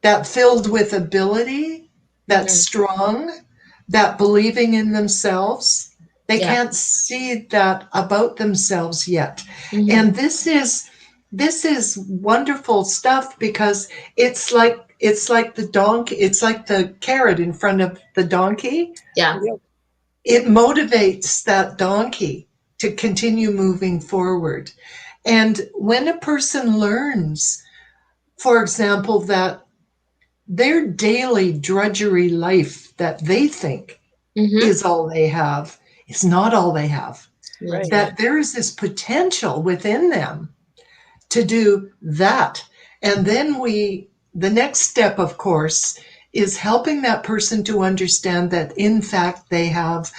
that filled with ability, that Mhm. strong, that believing in themselves. They Yeah. can't see that about themselves yet. Mhm. And this is wonderful stuff because it's like the donkey, it's like the carrot in front of the donkey. Yeah. It motivates that donkey to continue moving forward. And when a person learns, for example, that their daily drudgery life that they think Mhm. is all they have is not all they have, That's Right. that there is this potential within them to do that. And then the next step, of course, is helping that person to understand that, in fact, they have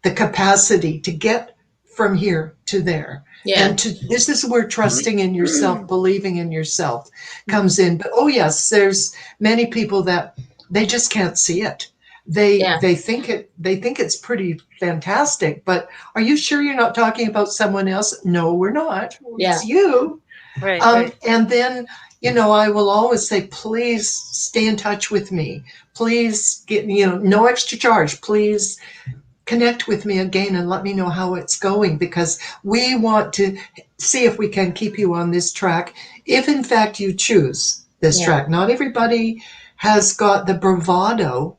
the capacity to get from here to there. Yeah. And this is where trusting in yourself, believing in yourself comes in. But oh yes, there's many people that they just can't see it. Yeah. They think it's pretty fantastic, but are you sure you're not talking about someone else? No, we're not. Yeah. It's you. Right. Right. And then, I will always say, please stay in touch with me. Please get, no extra charge. Please connect with me again and let me know how it's going, because we want to see if we can keep you on this track if in fact you choose this track. Not everybody has got the bravado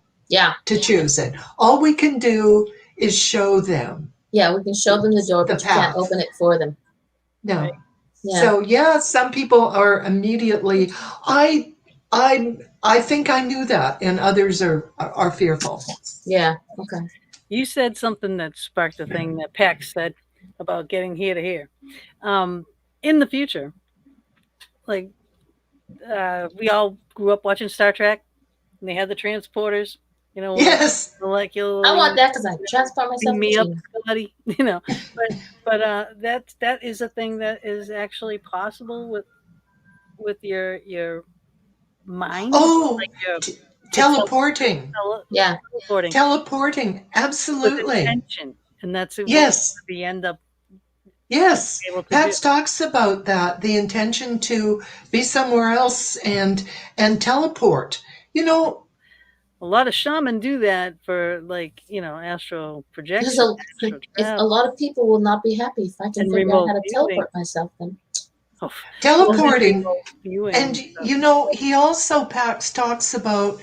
to choose it. All we can do is show them. Yeah, we can show them the door, but you can't open it for them. No. Right. Yeah. So some people are immediately, I think I knew that, and others are fearful. Yeah. Okay. You said something that sparked a thing that Pax said about getting here to here. In the future, like we all grew up watching Star Trek, and they had the transporters. You know, Yes. molecular. I want that because I transport myself. Me up, buddy. You know, but that is a thing that is actually possible with your mind. Oh, like teleporting. Teleporting. Absolutely. With intention, and that's yes. What we end up. Yes, Pat talks about that, the intention to be somewhere else and teleport. You know, a lot of shaman do that for, like, you know, astral projection. If a lot of people will not be happy if I can figure out how to teleport myself. Then teleporting, and you know, he also Pax talks about,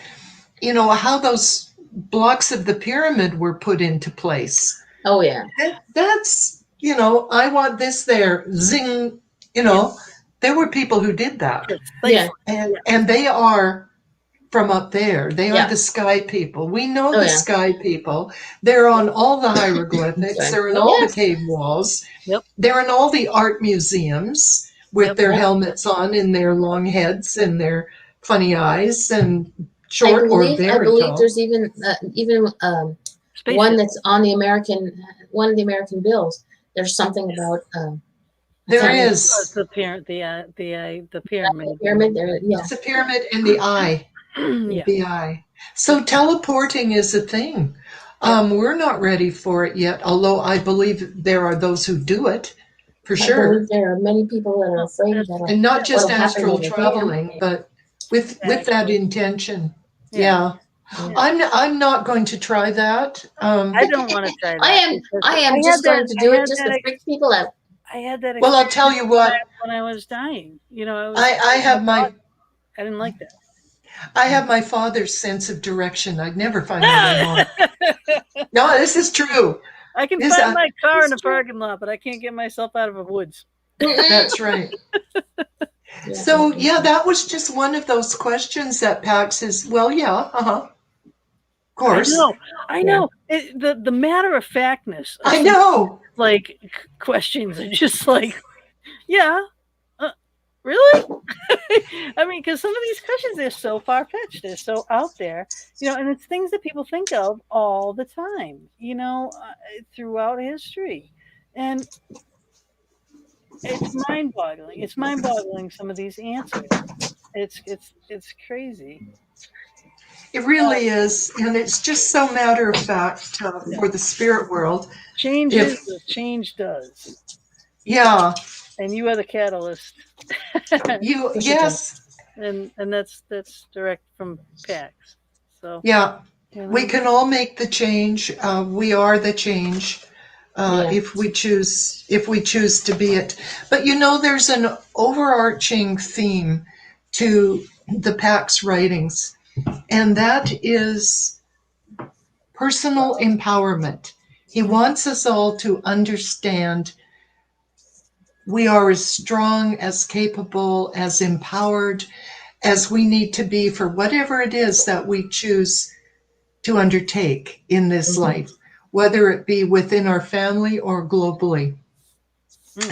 you know, how those blocks of the pyramid were put into place. Oh yeah, that's. You know, I want this there, zing, you know, there were people who did that. Yeah. And they are from up there. They are the sky people. We know the sky people. They're on all the hieroglyphics. They're in all the cave walls. Yep. They're in all the art museums with their helmets on and their long heads and their funny eyes and short or very tall. I believe there's even one that's on one of the American bills. There's something about there is the pyramid. The pyramid. It's a pyramid in the eye. The eye. So teleporting is a thing. We're not ready for it yet, although I believe there are those who do it for sure. There are many people that are afraid of that. And not just astral traveling, but with that intention. Yeah. I'm not going to try that. I don't want to try that. I am just going to do it just to freak people out. I had that. Well, I'll tell you what. When I was dying, you know, I didn't like that. I have my father's sense of direction. I'd never find my way home. No, this is true. I can find my car in the parking lot, but I can't get myself out of the woods. That's right. So that was just one of those questions that Pax is. Well, of course. I know. The matter of factness. I know. Like questions are just like, really? I mean, because some of these questions, they're so far-fetched, they're so out there, you know, and it's things that people think of all the time, you know, throughout history. And it's mind-boggling. It's mind-boggling, some of these answers. It's crazy. It really is, and it's just so matter of fact for the spirit world. Change is what change does. Yeah. And you are the catalyst. Yes. And that's direct from Pax. So we can all make the change. We are the change if we choose to be it. But you know, there's an overarching theme to the Pax writings, and that is personal empowerment. He wants us all to understand we are as strong, as capable, as empowered as we need to be for whatever it is that we choose to undertake in this life, whether it be within our family or globally.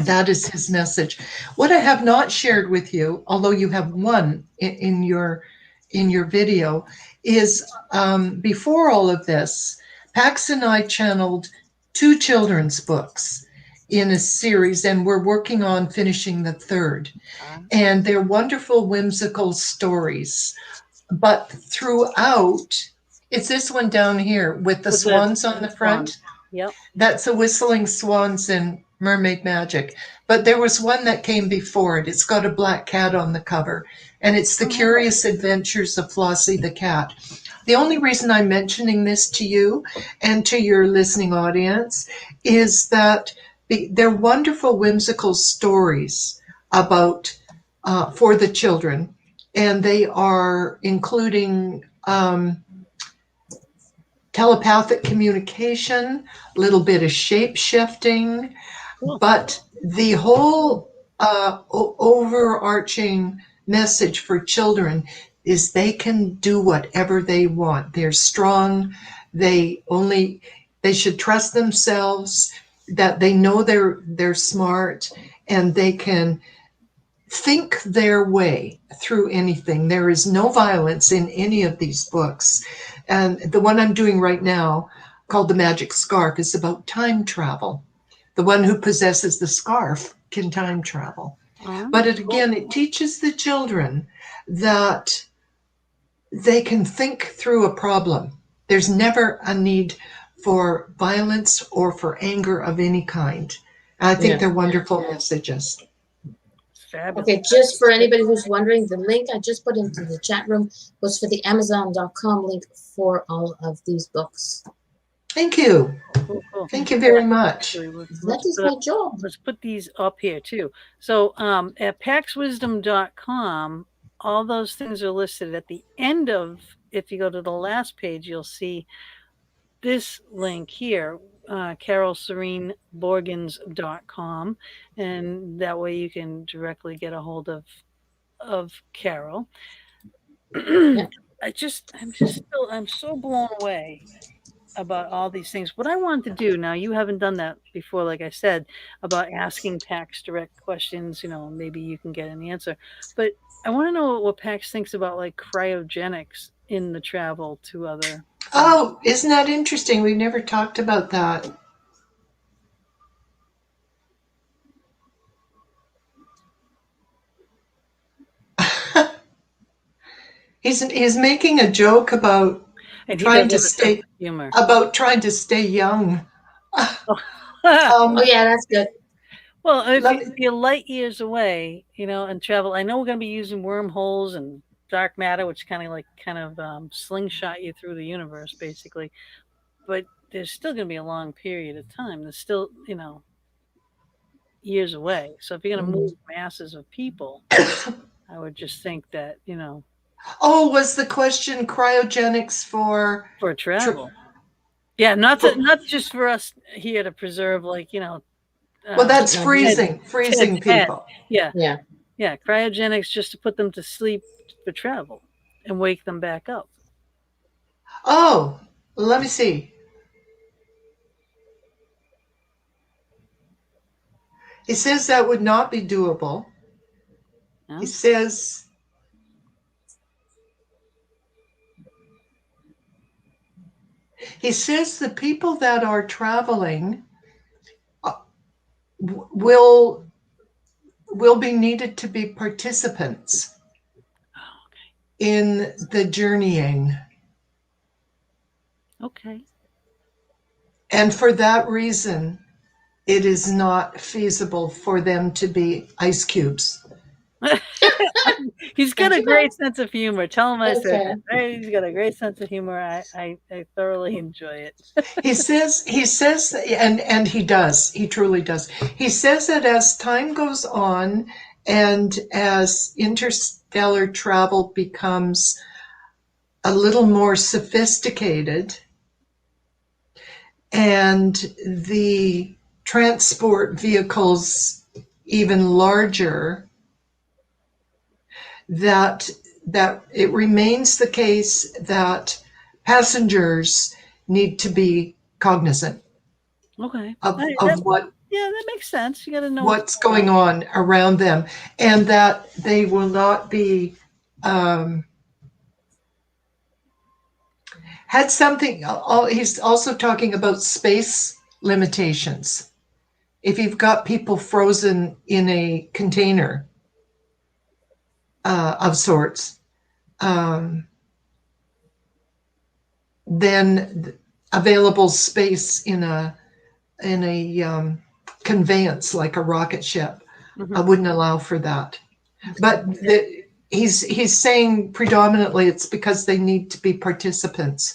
That is his message. What I have not shared with you, although you have one in your video, is before all of this, Pax and I channeled 2 children's books in a series, and we're working on finishing the 3rd. And they're wonderful, whimsical stories. But throughout, it's this one down here with the swans on the front. Yep. That's a Whistling Swans and Mermaid Magic. But there was one that came before it. It's got a black cat on the cover, and it's The Curious Adventures of Flossie the Cat. The only reason I'm mentioning this to you and to your listening audience is that They're wonderful, whimsical stories about for the children, and they are including telepathic communication, a little bit of shape shifting, but the whole overarching message for children is they can do whatever they want. They're strong. They should trust themselves, that they know they're smart, and they can think their way through anything. There is no violence in any of these books. And the one I'm doing right now, called The Magic Scarf, is about time travel. The one who possesses the scarf can time travel. But it teaches the children that they can think through a problem. There's never a need for violence or for anger of any kind. I think they're wonderful messages. Okay, just for anybody who's wondering, the link I just put into the chat room was for the Amazon.com link for all of these books. Thank you. Cool. Thank you very much. That is my job. Let's put these up here too. So at paxwisdom.com, all those things are listed at the end of, if you go to the last page, you'll see this link here, Carole Serene Borgens.com, and that way you can directly get a hold of Carole. I'm so blown away about all these things. What I want to do now, you haven't done that before, like I said, about asking Pax direct questions, maybe you can get an answer. But I want to know what Pax thinks about like cryogenics in the travel to other. Oh, isn't that interesting? We've never talked about that. He's making a joke about trying to stay young. Oh yeah, that's good. Well, if you're light years away, and travel, I know we're going to be using wormholes and dark matter, which kind of slingshot you through the universe, basically. But there's still going to be a long period of time. There's still, years away. So if you're going to move masses of people, I would just think that, Oh, was the question cryogenics for travel? Yeah, not just for us here to preserve, like, well, that's freezing people. Yeah. Cryogenics just to put them to sleep for travel and wake them back up. Oh, let me see. He says that would not be doable. No? He says the people that are traveling will be needed to be participants in the journeying. Okay. And for that reason, it is not feasible for them to be ice cubes. He's got a great sense of humor. Tell him I said that. He's got a great sense of humor. I thoroughly enjoy it. He says, and he does. He truly does. He says that as time goes on and as interstellar travel becomes a little more sophisticated and the transport vehicles even larger, that it remains the case that passengers need to be cognizant of what. Yeah, that makes sense. You got to know what's going on around them, and that they will not be had something. He's also talking about space limitations. If you've got people frozen in a container of sorts, then available space in a conveyance like a rocket ship wouldn't allow for that. But he's saying predominantly it's because they need to be participants.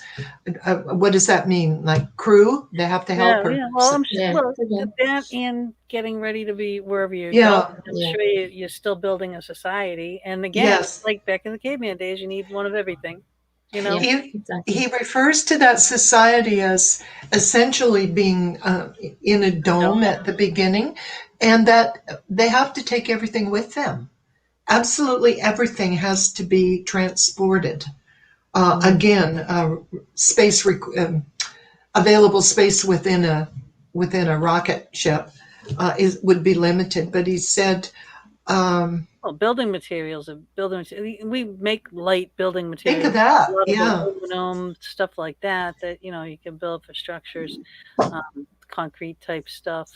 What does that mean? Like crew? They have to help Yeah, her? yeah. Well, I'm sure. Yeah. Well, Okay. that and getting ready to be wherever you're Yeah. going. I'm Yeah. sure you're still building a society. And again, Yes. like back in the caveman days, you need one of everything. You know. Yeah. He, Exactly. he refers to that society as essentially being in a dome at the beginning, and that they have to take everything with them. Absolutely everything has to be transported. Again, space available space within a rocket ship would be limited. But he said, Well, building materials. We make light building think of materials. A that. lot of Yeah. aluminum stuff like that. That you can build for structures, concrete type stuff.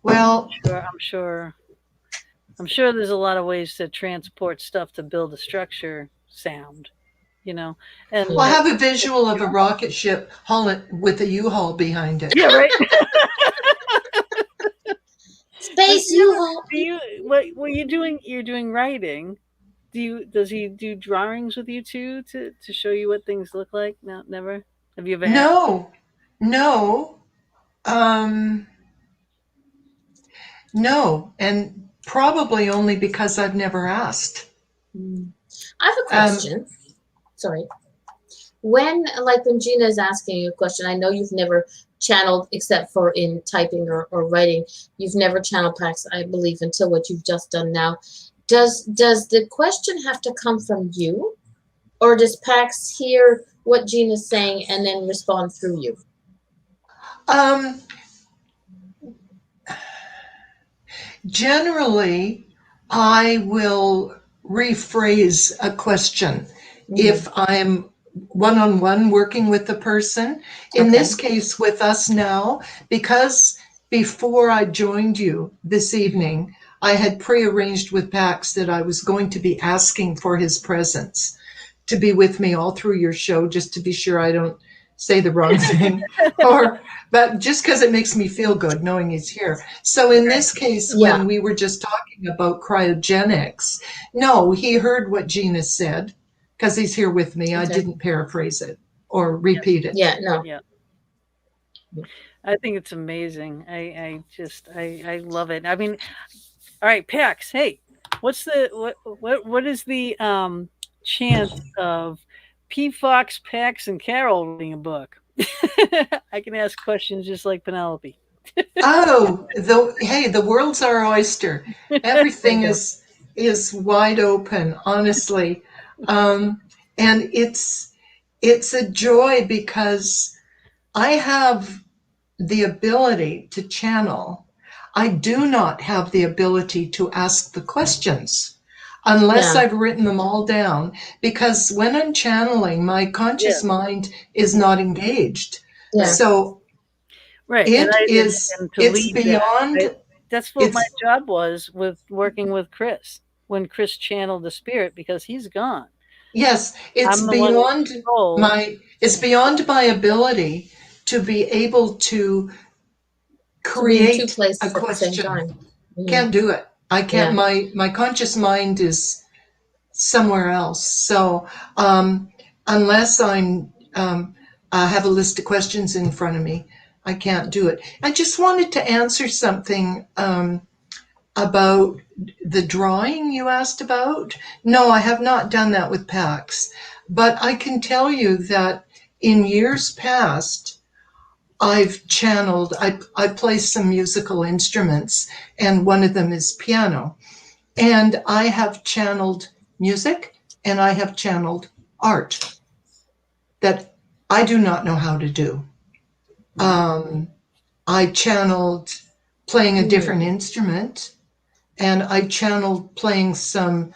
Well, I'm sure there's a lot of ways to transport stuff to build a structure sound, and well, I have a visual of a rocket ship hauling with a U-Haul behind it. yeah, right. Space U-Haul. What you're doing? You're doing writing. Does he do drawings with you too to show you what things look like? No, never. Have you ever asked? No, um, no, and probably only because I've never asked. I have a question. Sorry. When Gina is asking you a question, I know you've never channeled except for in typing or writing. You've never channeled PAX, I believe, until what you've just done now. Does the question have to come from you, or does PAX hear what Gina's saying and then respond through you? Generally, I will rephrase a question if I'm one-on-one working with the person. In this case, with us now, because before I joined you this evening, I had prearranged with Pax that I was going to be asking for his presence to be with me all through your show, just to be sure I don't say the wrong thing, but just because it makes me feel good knowing he's here. So in this case, when we were just talking about cryogenics, no, he heard what Gina said because he's here with me. I didn't paraphrase it or repeat it. Yeah, no. Yeah. I think it's amazing. I love it. I mean, all right, Pax. Hey, what is the chance of P. Fox, Pax, and Carole reading a book? I can ask questions just like Penelope. Oh, the world's our oyster. Everything is wide open, honestly, and it's a joy because I have the ability to channel. I do not have the ability to ask the questions unless I've written them all down, because when I'm channeling, my conscious mind is not engaged. So right, it's beyond. That's what my job was with working with Chris when Chris channeled the spirit, because he's gone. Yes, it's beyond my ability to be able to create a question. Can't do it. I can't. My conscious mind is somewhere else. So unless I have a list of questions in front of me, I can't do it. I just wanted to answer something about the drawing you asked about. No, I have not done that with PAX, but I can tell you that in years past, I've channeled, I play some musical instruments, and one of them is piano. And I have channeled music and I have channeled art that I do not know how to do. I channeled playing a different instrument, and I channeled playing some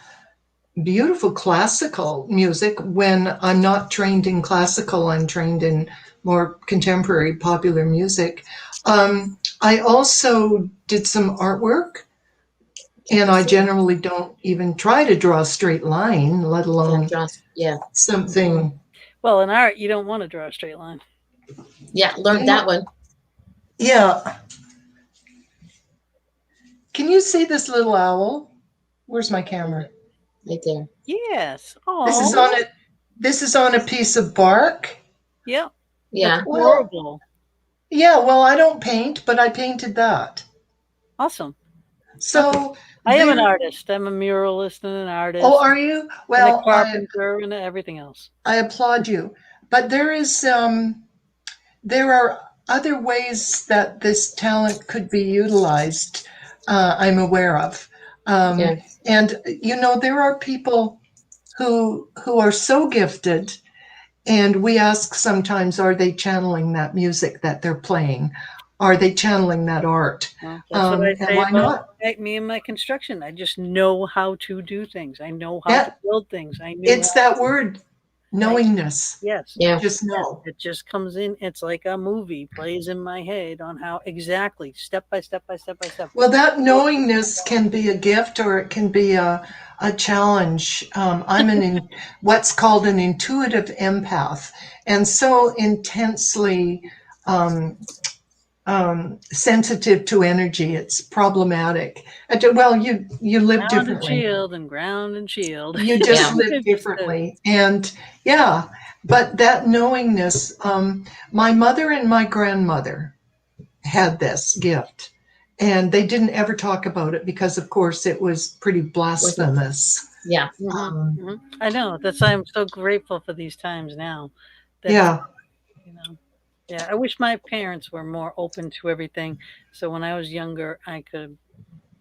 beautiful classical music when I'm not trained in classical, I'm trained in more contemporary popular music. I also did some artwork, and I generally don't even try to draw a straight line, let alone something. Well, in art, you don't want to draw a straight line. Yeah, learned that one. Yeah. Can you see this little owl? Where's my camera? Right there. Yes. This is Oh. on it. This is on a piece of bark. Yeah. Yeah. That's horrible. Yeah, well, I don't paint, but I painted that. Awesome. So I am an there- artist. I'm a muralist and an artist. Oh, are you? And a Well, carpenter and everything else. I applaud you. But there are other ways that this talent could be utilized. I'm aware of, Yeah. and there are people who are so gifted, and we ask sometimes, are they channeling that music that they're playing? Are they channeling that art? Well, that's what I And say why about not? me and my construction. I just know how to do things. I know how to build things. I knew It's that word, knowingness. Yes. Yeah. Just know. It just comes in. It's like a movie plays in my head on how exactly step by step by step by step. Well, that knowingness can be a gift or it can be a challenge. I'm what's called an intuitive empath, and so intensely sensitive to energy. It's problematic. Well, you live Ground and differently. shield and ground and shield. You just Yeah. live differently, and yeah. But that knowingness, my mother and my grandmother had this gift, and they didn't ever talk about it because, of course, it was pretty blasphemous. Yeah. I know. That's why I'm so grateful for these times now. That, Yeah. you know, yeah. I wish my parents were more open to everything. So when I was younger, I could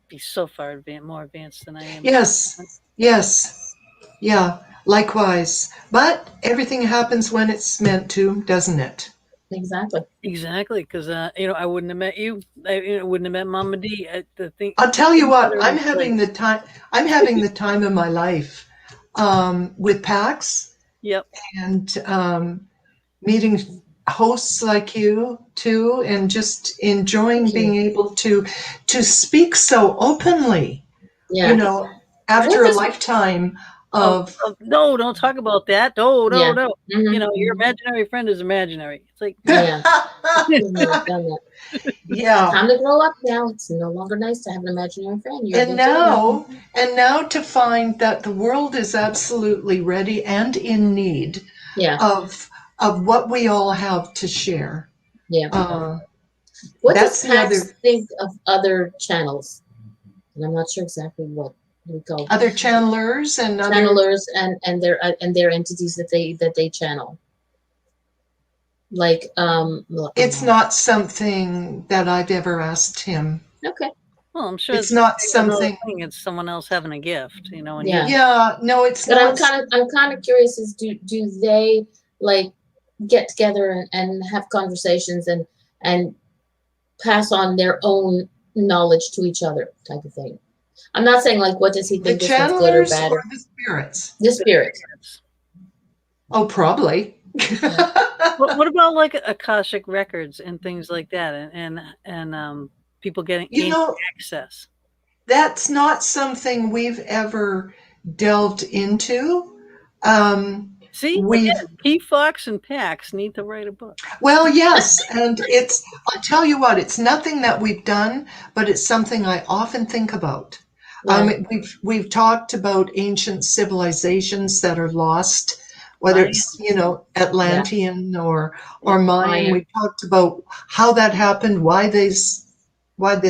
be so far more advanced than I am. Yes. Yes. Yeah. Likewise. But everything happens when it's meant to, doesn't it? Exactly. Exactly, because I wouldn't have met you. I wouldn't have met Mama D. The thing. I'll tell you what. Put her I'm in having place. the time. I'm having the time of my life with PAX Yep. and meeting hosts like you too, and just enjoying Thank you. being able to speak so openly. Yeah. You know, after What a does- lifetime Oh, of no, don't talk about that. No, Yeah. no. Mhm. Your imaginary friend is imaginary. It's like, Yeah. We've done that. yeah. Time to grow up now. It's no longer nice to have an imaginary friend. You're a And big deal now to find that the world is absolutely ready and in need Yeah. of what we all have to share. Yeah. What That's does the PAX other think of other channels? And I'm not sure exactly what we call other channelers and other. channelers and their entities that they channel. Like It's not something that I've ever asked him. okay. well, I'm sure It's not something. thing. It's someone else having a gift, and Yeah. Yeah, no, it's But not. I'm kind of curious as do they like get together and have conversations and pass on their own knowledge to each other type of thing. I'm not saying like what does he The think this one's good or channelers bad or the spirits? the spirits. Oh, probably. What about like Akashic records and things like that, and people getting access? That's not something we've ever delved into. See, P. Fox and Pax need to write a book. Well, yes, and I'll tell you what, it's nothing that we've done, but it's something I often think about. Yeah. We've talked about ancient civilizations that are lost, whether it's Atlantean or Mayan. We talked about how that happened, why these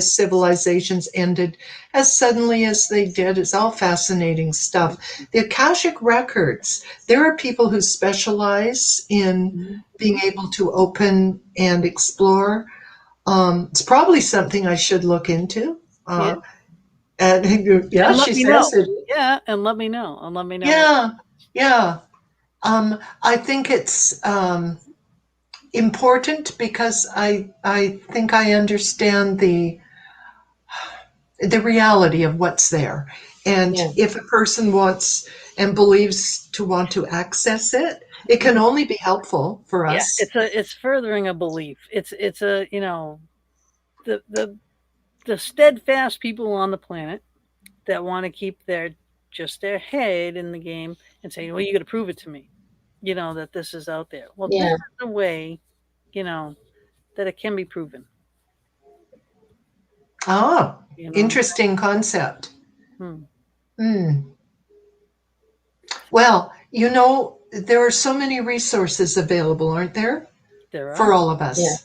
civilizations ended as suddenly as they did. It's all fascinating stuff. The Akashic records, there are people who specialize in being able to open and explore. It's probably something I should look into. And she says it. Yeah, and let me know. And let me know. Yeah. I think it's important because I think I understand the reality of what's there. And if a person wants and believes to want to access it, it can only be helpful for us. Yeah, it's furthering a belief. It's a the steadfast people on the planet that want to keep their head in the game and say, well, you got to prove it to me, that this is out there. Well, this is a way, that it can be proven. Interesting concept. Hmm. Well, you know, there are so many resources available, aren't there, There for are. all of Yeah. us?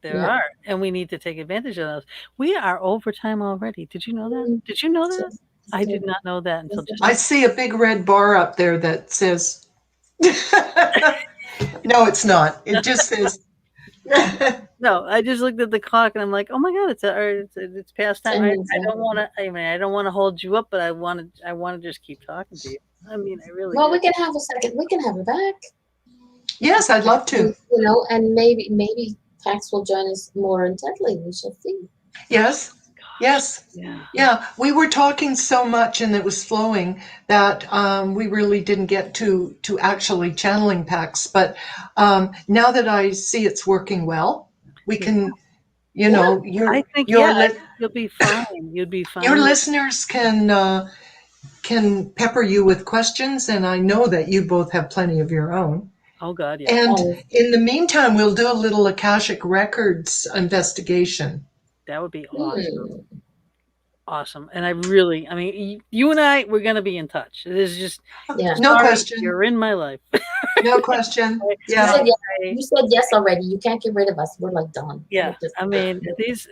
There Yeah. are. And we need to take advantage of those. We are over time already. Did you know that? Mm. Did you know that? Just- I just- did not know that until just I see a big red bar up there that says, no, it's not. It just says, no. I just looked at the clock and I'm like, oh my god, it's past time. 10 I minutes don't left. want to. I mean, I don't want to hold you up, but I want to just keep talking to you. I mean, I really Well, do. we can have a second. We can have her back. yes, I'd love to. You know, and maybe Pax will join us more intently. We shall see. Yes, yes. Yeah. Yeah, we were talking so much and it was flowing that we really didn't get to actually channeling Pax. But now that I see it's working well, we Yeah. can, you Yeah. know, I think you'll be fine. You'll be fine. your listeners can pepper you with questions, and I know that you both have plenty of your own. Oh God, yeah. And Oh, in the meantime, we'll do a little Akashic Records investigation. That would be awesome. hmm. Awesome. And I mean, you and I, we're going to be in touch. It is just, Yeah. No sorry, question. you're in my life. No question. You Yeah. said yes. I- You said yes already. You can't get rid of us. We're like done. yeah. We're just- I mean, these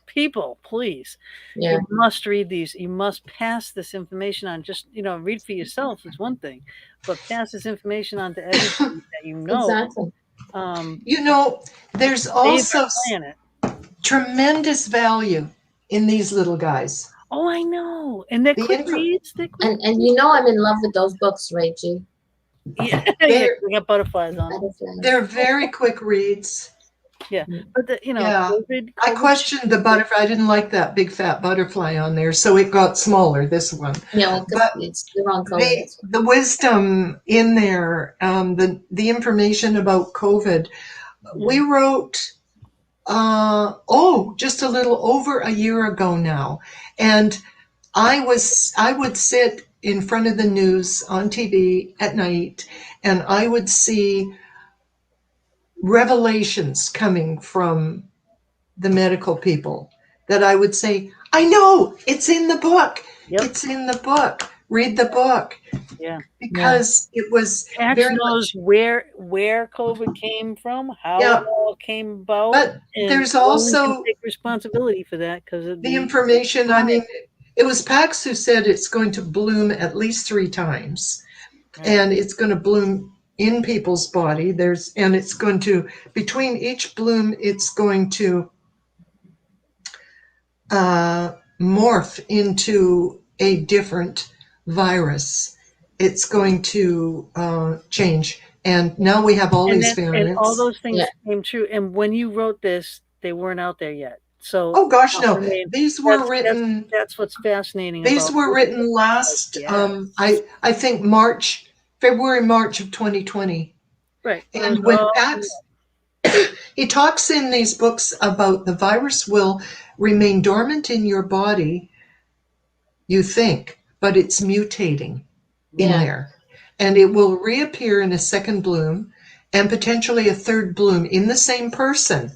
people, please, yeah. you must read these. You must pass this information on. Just, read for yourself is one thing, but pass this information on to everybody that you know. Exactly. You know, there's Save also our planet. tremendous value in these little guys. Oh, I know. And they're The quick info- reads. They're quick. And you know I'm in love with those books, right, G? Yeah, yeah, They're, we got butterflies on. Butterflies. they're very quick reads. Yeah, but Yeah. COVID. I questioned the butterfly. I didn't like that big fat butterfly on there, so it got smaller, this one. Yeah, well, 'cause But it's the wrong color. the That's the wisdom in there, the information about COVID, we wrote just a little over a year ago now, and I would sit in front of the news on TV at night, and I would see revelations coming from the medical people that I would say, I know, it's in the book. Yep. It's in the book. Read the book. Yeah. Because it was Pax very knows much. where COVID came from, how Yeah. it all came about, But and there's only also can take responsibility for that because the information. I mean, it was Pax who said it's going to bloom at least 3 times, Right. and it's going to bloom in people's body. And it's going to, between each bloom, it's going to morph into a different virus. It's going to change. And now we have all these variants. And all those things Yeah. came true. And when you wrote this, they weren't out there yet. So Oh gosh, no! I mean, These were written. That's what's fascinating. These about were written last. Yeah. I think February, March of 2020. Right. And when Pax, he talks in these books about the virus will remain dormant in your body, you think, but it's mutating in Yeah. there. And it will reappear in a second bloom and potentially a third bloom in the same person.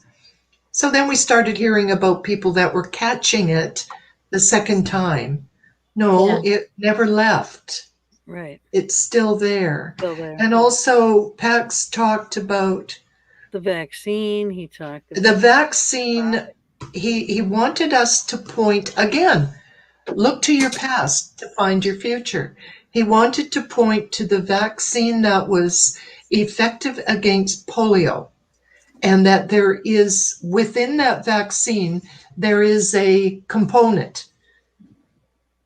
So then we started hearing about people that were catching it the second time. No, it never left. Right. It's still there. Still there. And also, Pax talked about the vaccine. He talked about the vaccine. He wanted us to point, again, look to your past to find your future. He wanted to point to the vaccine that was effective against polio, and that there is, within that vaccine, there is a component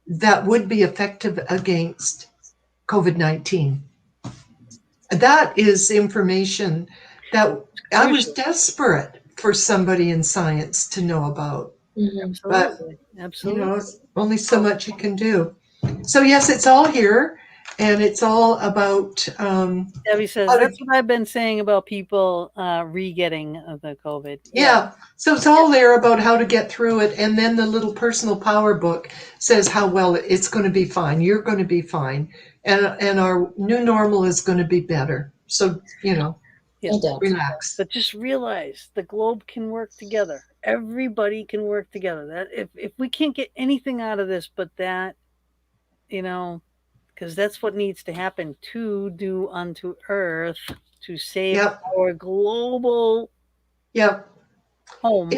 that would be effective against COVID-19. That is information that I was desperate for somebody in science to know about. Mm-hmm. But, Absolutely. only so much you can do. So yes, it's all here, and it's all about. Debbie says that's what I've been saying about people re-getting the COVID. Yeah, so it's all there about how to get through it, and then the little personal power book says how well it's going to be fine. You're going to be fine, and our new normal is going to be better. So relax. But just realize the globe can work together. Everybody can work together. That if we can't get anything out of this, but that because that's what needs to happen to do unto Earth to save Yep. our global Yep. home.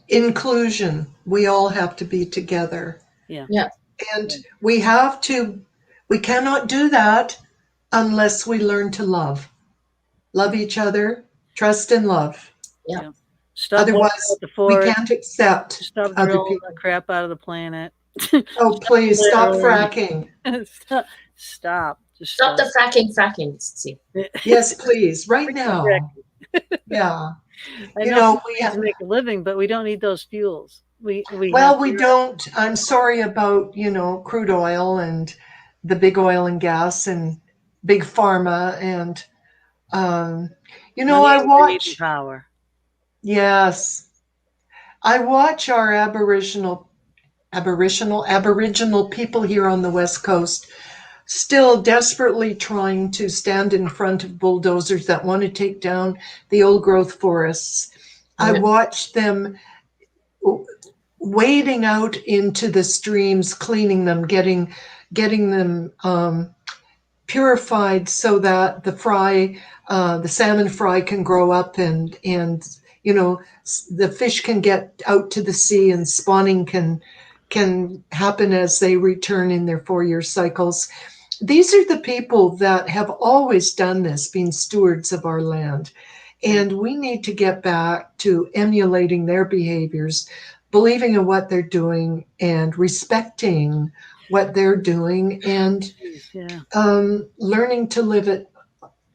Inclusion. We all have to be together. Yeah. Yeah. And we cannot do that unless we learn to love. Love each other, trust and love. Yeah. Stop wiping Otherwise, out the we forest. can't accept Stop other drilling people. the crap out of the planet. Oh, please stop Literally. fracking. Stop. Just Stop the fracking. See. Yes, please, right Freaking now. Yeah. I You know know, we need to make a living, but we don't need those fuels. We well, we don't. I'm sorry about, crude oil and the big oil and gas and big pharma. And, money I over need and watch, power. yes, I watch our Aboriginal people here on the West Coast still desperately trying to stand in front of bulldozers that want to take down the old growth forests. I Yeah. watch them wading out into the streams, cleaning them, getting them purified so that the salmon fry can grow up and the fish can get out to the sea and spawning can happen as they return in their 4-year cycles. These are the people that have always done this, being stewards of our land. And we need to get back to emulating their behaviors, believing in what they're doing and respecting what they're doing and Yeah. learning to live it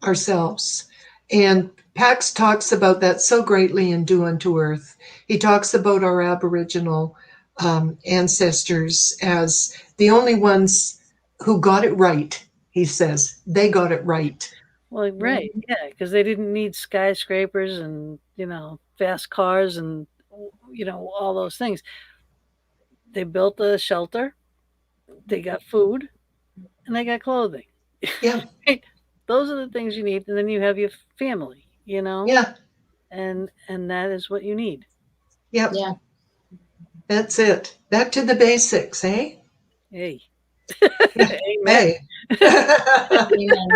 ourselves. And Pax talks about that so greatly in Do Unto Earth. He talks about our Aboriginal ancestors as the only ones who got it right. He says they got it right. Well, right. Yeah, because they didn't need skyscrapers and fast cars and all those things. They built a shelter. They got food, and they got clothing. Yeah, Those are the things you need, and then you have your family. yeah, and that is what you need. yep. Yeah. That's it. Back to the basics, eh? Hey. Yeah. Amen. Hey. Amen.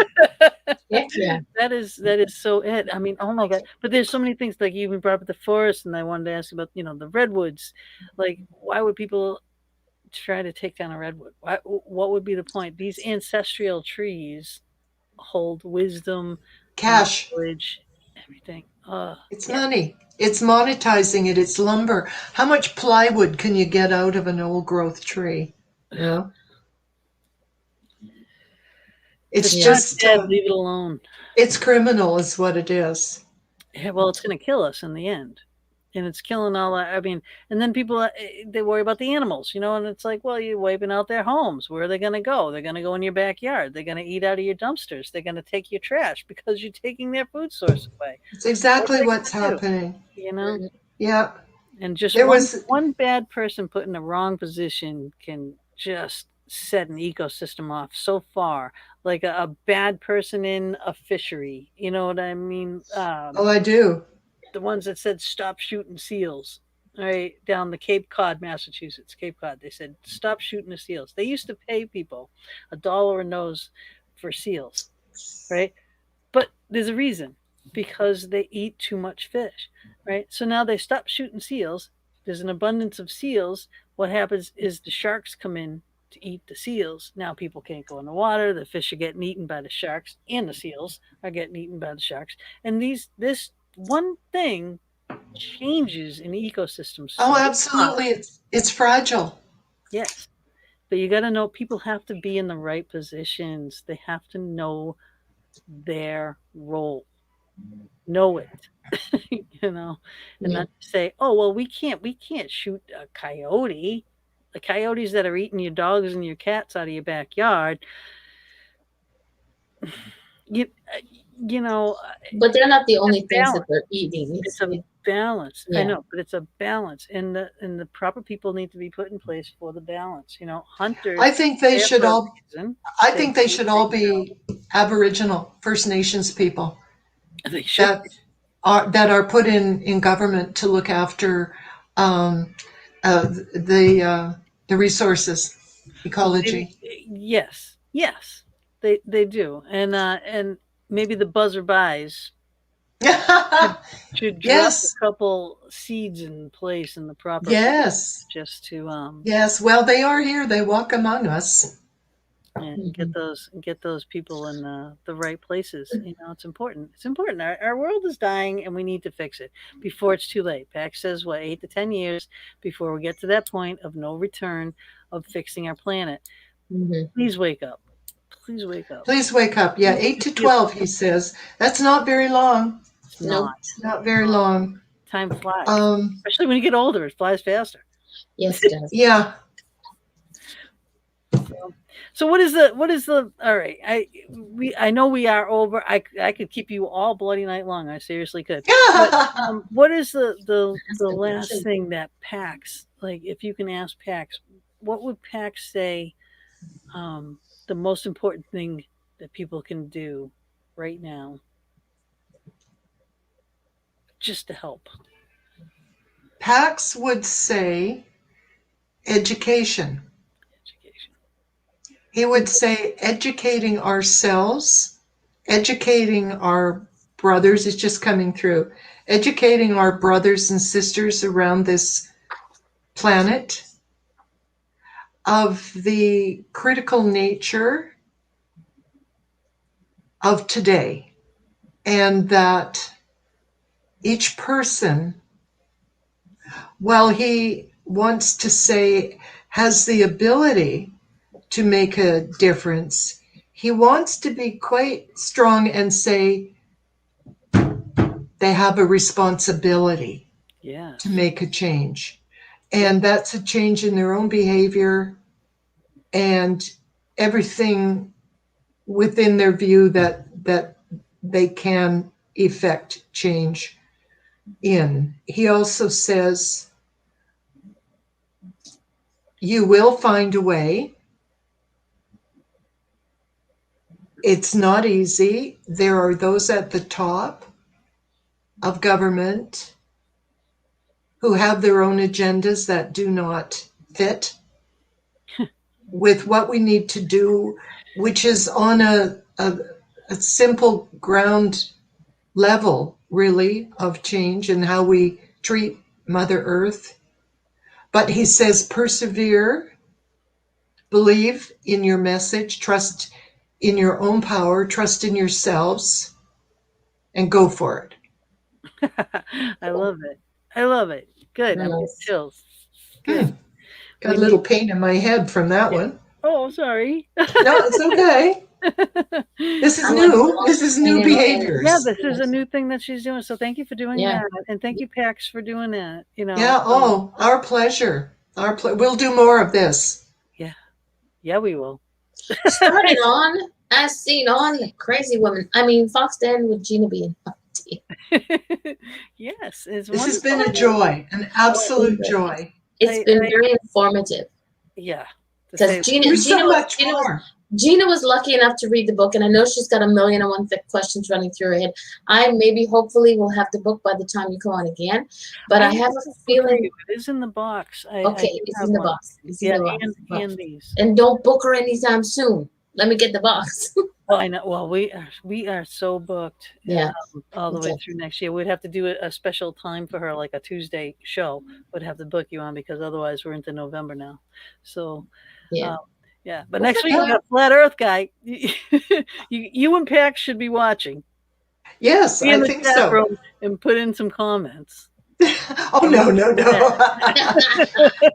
Heck yeah. That is so it. I mean, oh my God! But there's so many things. Like you even brought up the forest, and I wanted to ask you about the redwoods. Like, why would people try to take down a redwood? What would be the point? These ancestral trees hold wisdom, Cash. knowledge, everything. It's Yeah. money. It's monetizing it. It's lumber. How much plywood can you get out of an old growth tree? Yeah. It's It's just, not dead. Leave it alone. it's criminal is what it is. Yeah, well, it's going to kill us in the end. And it's killing all that. I mean, and then people, they worry about the animals, and it's like, well, you're wiping out their homes. Where are they going to go? They're going to go in your backyard. They're going to eat out of your dumpsters. They're going to take your trash because you're taking their food source away. It's exactly What's what's happening. Yeah. And just There was, one bad person put in the wrong position can just set an ecosystem off so far. Like a bad person in a fishery. You know what I mean? oh, I do. The ones that said stop shooting seals, right down the Cape Cod, Massachusetts. Cape Cod. They said stop shooting the seals. They used to pay people $1 a nose for seals, right? But there's a reason, because they eat too much fish, right? So now they stop shooting seals. There's an abundance of seals. What happens is the sharks come in to eat the seals. Now people can't go in the water. The fish are getting eaten by the sharks, and the seals are getting eaten by the sharks. And this one thing changes an ecosystem. Oh, absolutely. It's fragile. Yes. But you got to know, people have to be in the right positions. They have to know their role. Know it. And not say, oh, well, we can't shoot a coyote. The coyotes that are eating your dogs and your cats out of your backyard. But they're not the only things that they're eating. It's a balance. Yeah. I know, but it's a balance, and the proper people need to be put in place for the balance. Hunters. I think they should all. I think they should all be Aboriginal, First Nations people. They should. That are put in government to look after the resources. ecology. Yes, they do, and maybe the buzzer buys should drop Yes, a couple seeds in place in the proper place yes, just to yes. Well, they are here. They walk among us. and Mhm. get those people in the right places. You know, it's important. It's important. Our world is dying, and we need to fix it before it's too late. Pax says what 8 to 10 years before we get to that point of no return of fixing our planet. Mhm. Please wake up. Please wake up. Please wake up. Yeah, 8 to 12, he says. That's not very long. It's Nope. not. Not very long. Time flies, Um, especially when you get older. It flies faster. Yes, it does. yeah. So what is the all right? I know we are over. I could keep you all bloody night long. I seriously could. But what is the last thing that Pax, like if you can ask Pax, what would Pax say the most important thing that people can do right now just to help? Pax would say education. Education. He would say educating ourselves, educating our brothers is just coming through, educating our brothers and sisters around this planet of the critical nature of today, and that each person, while he wants to say has the ability to make a difference, he wants to be quite strong and say they have a responsibility Yes. to make a change. And that's a change in their own behavior and everything within their view that they can effect change in. He also says, you will find a way. It's not easy. There are those at the top of government who have their own agendas that do not fit with what we need to do, which is on a simple ground level, really, of change and how we treat Mother Earth. But he says, persevere, believe in your message, trust in your own power, trust in yourselves, and go for it. I love it. I love it. Good. I'm getting Nice. chills. Hmm. Good. Got a little pain in my head from that one. Oh, sorry. No, it's okay. This is I'm like, new. This is new Yeah, behaviors. this is a new thing that she's doing. So thank you for doing Yeah. that, and thank you, Pax, for doing that. You know, Yeah. Oh, our pleasure. We'll do more of this. yeah, yeah, we will. Starting on, as seen on Crazy Woman. I mean, Fox Den with Gina B. Yes, it's This has wonderful. been a joy, an absolute joy. It's been very informative. Yeah, to Because say There's so much more. Gina was lucky enough to read the book, and I know she's got 1,000,001 questions running through her head. I hopefully will have the book by the time you come on again. But I have a feeling. It is in the box. Okay, it's in the box. It's in the box. And these. And don't book her anytime soon. Let me get the box. Well, I know. Well, we are so booked. Yeah. All the way Okay. through next year. We'd have to do a special time for her, like a Tuesday show. Would have to book you on because otherwise we're into November now. So, Yeah. yeah. But next week we got Flat Earth guy. You and Pax should be watching. Yes, Be in I the think chat so. room and put in some comments. Oh no.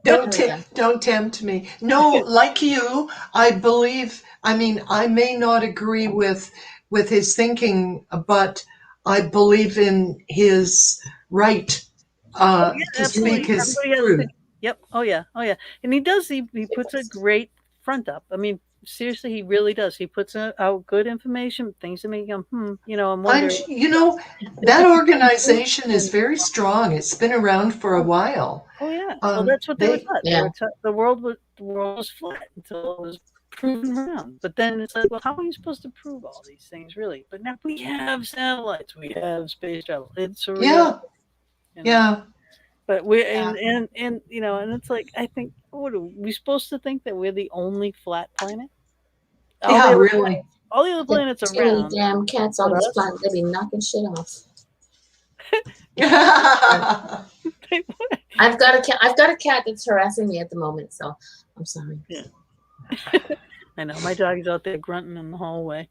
Don't tempt me. No, like you, I believe. I mean, I may not agree with his thinking, but I believe in his right to speak his truth. Yep. Oh yeah. And he does. He puts a great front up. I mean, seriously, he really does. He puts out good information, things that make him, I'm wondering. That organization is very strong. It's been around for a while. Oh yeah. Well, that's what they were taught. Yeah. The world was flat until it was proven round. But then it's like, well, how are you supposed to prove all these things, really? But now we have satellites. We have space travel. It's a real. Yeah. But we're Yeah. and you know, and it's like I think what are we supposed to think that we're the only flat planet? Yeah, really. All the other There are planets too many around. damn cats But on this us, planet. They'd be knocking shit off. I've got a cat. I've got a cat that's harassing me at the moment. So I'm sorry. yeah. I know my dog is out there grunting in the hallway.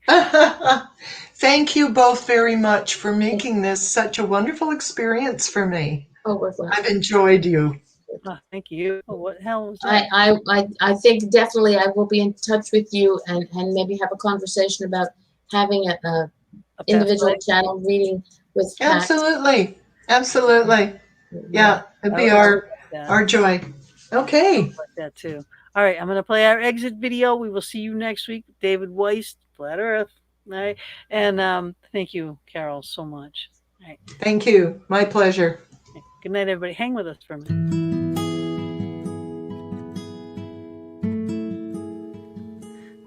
Thank you both very much for making this such a wonderful experience for me. Oh, we're glad. I've enjoyed you. Oh, thank you. Oh, what the hell was that? I think definitely I will be in touch with you and maybe have a conversation about having a A individual pathway? channel reading with Pat. Absolutely. Absolutely. Yeah, it'd I be would like that. our joy. Okay. Like that too. All right, I'm going to play our exit video. We will see you next week. David Weiss, Flat Earth. All right, and thank you, Carole, so much. All right. Thank you. My pleasure. Good night, everybody. Hang with us for a minute.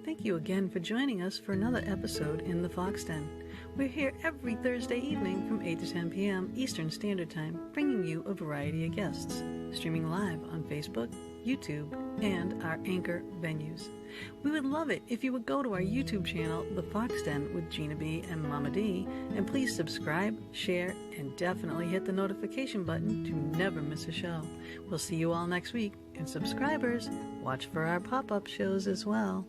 Thank you again for joining us for another episode in the Fox Den. We're here every Thursday evening from 8 to 10 p.m. Eastern Standard Time, bringing you a variety of guests, streaming live on Facebook, YouTube, and our Anchor venues. We would love it if you would go to our YouTube channel, The Fox Den with Gina B and Mama D, and please subscribe, share, and definitely hit the notification button to never miss a show. We'll see you all next week, and subscribers, watch for our pop-up shows as well.